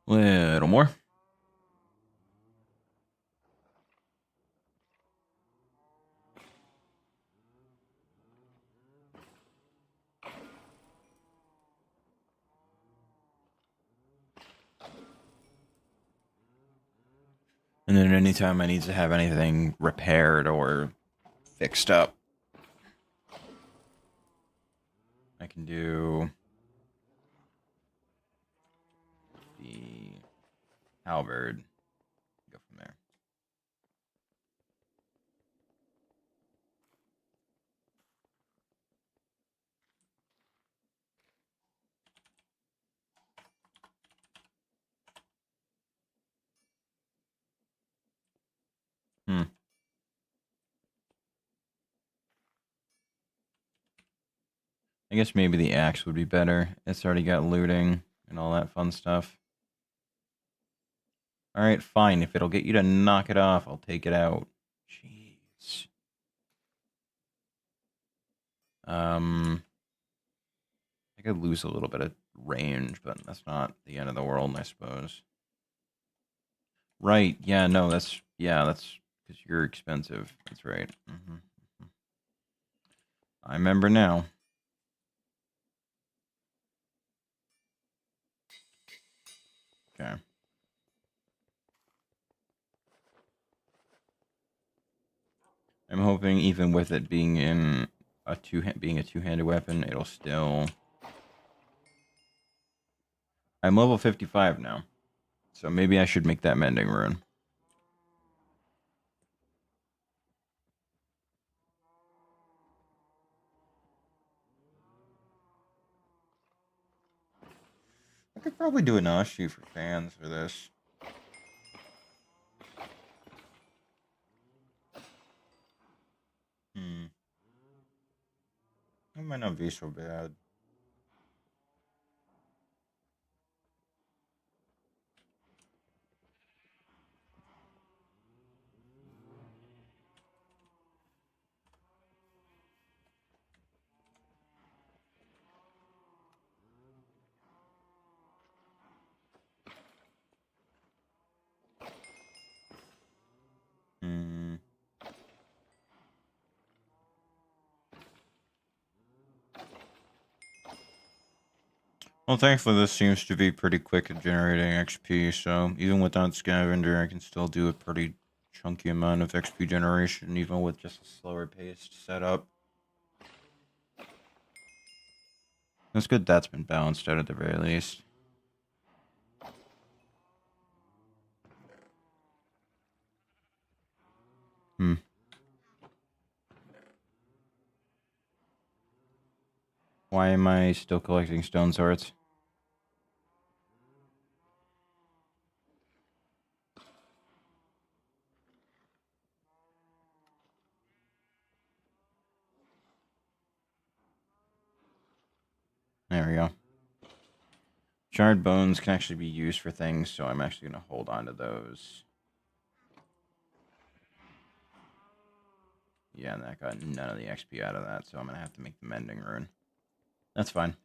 Little more. And then anytime I need to have anything repaired or fixed up, I can do the halberd. Go from there. Hmm. I guess maybe the axe would be better. It's already got looting and all that fun stuff. Alright, fine. If it'll get you to knock it off, I'll take it out. Jeez. I could lose a little bit of range, but that's not the end of the world, I suppose. Right, yeah, no, that's because you're expensive. That's right. I remember now. Okay. I'm hoping even with it being in being a two-handed weapon, it'll still. I'm level 55 now, so maybe I should make that mending rune. I could probably do an Ashu for fans for this. It might not be so bad. Hmm. Well, thankfully, this seems to be pretty quick at generating XP, so even without Scavenger, I can still do a pretty chunky amount of XP generation, even with just a slower paced setup. It's good that's been balanced out at the very least. Hmm. Why am I still collecting stone swords? There we go. Charred bones can actually be used for things, so I'm actually going to hold on to those. Yeah, and that got none of the XP out of that, so I'm going to have to make the mending rune. That's fine.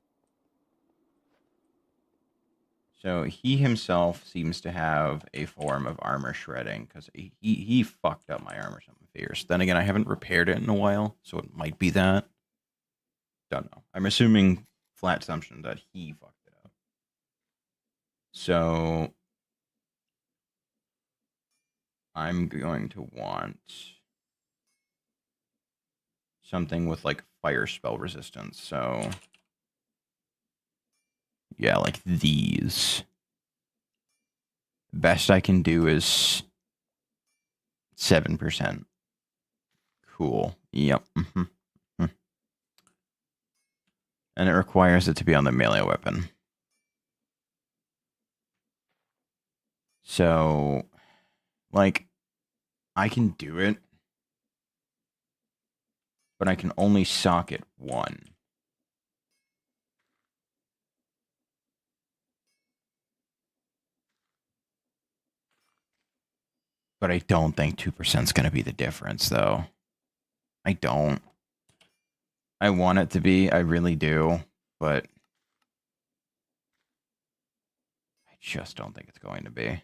So he himself seems to have a form of armor shredding, because he fucked up my armor something fierce. Then again, I haven't repaired it in a while, so it might be that. Don't know. I'm assuming flat assumption that he fucked it up. So I'm going to want something with like fire spell resistance. So yeah, like these. Best I can do is 7%. Cool. Yep. Mm-hmm. And it requires it to be on the melee weapon. So, like, I can do it, but I can only socket one. But I don't think 2% is going to be the difference, though. I don't. I want it to be, I really do, but I just don't think it's going to be.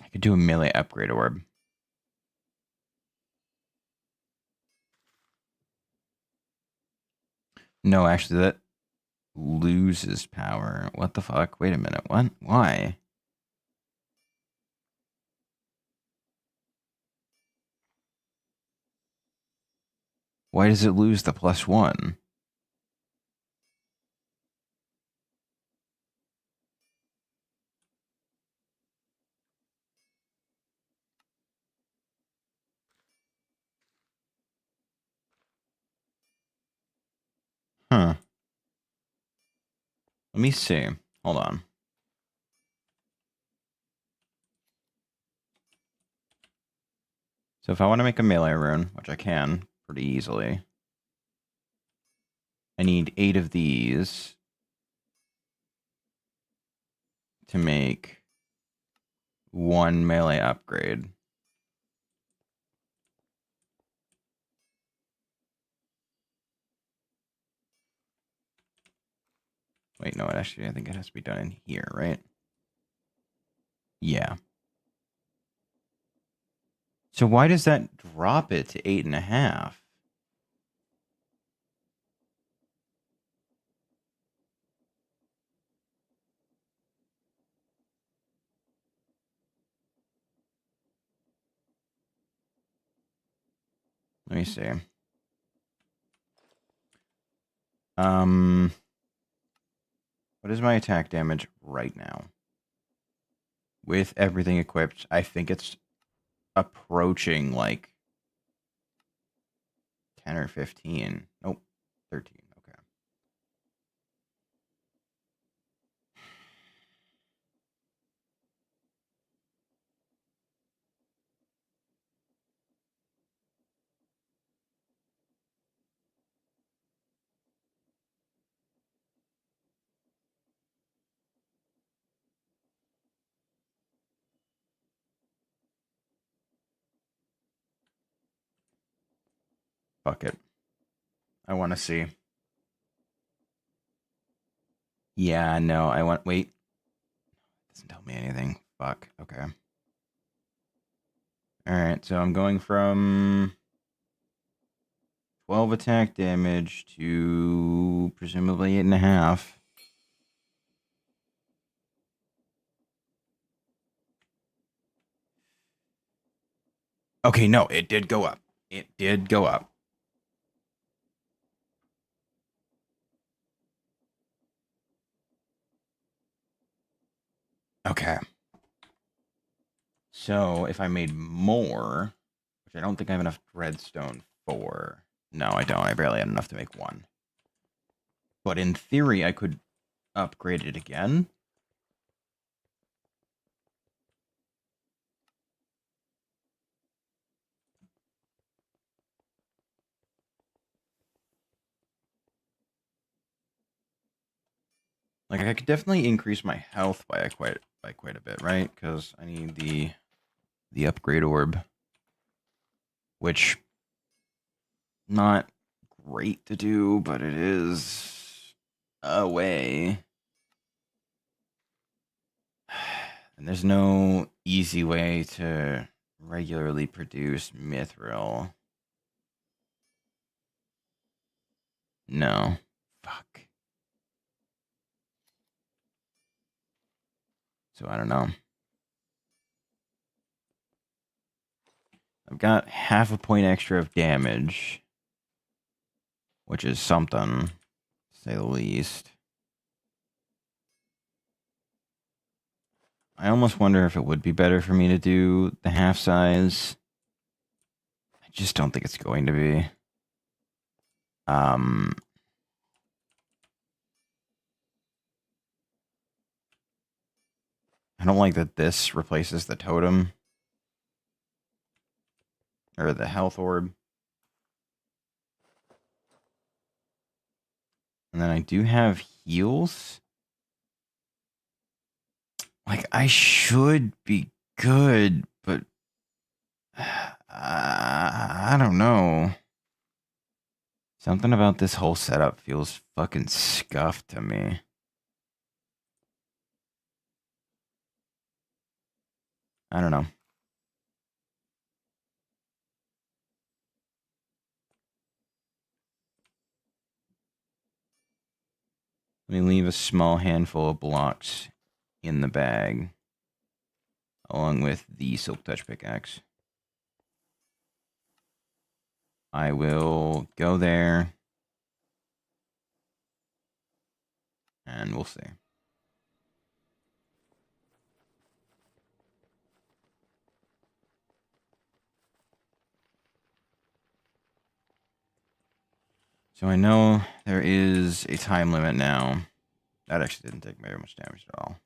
I could do a melee upgrade orb. No, actually, that loses power. What the fuck? Wait a minute. What? Why? Why does it lose the +1? Huh. Let me see. Hold on. So if I want to make a melee rune, which I can pretty easily, I need 8 of these to make 1 melee upgrade. Wait, no, actually, I think it has to be done in here, right? Yeah. So why does that drop it to 8.5? Let me see. What is my attack damage right now? With everything equipped, I think it's approaching like 10 or 15. Nope, 13. Okay. Fuck it. I want to see. Yeah, no, I want... Wait. Doesn't tell me anything. Fuck. Okay. Alright, so I'm going from 12 attack damage to presumably 8.5. Okay, no, it did go up. It did go up. Okay. So if I made more, which I don't think I have enough redstone for. No, I don't. I barely had enough to make one. But in theory, I could upgrade it again. Like I could definitely increase my health by quite a bit, right? Because I need the upgrade orb, which not great to do, but it is a way. And there's no easy way to regularly produce mithril. No. Fuck. So I don't know. I've got half a point extra of damage, which is something, to say the least. I almost wonder if it would be better for me to do the half size. I just don't think it's going to be. I don't like that this replaces the totem. Or the health orb. And then I do have heals. Like, I should be good, but... I don't know. Something about this whole setup feels fucking scuffed to me. I don't know. Let me leave a small handful of blocks in the bag, along with the Silk Touch pickaxe. I will go there, and we'll see. So I know there is a time limit now. That actually didn't take very much damage at all.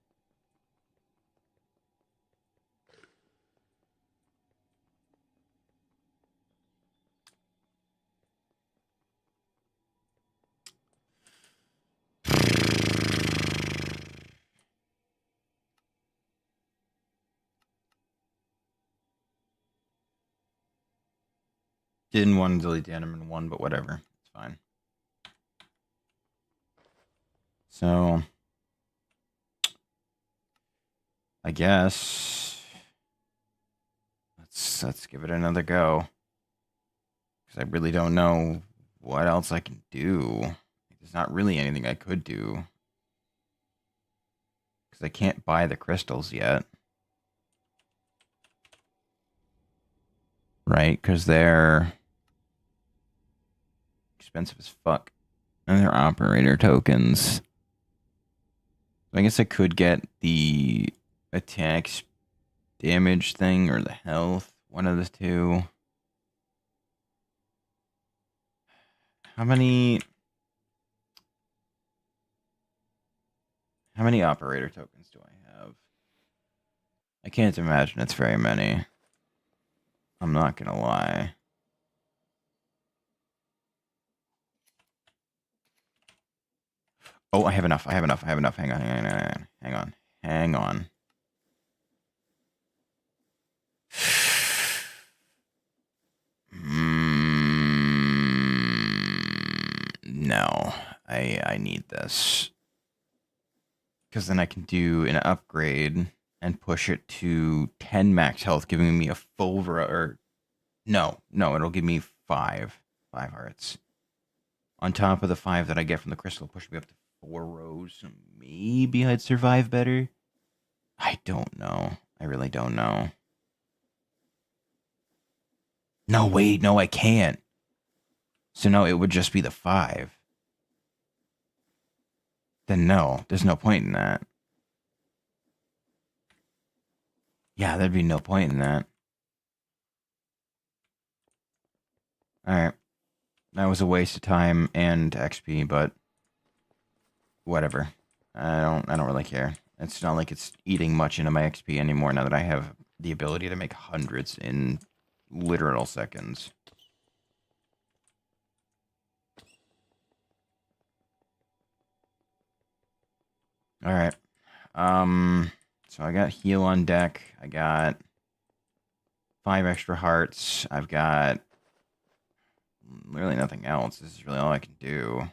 Didn't want to delete the Enderman one, but whatever. It's fine. So, I guess let's give it another go. Because I really don't know what else I can do. There's not really anything I could do. Because I can't buy the crystals yet. Right? Because they're expensive as fuck. And they're operator tokens. I guess I could get the attacks damage thing or the health. One of the two. How many operator tokens do I have? I can't imagine it's very many. I'm not gonna lie. Oh, I have enough. Hang on. no. I need this. Because then I can do an upgrade and push it to 10 max health, giving me a full... No, it'll give me 5 hearts. On top of the 5 that I get from the crystal, push me up to 4 rows. So maybe I'd survive better. I don't know. I really don't know. No, wait, no, I can't. So no, it would just be the 5. Then no, there's no point in that. Yeah, there'd be no point in that. Alright. That was a waste of time and XP, but whatever. I don't really care. It's not like it's eating much into my XP anymore now that I have the ability to make hundreds in literal seconds. Alright. So I got heal on deck. I got 5 extra hearts. I've got literally nothing else. This is really all I can do.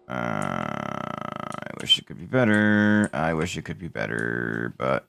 I wish it could be better. I wish it could be better, but...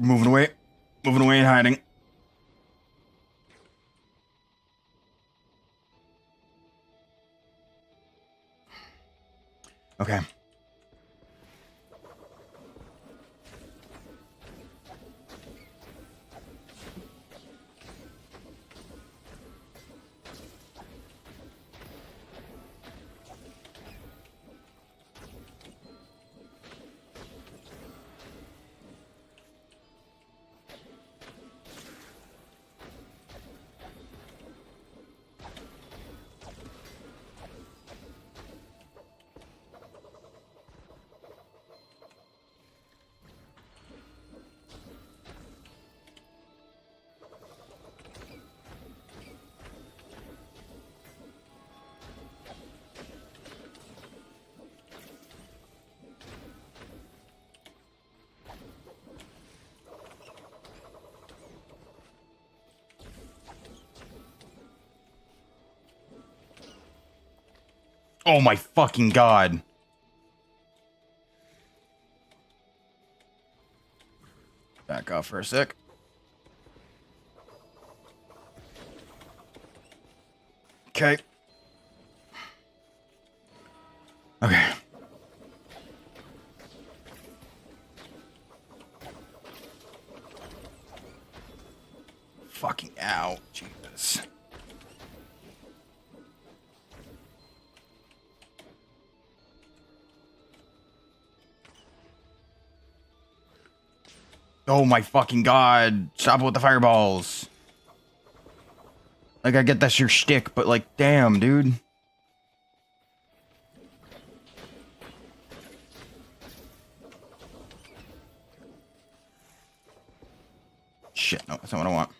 Moving away and hiding. Okay. Oh my fucking god. Back off for a sec. Okay. Okay. Fucking ow. Jesus. Oh my fucking god. Stop with the fireballs. Like, I get that's your shtick, but like, damn, dude. Shit, no, that's not what I want.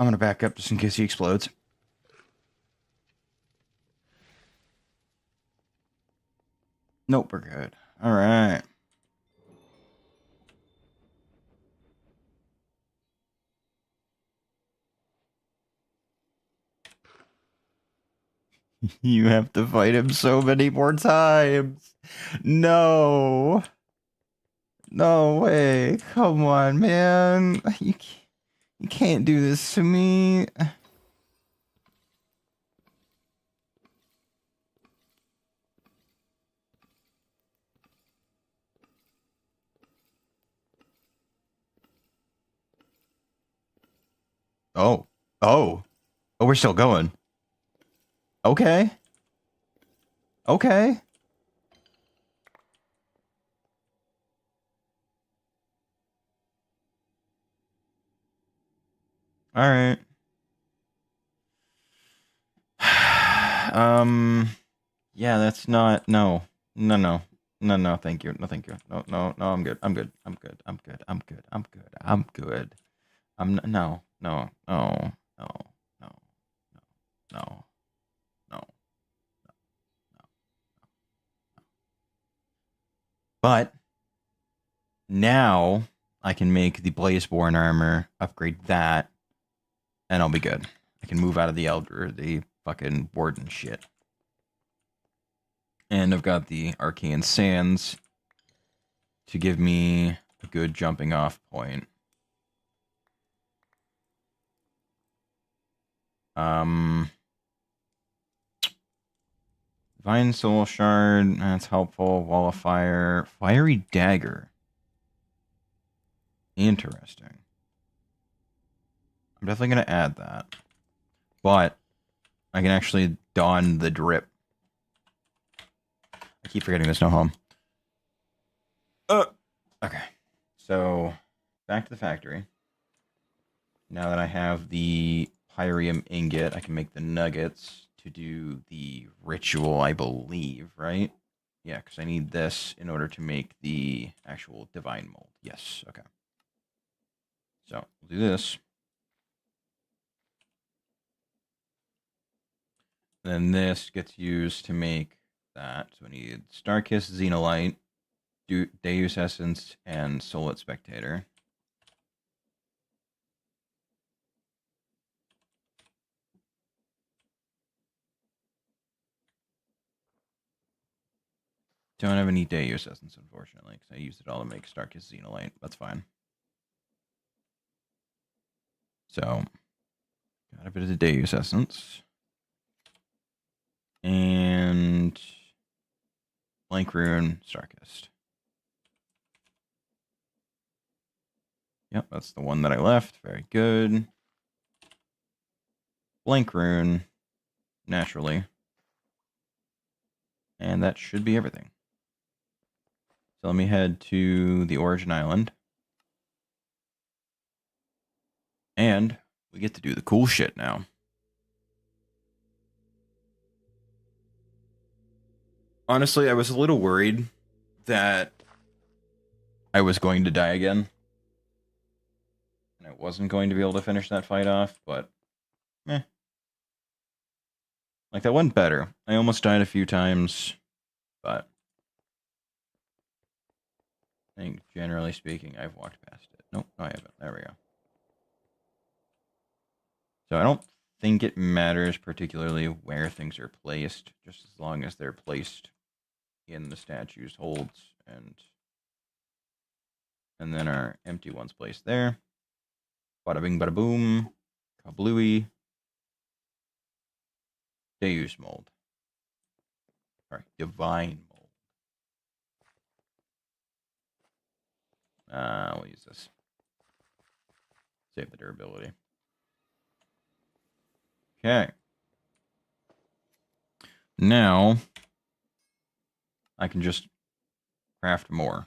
I'm gonna back up just in case he explodes. Nope, we're good. All right. You have to fight him so many more times. No. No way. Come on, man. You can't do this to me. Oh. Oh. Oh, we're still going. Okay. Okay. All right. Yeah, that's not, no. No, no. No, no, thank you. No, thank you. No, no, no, I'm good. I'm good. I'm good. I'm good. I'm good. I'm good. I'm good. No, no, no, no, no, no, no, no. But now I can make the Blazeborn armor, upgrade that, and I'll be good. I can move out of the Elder, the fucking Warden shit. And I've got the Arcane Sands to give me a good jumping off point. Divine Soul Shard, that's helpful. Wall of Fire. Fiery Dagger. Interesting. I'm definitely going to add that. But I can actually don the drip. I keep forgetting there's no home. Okay. So, back to the factory. Now that I have the Pyrium ingot, I can make the nuggets to do the ritual, I believe, right? Yeah, because I need this in order to make the actual divine mold. Yes, okay. So, we'll do this. Then this gets used to make that. So we need Starkiss, Xenolite, Deus Essence, and Solit Spectator. Don't have any Deus Essence, unfortunately, because I used it all to make Starkiss, Xenolite. That's fine. So, got a bit of the Deus Essence. And Blank Rune, Starkist. Yep, that's the one that I left. Very good. Blank Rune, naturally. And that should be everything. So let me head to the Origin Island. And we get to do the cool shit now. Honestly, I was a little worried that I was going to die again. And I wasn't going to be able to finish that fight off, but eh. Like, that went better. I almost died a few times, but I think, generally speaking, I've walked past it. Nope, no, I haven't. There we go. So I don't think it matters particularly where things are placed, just as long as they're placed in the statue's holds, and then our empty one's placed there. Bada bing, bada boom. Kablooey. Deus mold. Sorry, divine mold. We'll use this. Save the durability. Okay. Now, I can just craft more.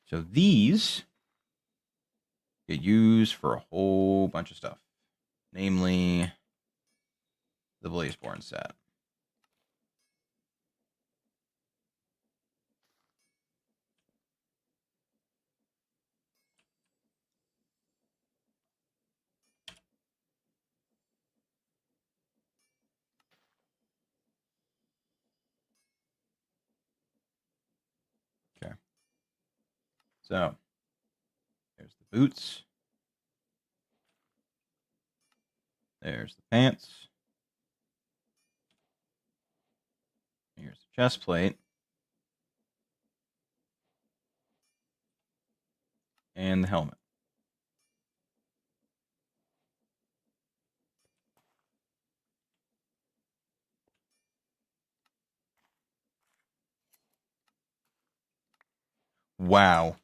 So these get used for a whole bunch of stuff. Namely, the Blazeborn set. So, there's the boots. There's the pants. Here's the chest plate. And the helmet. Wow.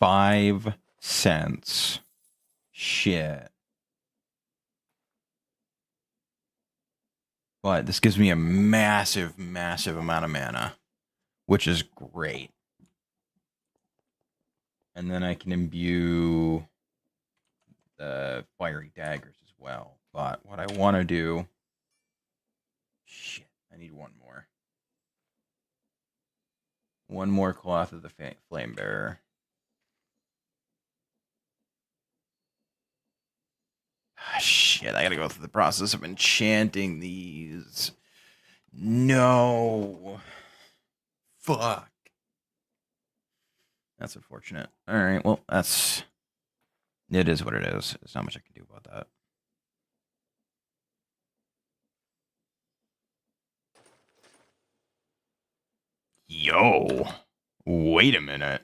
5 cents. Shit. But this gives me a massive, massive amount of mana, which is great. And then I can imbue the fiery daggers as well. But what I want to do... Shit, I need one more. One more cloth of the flame bearer. Ah, shit, I gotta go through the process of enchanting these. No. Fuck. That's unfortunate. Alright, well, that's... It is what it is. There's not much I can do about that. Yo. Wait a minute.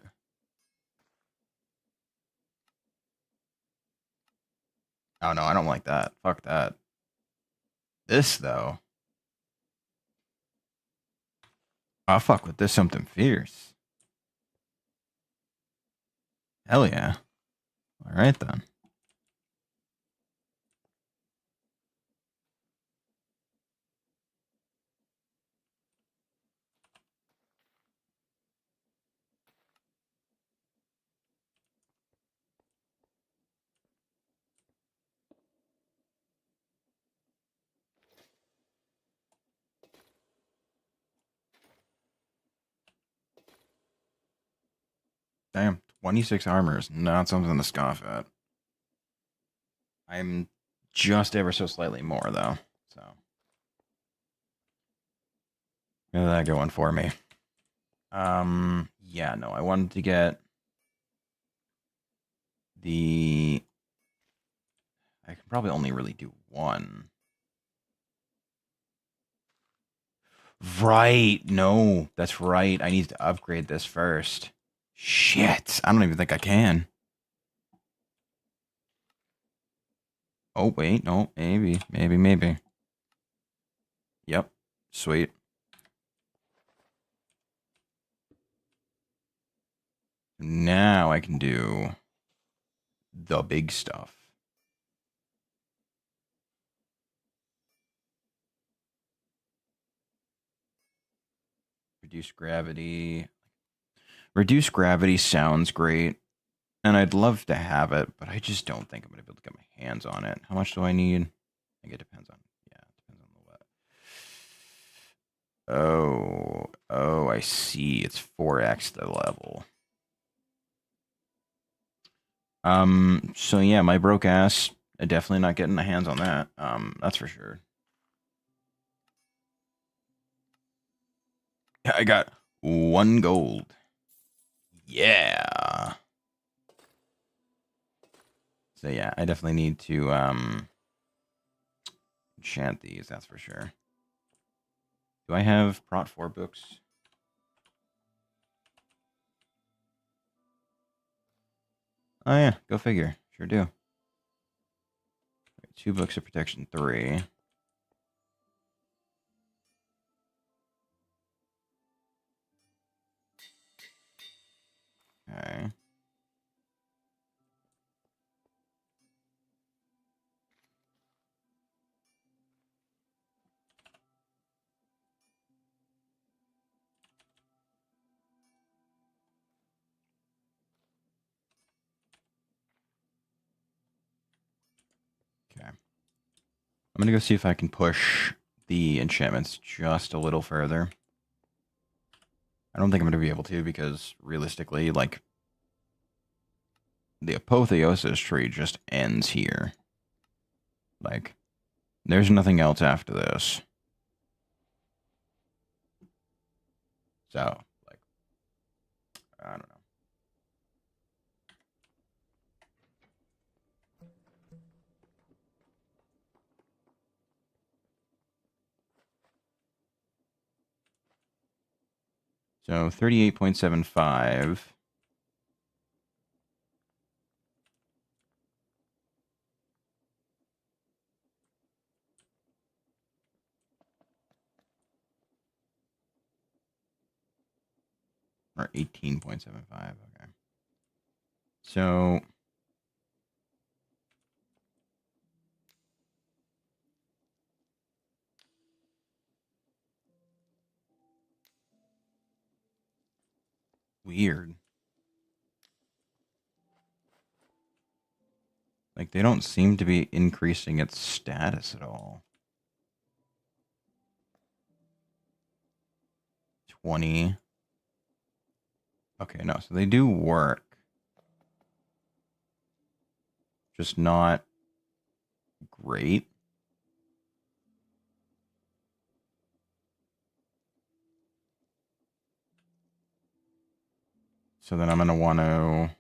Oh, no, I don't like that. Fuck that. This, though. I'll fuck with this something fierce. Hell yeah. Alright, then. Damn, 26 armor is not something to scoff at. I'm just ever so slightly more, though. So, got that going for me. Yeah, no, I wanted to get the... I can probably only really do one. Right, no, that's right. I need to upgrade this first. Shit, I don't even think I can. Oh, wait, no, maybe. Yep, sweet. Now I can do the big stuff. Reduce gravity. Reduce gravity sounds great, and I'd love to have it, but I just don't think I'm going to be able to get my hands on it. How much do I need? I think it depends on... Yeah, it depends on the what. Oh, I see. It's 4x the level. So yeah, my broke ass, definitely not getting my hands on that. That's for sure. I got 1 gold. Yeah. So yeah, I definitely need to enchant these, that's for sure. Do I have Prot 4 books? Oh yeah, go figure. Sure do. 2 books of protection 3. Okay. Okay. I'm gonna go see if I can push the enchantments just a little further. I don't think I'm gonna be able to because realistically, like, the apotheosis tree just ends here. Like, there's nothing else after this. So, like, I don't know. So 38.75. Or 18.75. Okay. So weird. Like, they don't seem to be increasing its status at all. 20. Okay, no, so they do work. Just not great. So then I'm going to want to...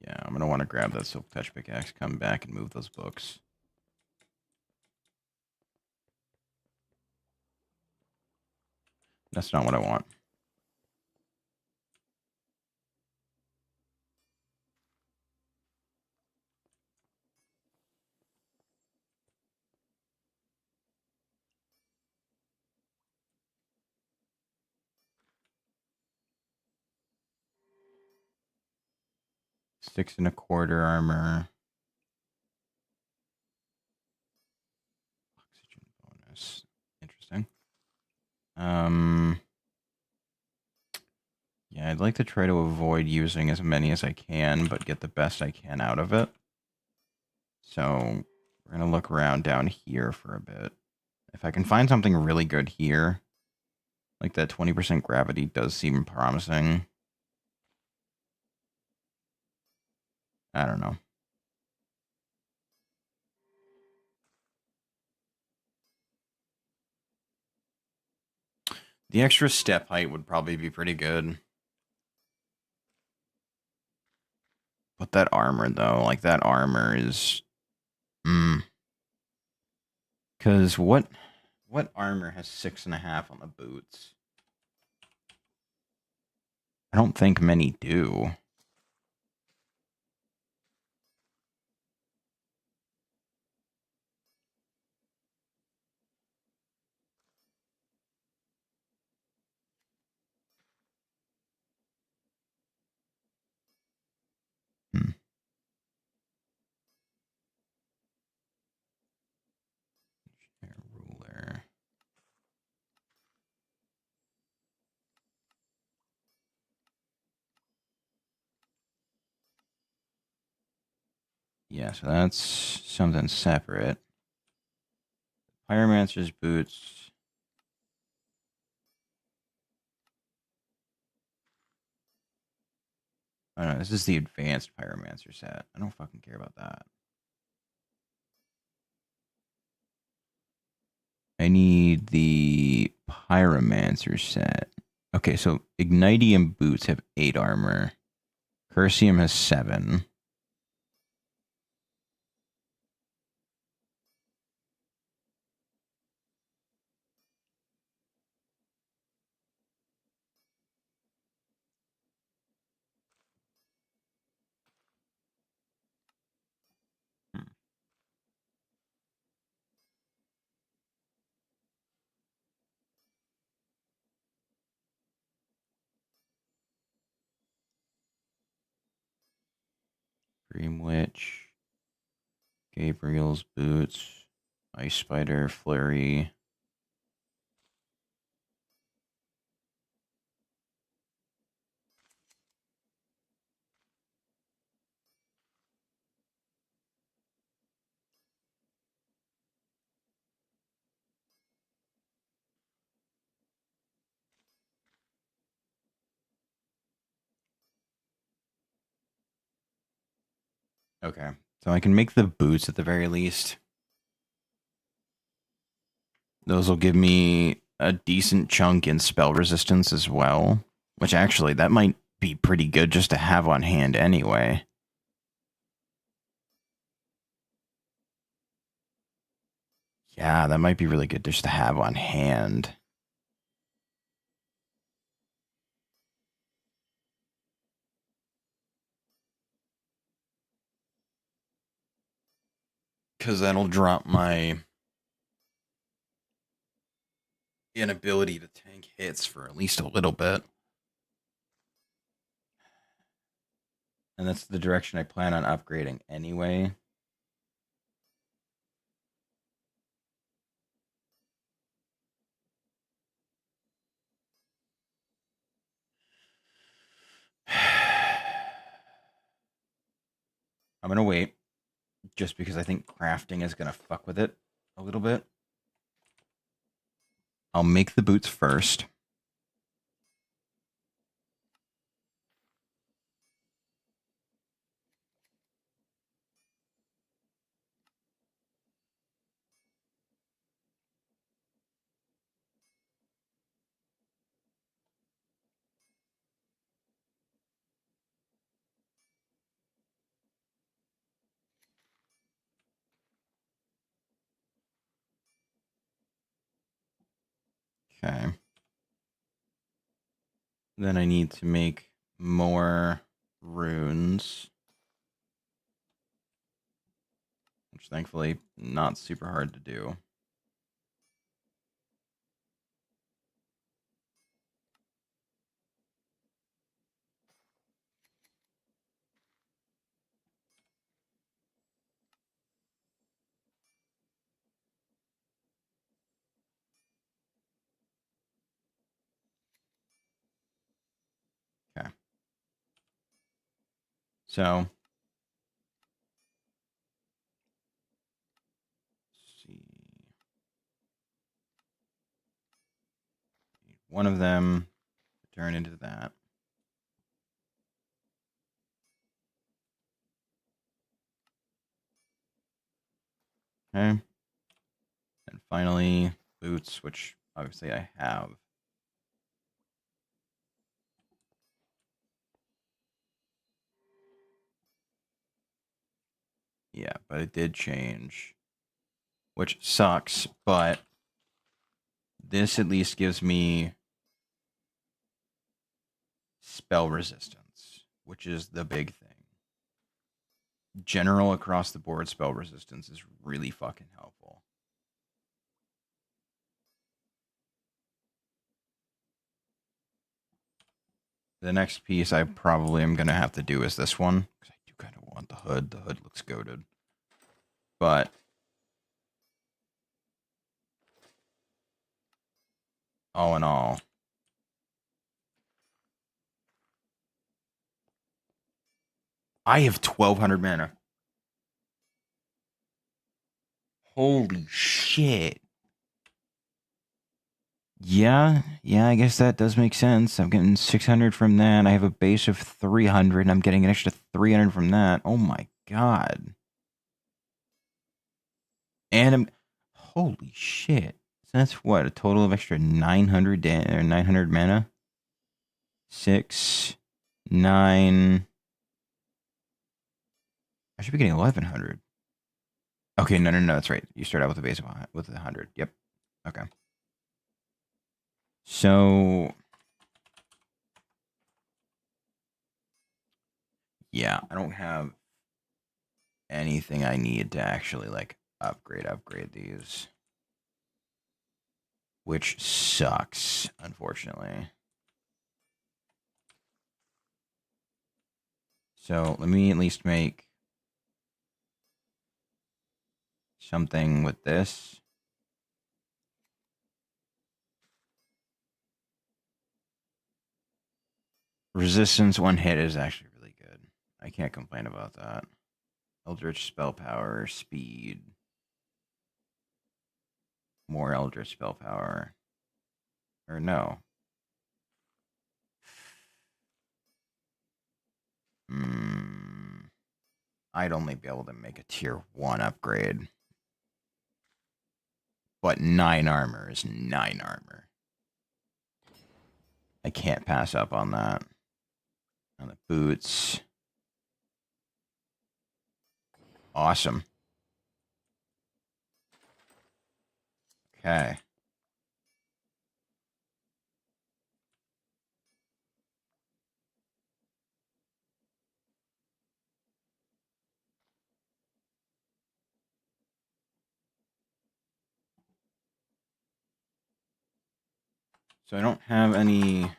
Yeah, I'm going to want to grab that Silk Touch Pickaxe, come back, and move those books. That's not what I want. Six and a quarter armor. Oxygen bonus. Interesting. Yeah, I'd like to try to avoid using as many as I can, but get the best I can out of it. So we're going to look around down here for a bit. If I can find something really good here, like that 20% gravity does seem promising. I don't know. The extra step height would probably be pretty good. But that armor, though, like that armor is... Because what armor has 6.5 on the boots? I don't think many do. Hmm. Ruler. Yeah, so that's something separate. Pyromancer's boots. Oh no, this is the advanced Pyromancer set. I don't fucking care about that. I need the Pyromancer set. Okay, so Ignitium boots have 8 armor. Cursium has 7. Hmm. Dream Witch. Gabriel's boots. Ice Spider, Flurry. Okay, so I can make the boots at the very least. Those will give me a decent chunk in spell resistance as well, which actually that might be pretty good just to have on hand anyway. Yeah, that might be really good just to have on hand. Because that'll drop my inability to tank hits for at least a little bit. And that's the direction I plan on upgrading anyway. I'm going to wait just because I think crafting is going to fuck with it a little bit. I'll make the boots first. Okay. Then I need to make more runes, which thankfully not super hard to do. Okay. So, let's see. One of them turn into that. Okay. And finally, boots, which obviously I have. Yeah, but it did change, which sucks, but this at least gives me spell resistance, which is the big thing. General across the board spell resistance is really fucking helpful. The next piece I probably am going to have to do is this one, because I do kind of want the hood. The hood looks goated. But all in all, I have 1,200 mana. Holy shit. Yeah, I guess that does make sense. I'm getting 600 from that. I have a base of 300, and I'm getting an extra 300 from that. Oh my god. And I'm... Holy shit. So that's what, a total of extra 900 or 900 mana? 6, 9... I should be getting 1,100. Okay, no, that's right. You start out with a base of with 100. Yep. Okay. So... Yeah, I don't have anything I need to actually, like, upgrade these. Which sucks, unfortunately. So let me at least make something with this. Resistance one hit is actually really good. I can't complain about that. Eldritch spell power, speed. More Eldritch spell power. Or no. I'd only be able to make a tier 1 upgrade. But 9 armor is 9 armor. I can't pass up on that. On the boots. Awesome. Okay. So I don't have any... I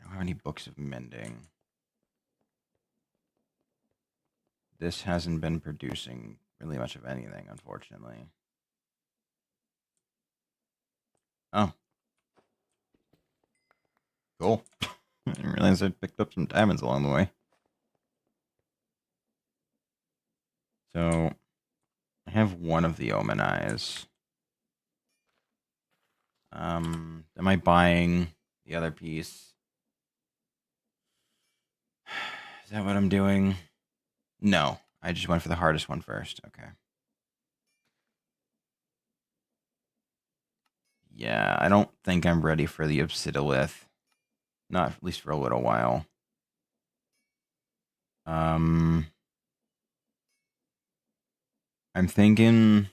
don't have any books of mending. This hasn't been producing really much of anything, unfortunately. Oh. Cool. I didn't realize I picked up some diamonds along the way. So, I have one of the omen eyes. Am I buying the other piece? Is that what I'm doing? No. I just went for the hardest one first. Okay. Yeah, I don't think I'm ready for the obsidiolith. Not at least for a little while. I'm thinking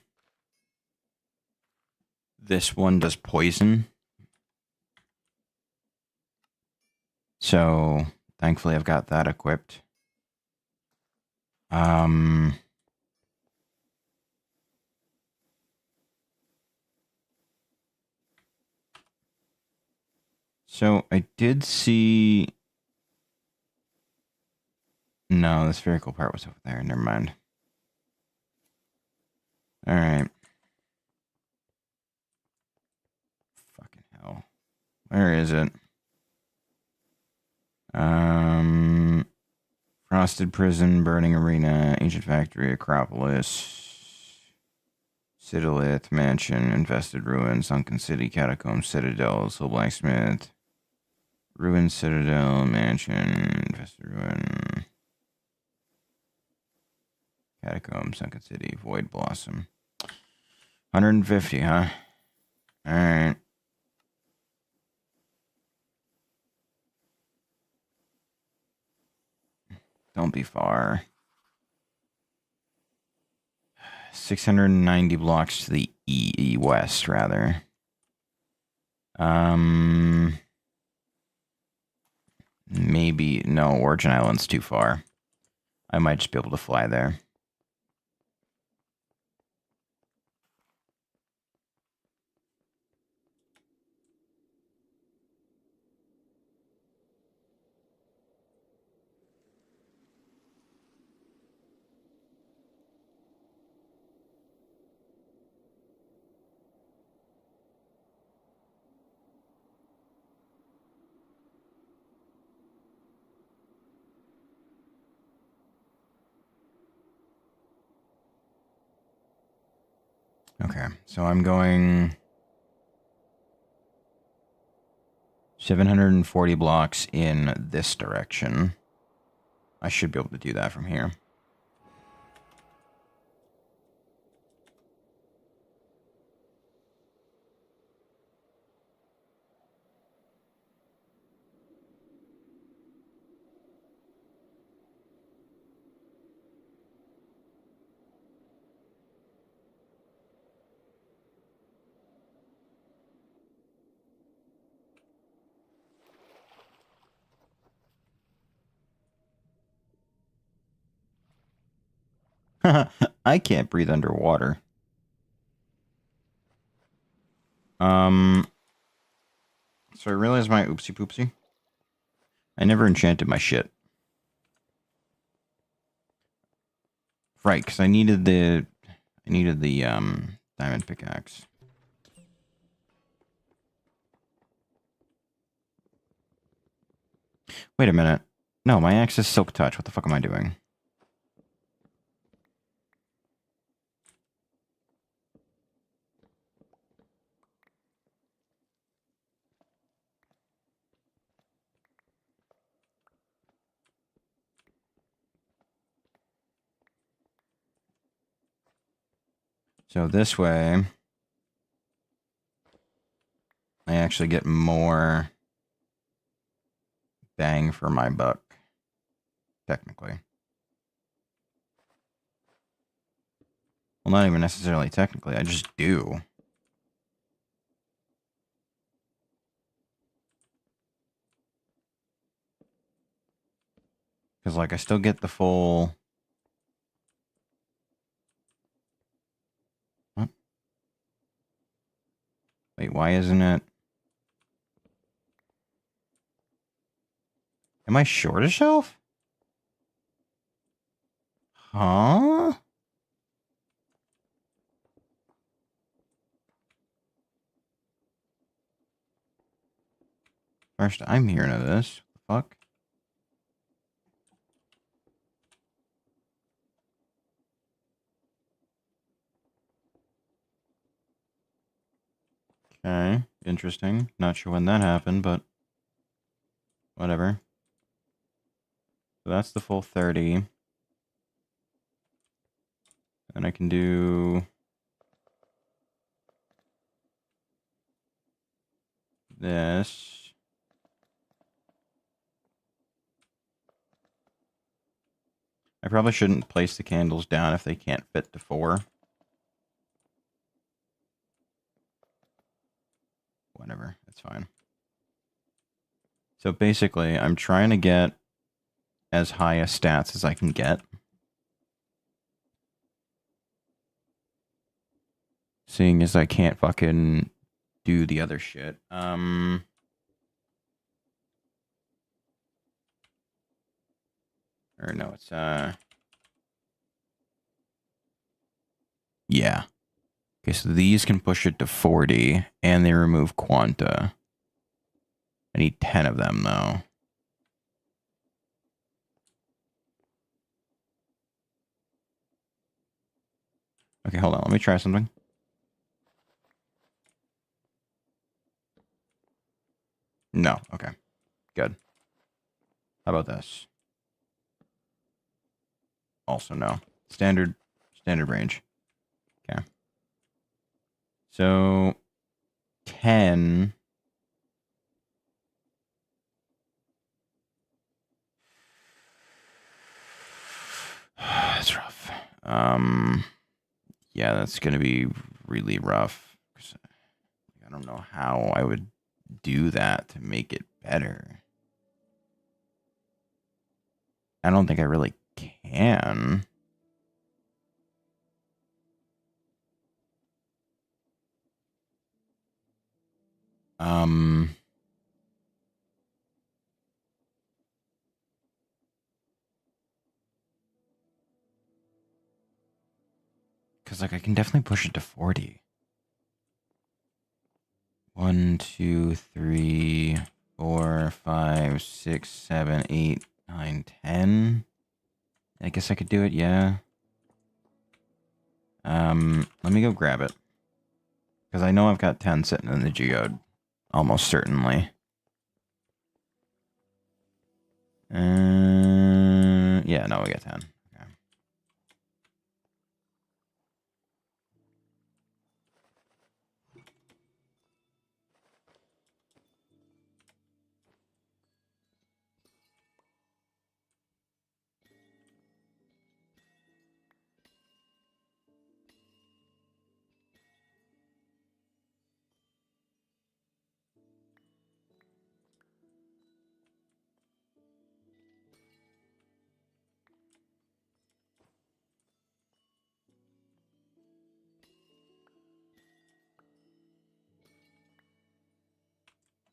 this one does poison. So, thankfully I've got that equipped. So I did see... No, the spherical part was over there. Never mind. Alright. Fucking hell. Where is it? Frosted Prison, Burning Arena, Ancient Factory, Acropolis, Citadel Mansion, Infested Ruin, Sunken City, Catacombs, Citadel, Soul Blacksmith, Ruined Citadel, Mansion, Infested Ruin, Catacombs, Sunken City, Void Blossom. 150, huh? Alright. Don't be far. 690 blocks to the west, rather. Maybe... No, Origin Island's too far. I might just be able to fly there. Okay, so I'm going 740 blocks in this direction. I should be able to do that from here. I can't breathe underwater. So I realized my oopsie poopsie. I never enchanted my shit. Right, because I needed the diamond pickaxe. Wait a minute. No, my axe is silk touch. What the fuck am I doing? So this way, I actually get more bang for my buck, technically. Well, not even necessarily technically, I just do. Because, like, I still get the full... What? Wait, why isn't it... Am I short a shelf? Huh? First, I'm hearing of this. What the fuck? Okay, interesting. Not sure when that happened, but whatever. So that's the full 30. And I can do this. I probably shouldn't place the candles down if they can't fit to 4. Whatever, that's fine. So basically, I'm trying to get as high a stats as I can get. Seeing as I can't fucking do the other shit. Or no, it's, yeah. Okay, so these can push it to 40, and they remove Quanta. I need 10 of them, though. Okay, hold on. Let me try something. No. Okay. Good. How about this? Also no. Standard range. Okay. So 10. That's rough. Yeah, that's gonna be really rough. I don't know how I would do that to make it better. I don't think I really can. Because, like, I can definitely push it to 40. 1, 2, 3, 4, 5, 6, 7, 8, 9, 10. I guess I could do it, yeah. Let me go grab it. Because I know I've got 10 sitting in the geode. Almost certainly. Yeah, no, we got 10. Okay.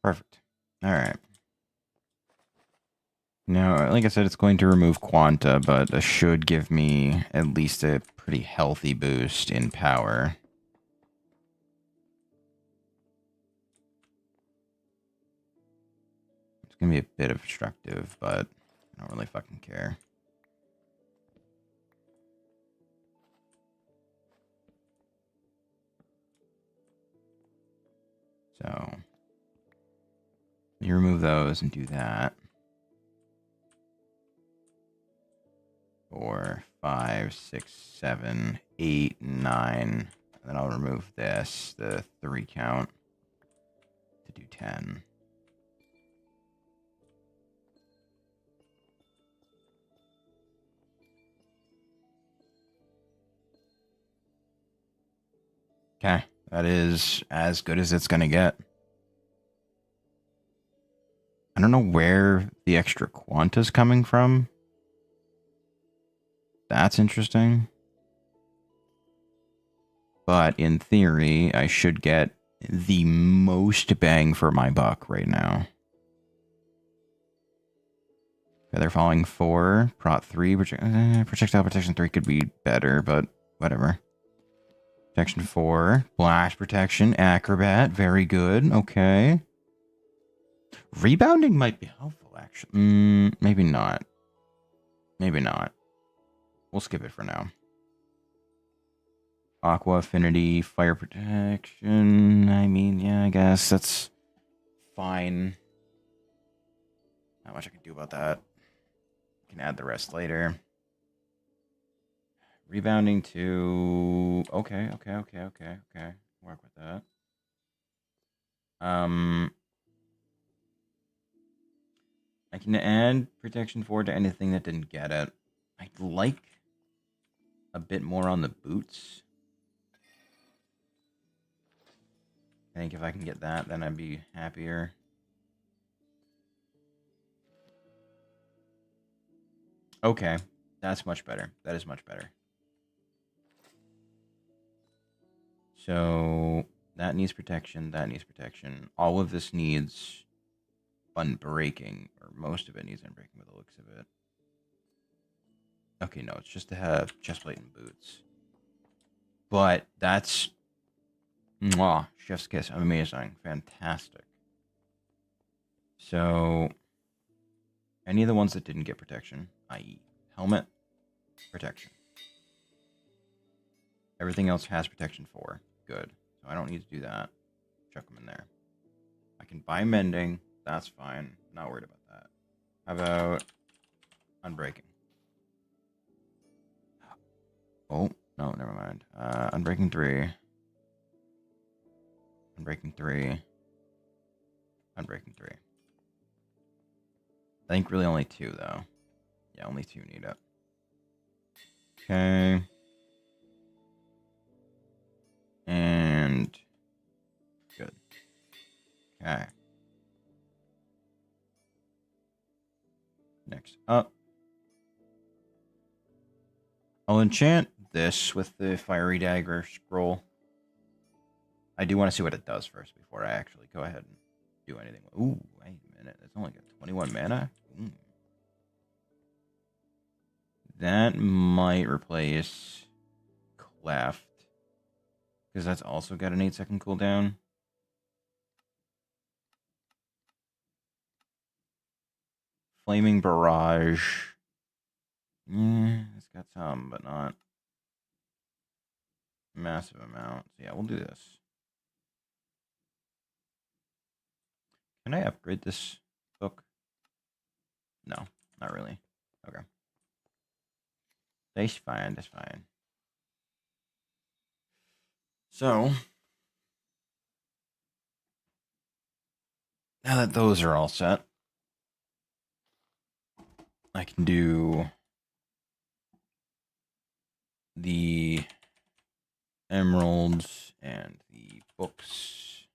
Perfect. Alright. Now, like I said, it's going to remove Quanta, but it should give me at least a pretty healthy boost in power. It's going to be a bit obstructive, but I don't really fucking care. So, you remove those and do that. 4, 5, 6, 7, 8, 9. And then I'll remove this, the 3 count, to do 10. Okay, that is as good as it's going to get. I don't know where the extra quanta's coming from. That's interesting. But in theory, I should get the most bang for my buck right now. Okay, they're falling 4. Prot 3. Projectile protection 3 could be better, but whatever. Protection 4. Blast protection. Acrobat. Very good. Okay. Rebounding might be helpful, actually. Maybe not. Maybe not. We'll skip it for now. Aqua affinity, fire protection. I mean, yeah, I guess that's fine. Not much I can do about that. Can add the rest later. Rebounding to... Okay. Work with that. I can add protection 4 to anything that didn't get it. I'd like a bit more on the boots. I think if I can get that, then I'd be happier. Okay, that's much better. That is much better. So that needs protection. That needs protection. All of this needs unbreaking, or most of it needs unbreaking with the looks of it. Okay, no, it's just to have chestplate and boots. But that's... Mwah, chef's kiss. Amazing. Fantastic. So, any of the ones that didn't get protection, i.e. helmet, protection. Everything else has protection 4. Good. So I don't need to do that. Chuck them in there. I can buy mending. That's fine. Not worried about that. How about unbreaking? Oh, no, never mind. Unbreaking 3. Unbreaking 3. Unbreaking 3. I think really only 2, though. Yeah, only 2 need it. Okay. And... good. Okay. Next up. I'll enchant this with the Fiery Dagger scroll. I do want to see what it does first before I actually go ahead and do anything. Ooh, wait a minute. It's only got 21 mana? That might replace Cleft. Because that's also got an 8-second cooldown. Flaming Barrage. Yeah, it's got some, but not massive amounts. Yeah, we'll do this. Can I upgrade this book? No, not really. Okay. That's fine, that's fine. So, now that those are all set, I can do the emeralds and the books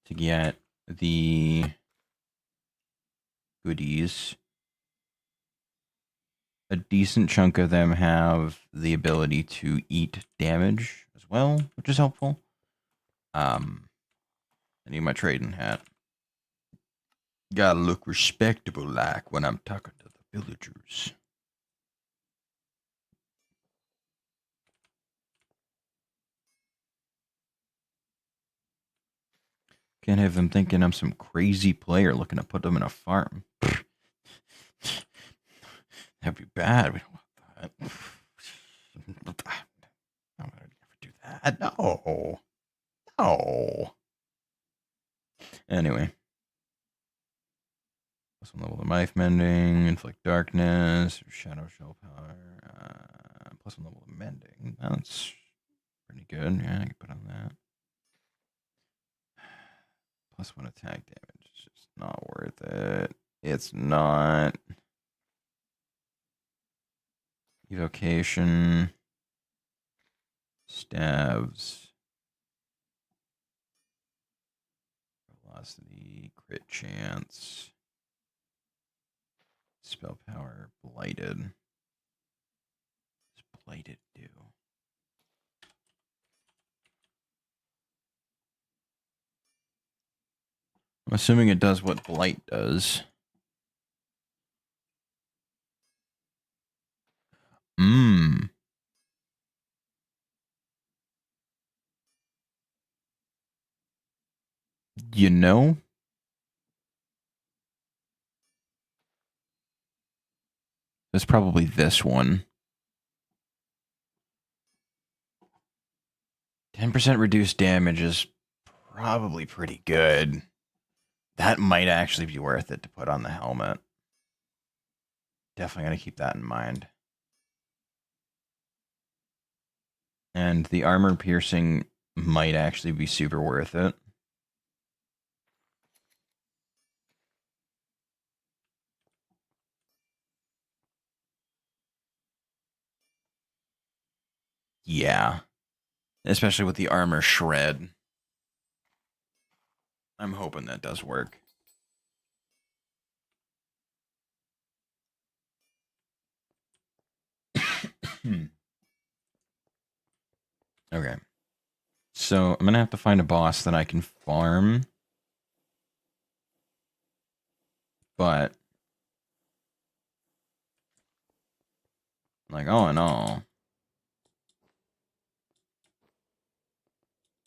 to get the goodies. A decent chunk of them have the ability to eat damage as well, which is helpful. I need my trading hat. Gotta look respectable like when I'm talking to the villagers. Can't have them thinking I'm some crazy player looking to put them in a farm. That'd be bad. We don't want that. I would never do that. No. No. Anyway. Plus 1 level of knife mending, inflict darkness, shadow shell power. Plus 1 level of mending. That's Pretty good. Yeah, I can put on that. +1 attack damage. It's just not worth it. It's not. Evocation. Stabs. Velocity. Crit chance. Spell power. Blighted. What's Blighted do? I'm assuming it does what Blight does. Mmm. You know? It's probably this one. 10% reduced damage is probably pretty good. That might actually be worth it to put on the helmet. Definitely going to keep that in mind. And the armor piercing might actually be super worth it. Yeah. Especially with the armor shred. I'm hoping that does work. Okay. So I'm going to have to find a boss that I can farm. But, like, all in all,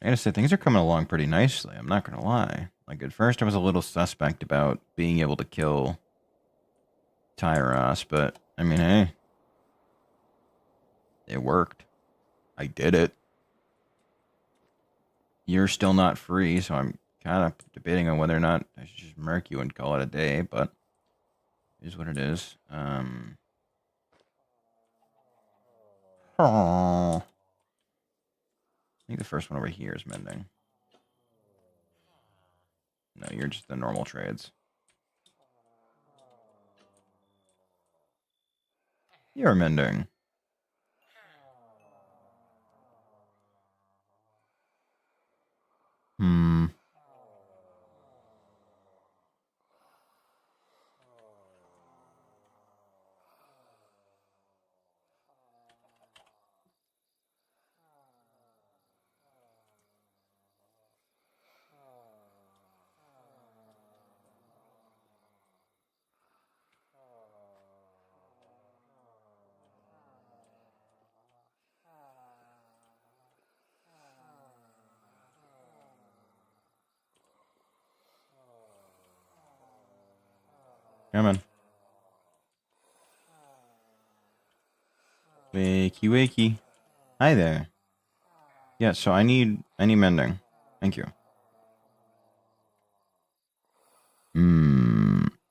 I gotta say, things are coming along pretty nicely. I'm not gonna lie. Like, at first I was a little suspect about being able to kill Tyros, but, I mean, hey. It worked. I did it. You're still not free, so I'm kind of debating on whether or not I should just murk you and call it a day, but it is what it is. Oh. I think the first one over here is mending. No, you're just the normal trades. You're mending. Hmm. Come on. Wakey, wakey. Hi there. Yeah, so I need mending. Thank you.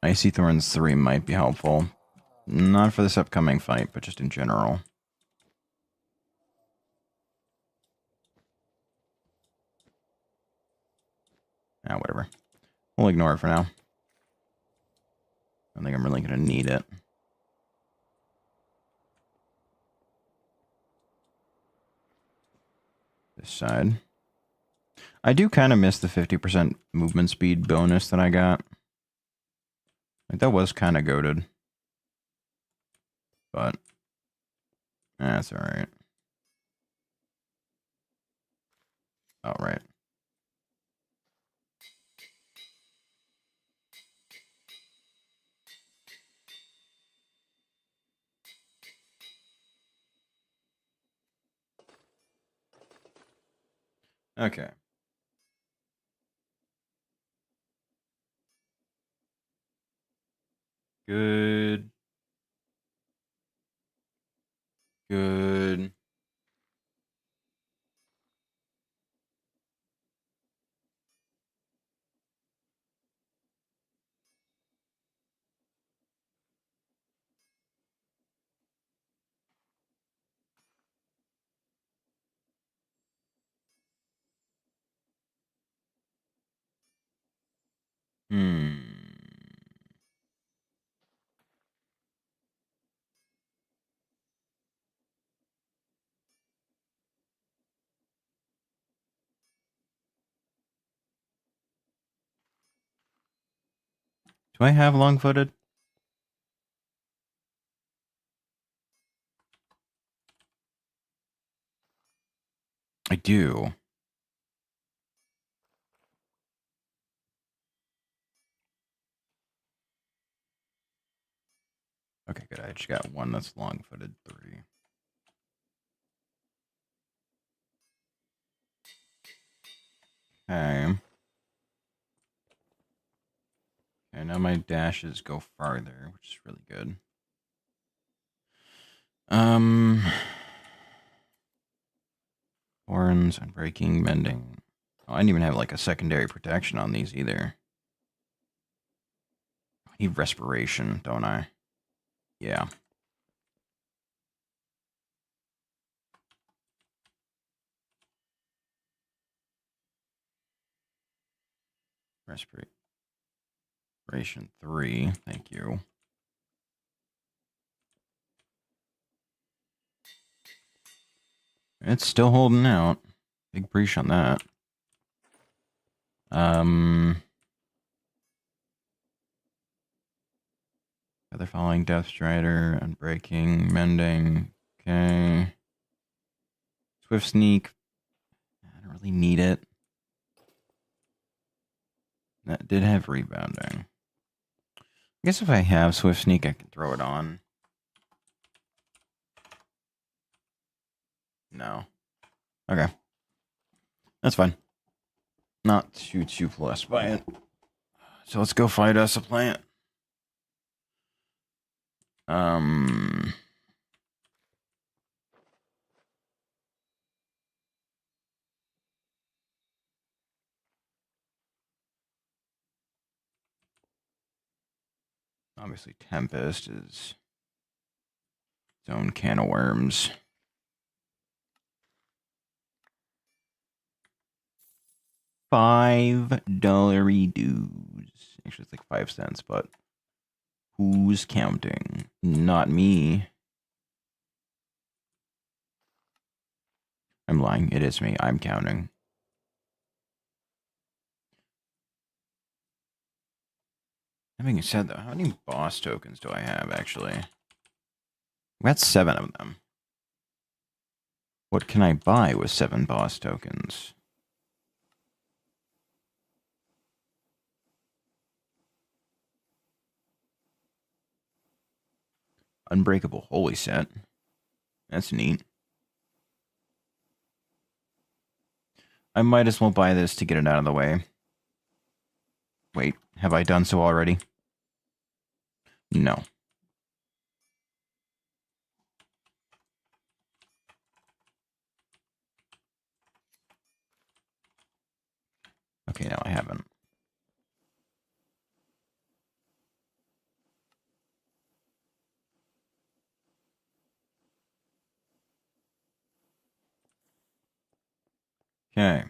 Icy Thorns 3 might be helpful. Not for this upcoming fight, but just in general. Ah, whatever. We'll ignore it for now. I don't think I'm really going to need it. This side. I do kind of miss the 50% movement speed bonus that I got. Like, that was kind of goated. But, that's alright. Alright. Okay. Good. Good. Hmm. Do I have long-footed? I do. Okay, good. I just got one that's long-footed. 3. Okay. Okay, now my dashes go farther, which is really good. Horns, unbreaking, mending. Oh, I didn't even have like a secondary protection on these either. I need respiration, don't I? Yeah. Respiration 3. Thank you. It's still holding out. Big breach on that. Feather Falling, Death Strider, Unbreaking, Mending. Okay. Swift Sneak. I don't really need it. That did have rebounding. I guess if I have Swift Sneak, I can throw it on. No. Okay. That's fine. Not too plus by it. So let's go fight us a plant. Obviously Tempest is its own can of worms. $5 dues. Actually, it's like 5 cents, but who's counting? Not me. I'm lying. It is me. I'm counting. Having said that, how many boss tokens do I have, actually? That's 7 of them. What can I buy with 7 boss tokens? Unbreakable Holy Set. That's neat. I might as well buy this to get it out of the way. Wait, have I done so already? No. Okay, no, I haven't. Okay,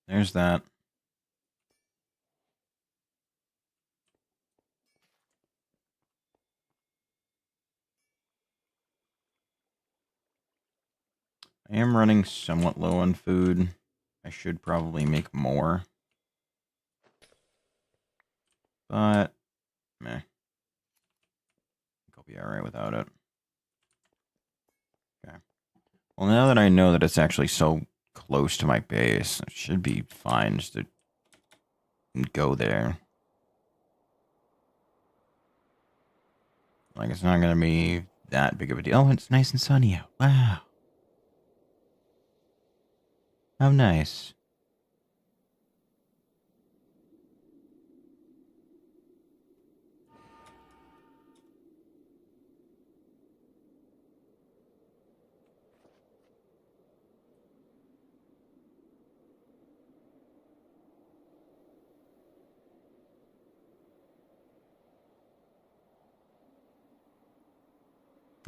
there's that. I am running somewhat low on food. I should probably make more. But, meh. I think I'll be alright without it. Okay. Well, now that I know that it's actually so close to my base, it should be fine just to go there. Like, it's not going to be that big of a deal. Oh, it's nice and sunny out. Wow. How nice.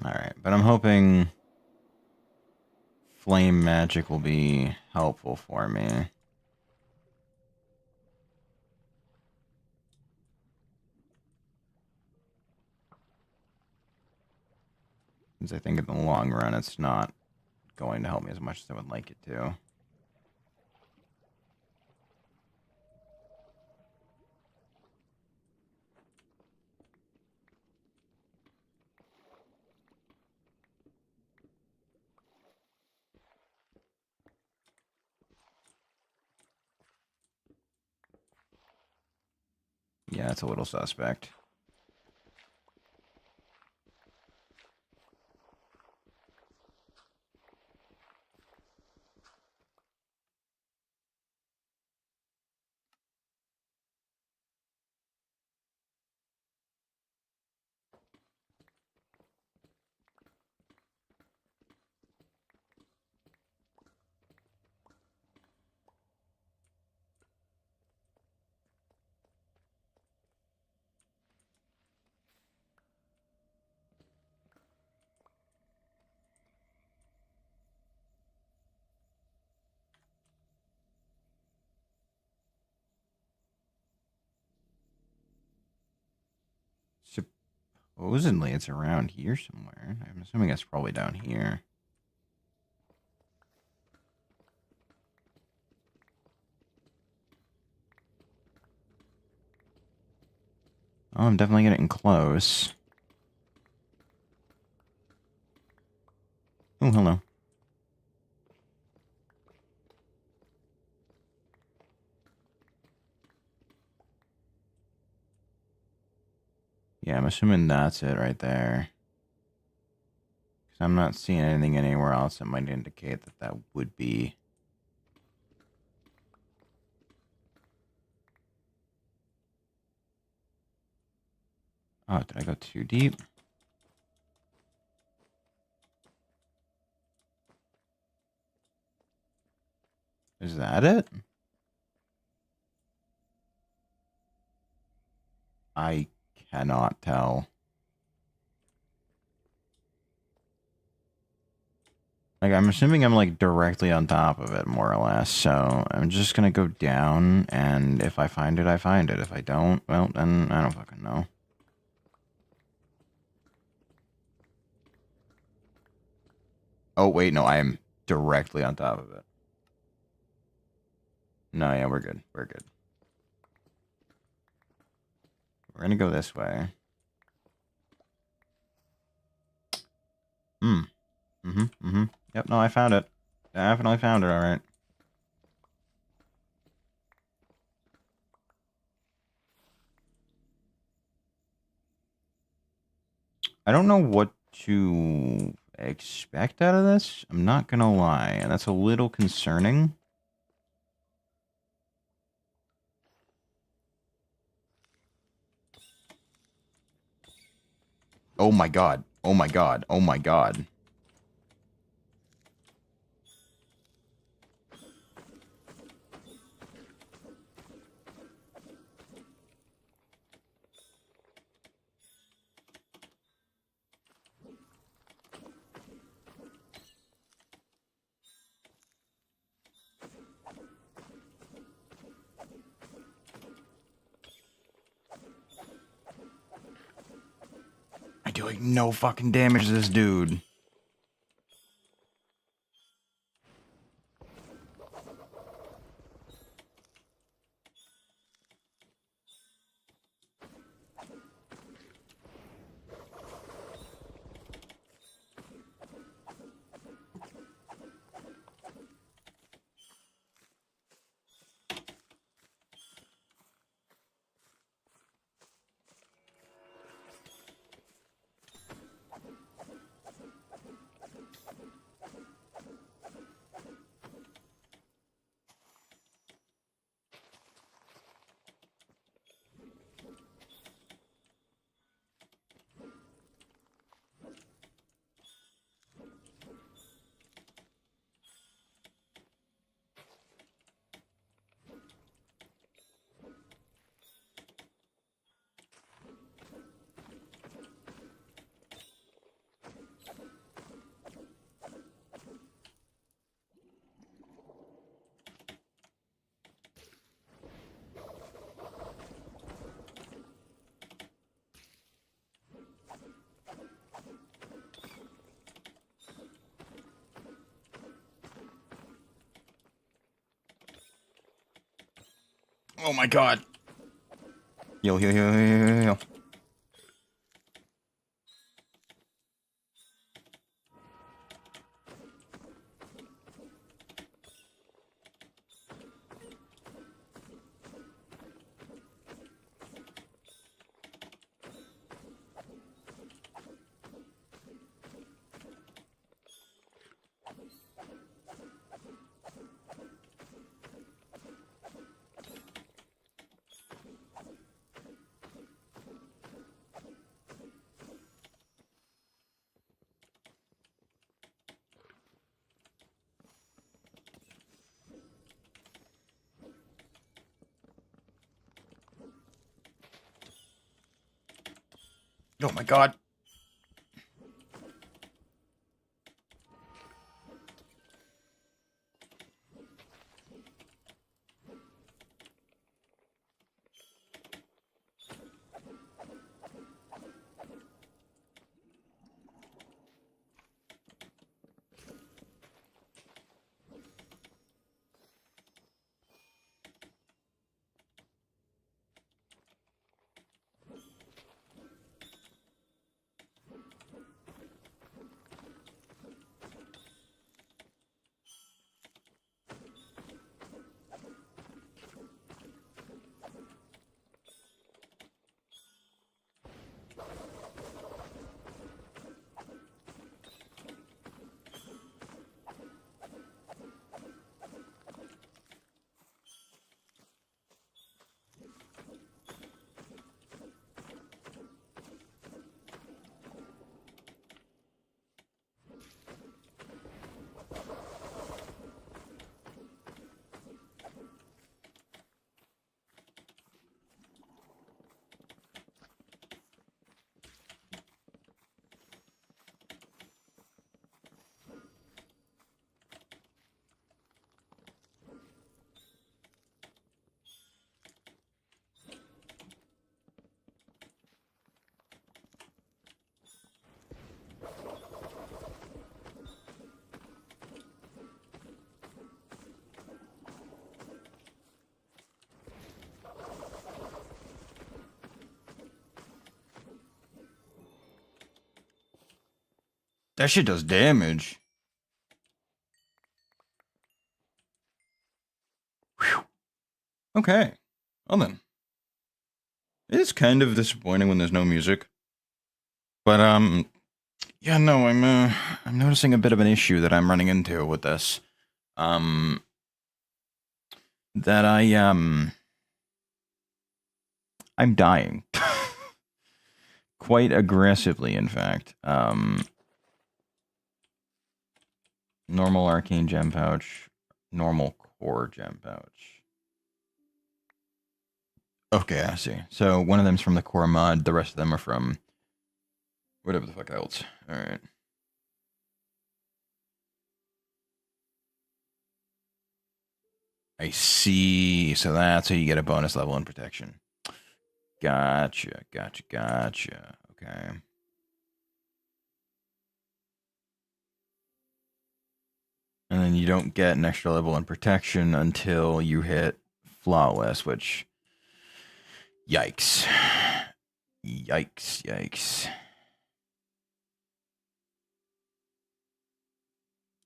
Alright, but I'm hoping flame magic will be helpful for me. Since I think in the long run it's not going to help me as much as I would like it to. Yeah, it's a little suspect. Supposedly it's around here somewhere. I'm assuming it's probably down here. Oh, I'm definitely getting close. Oh, hello. Yeah, I'm assuming that's it right there. Because I'm not seeing anything anywhere else that might indicate that that would be. Oh, did I go too deep? Is that it? I cannot tell. Like, I'm assuming I'm, like, directly on top of it, more or less. So, I'm just gonna go down, and if I find it, I find it. If I don't, well, then I don't fucking know. Oh, wait, no, I am directly on top of it. No, yeah, we're good. We're good. We're gonna go this way. Hmm. Mm-hmm. Mm-hmm. Yep, no, I found it. Definitely found it, alright. I don't know what to expect out of this. I'm not gonna lie, and that's a little concerning. Oh my god. Oh my god. Oh my god. I do like no fucking damage to this dude. Oh my god. Heal, heal, heal, heal, heal, heal. Oh my god. That shit does damage. Whew. Okay. Well then. It is kind of disappointing when there's no music. But yeah, no, I'm noticing a bit of an issue that I'm running into with this. Um that I'm dying. Quite aggressively, in fact. Normal arcane gem pouch, normal core gem pouch. Okay, I see. So one of them's from the core mod, the rest of them are from whatever the fuck else. Alright. I see. So that's how you get a bonus level in protection. Gotcha, gotcha, gotcha. Okay. And then you don't get an extra level in protection until you hit flawless, which... Yikes. Yikes, yikes.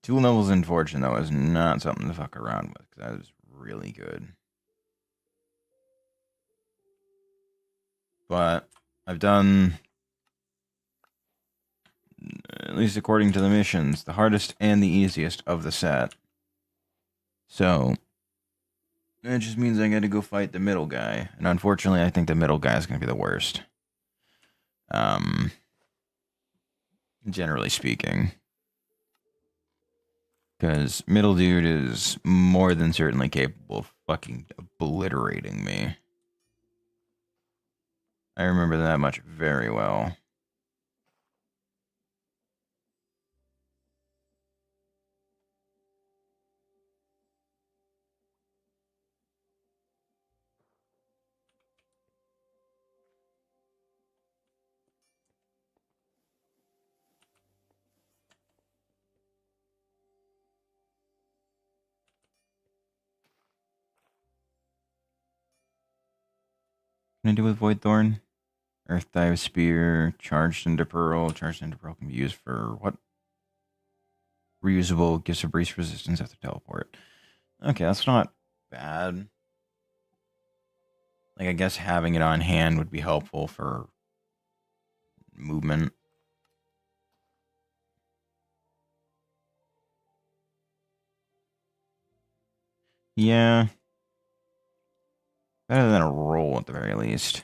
2 levels in Fortune, though, is not something to fuck around with, because that is really good. But I've done, at least according to the missions, the hardest and the easiest of the set. So, that just means I gotta go fight the middle guy. And unfortunately, I think the middle guy is gonna be the worst. Generally speaking. Because middle dude is more than certainly capable of fucking obliterating me. I remember that much very well. Can I do with Void Thorn? Earth Dive Spear, Charged into Pearl. Charged into Pearl can be used for what? Reusable, gives a breeze resistance after teleport. Okay, that's not bad. Like, I guess having it on hand would be helpful for movement. Yeah. Better than a roll at the very least.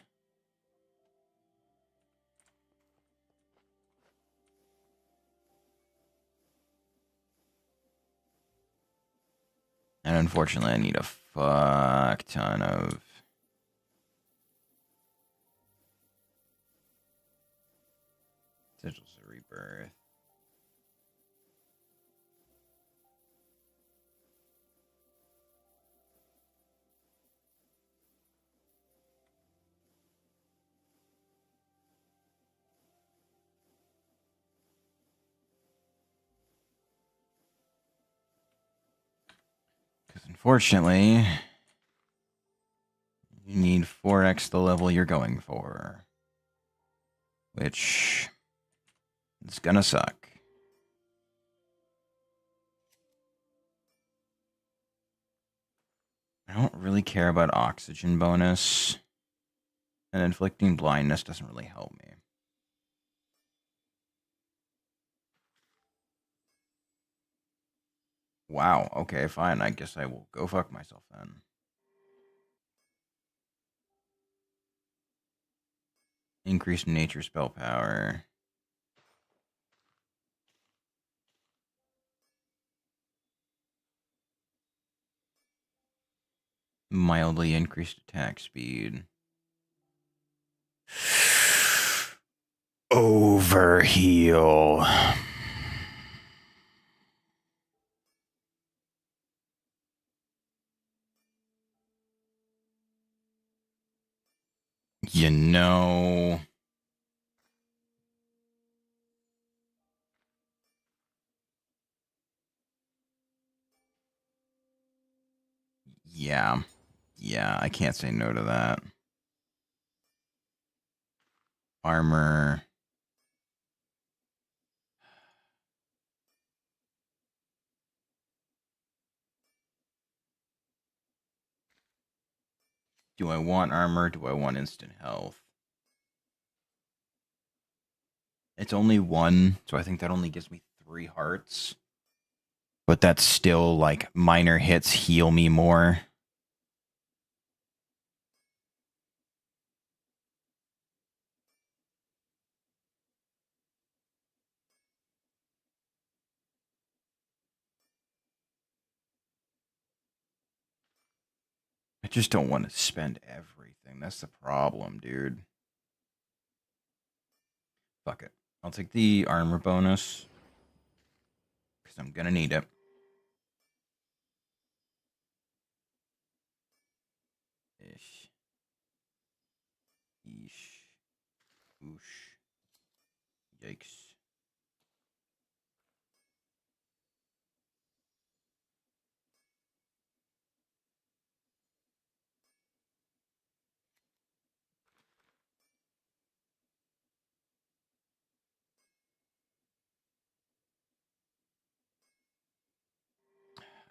And unfortunately, I need a fuck ton of sigils of rebirth. Because unfortunately, you need 4x the level you're going for. Which is gonna suck. I don't really care about oxygen bonus. And inflicting blindness doesn't really help me. Wow, okay, fine. I guess I will go fuck myself then. Increased nature spell power. Mildly increased attack speed. Overheal. You know. Yeah. Yeah, I can't say no to that. Armor. Do I want armor? Do I want instant health? It's only one, so I think that only gives me 3 hearts. But that's still like minor hits heal me more. I just don't want to spend everything. That's the problem, dude. Fuck it. I'll take the armor bonus. Because I'm going to need it. Ish. Eesh. Oosh. Yikes.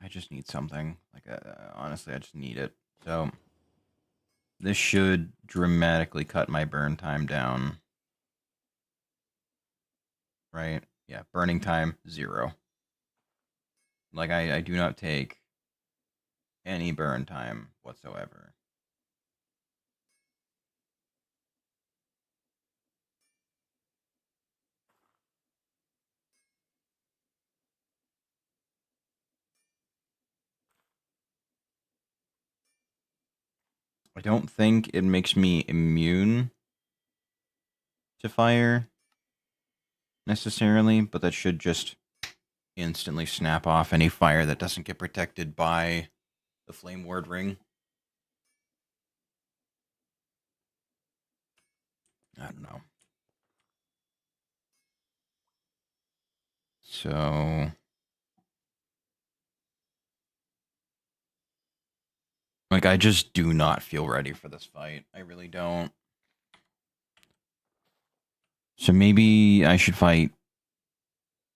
I just need something. Like, honestly, I just need it. So, this should dramatically cut my burn time down. Right? Yeah, burning time, 0. Like, I do not take any burn time whatsoever. I don't think it makes me immune to fire necessarily, but that should just instantly snap off any fire that doesn't get protected by the flame ward ring. I don't know. So, like, Like, I just do not feel ready for this fight. I really don't. So maybe I should fight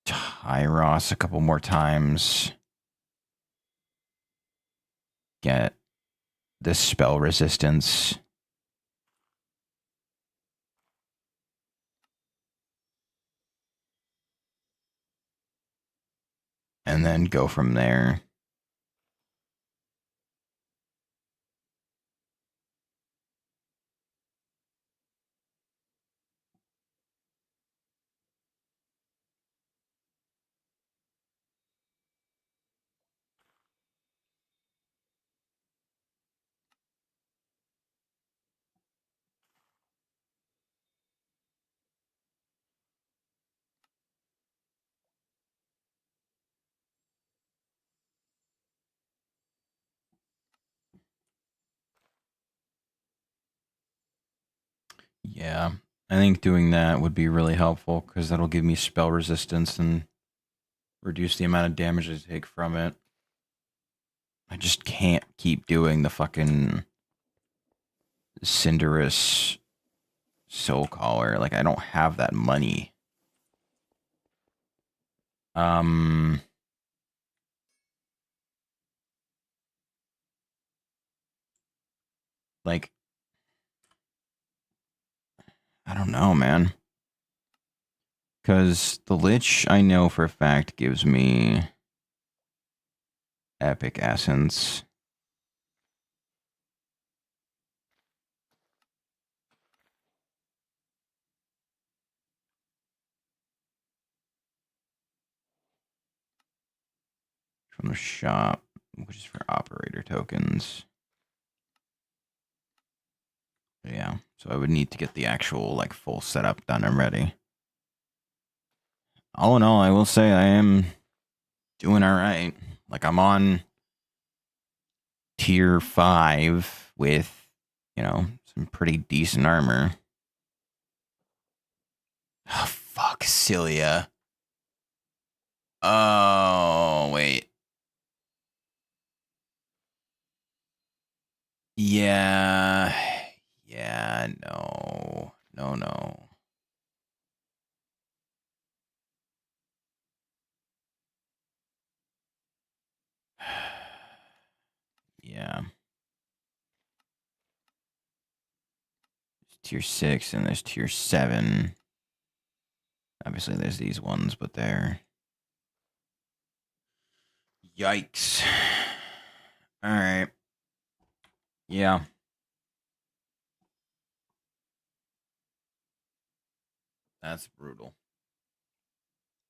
Tyros a couple more times. Get this spell resistance. And then go from there. Yeah, I think doing that would be really helpful because that'll give me spell resistance and reduce the amount of damage I take from it. I just can't keep doing the fucking Cinderous Soul Collar. Like, I don't have that money. Like, I don't know, man. Because the Lich, I know for a fact, gives me Epic Essence. From the shop, which is for operator tokens. Yeah, so I would need to get the actual, like, full setup done and ready. All in all, I will say I am doing all right. Like, I'm on tier 5 with, you know, some pretty decent armor. Oh, fuck, Cilia. Oh, wait. Yeah. Yeah, no. No, no. Yeah. There's tier 6 and there's tier 7. Obviously, there's these ones, but they're... Yikes. Alright. Yeah. That's brutal.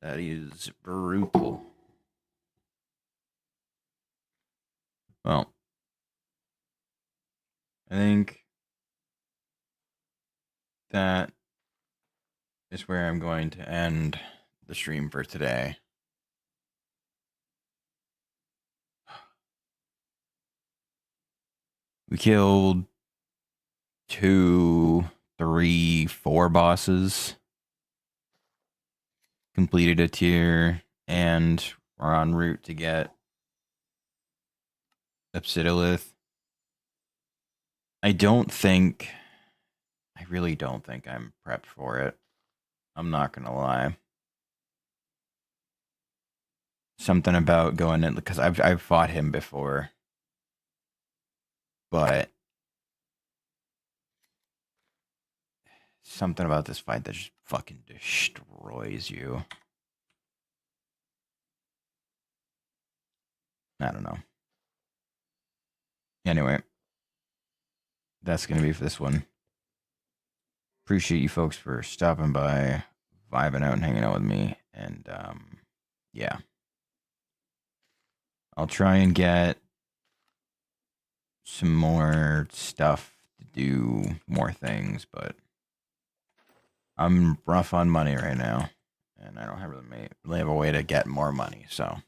That is brutal. Well, I think that is where I'm going to end the stream for today. We killed 2, 3, 4 bosses, completed a tier, and we're en route to get Obsidiolith. I really don't think I'm prepped for it. I'm not gonna lie. Something about going in, because I've fought him before, but something about this fight that just fucking destroys you. I don't know. Anyway, that's gonna be for this one. Appreciate you folks for stopping by, vibing out and hanging out with me, and yeah. I'll try and get some more stuff to do more things, but I'm rough on money right now, and I don't have really have a way to get more money, so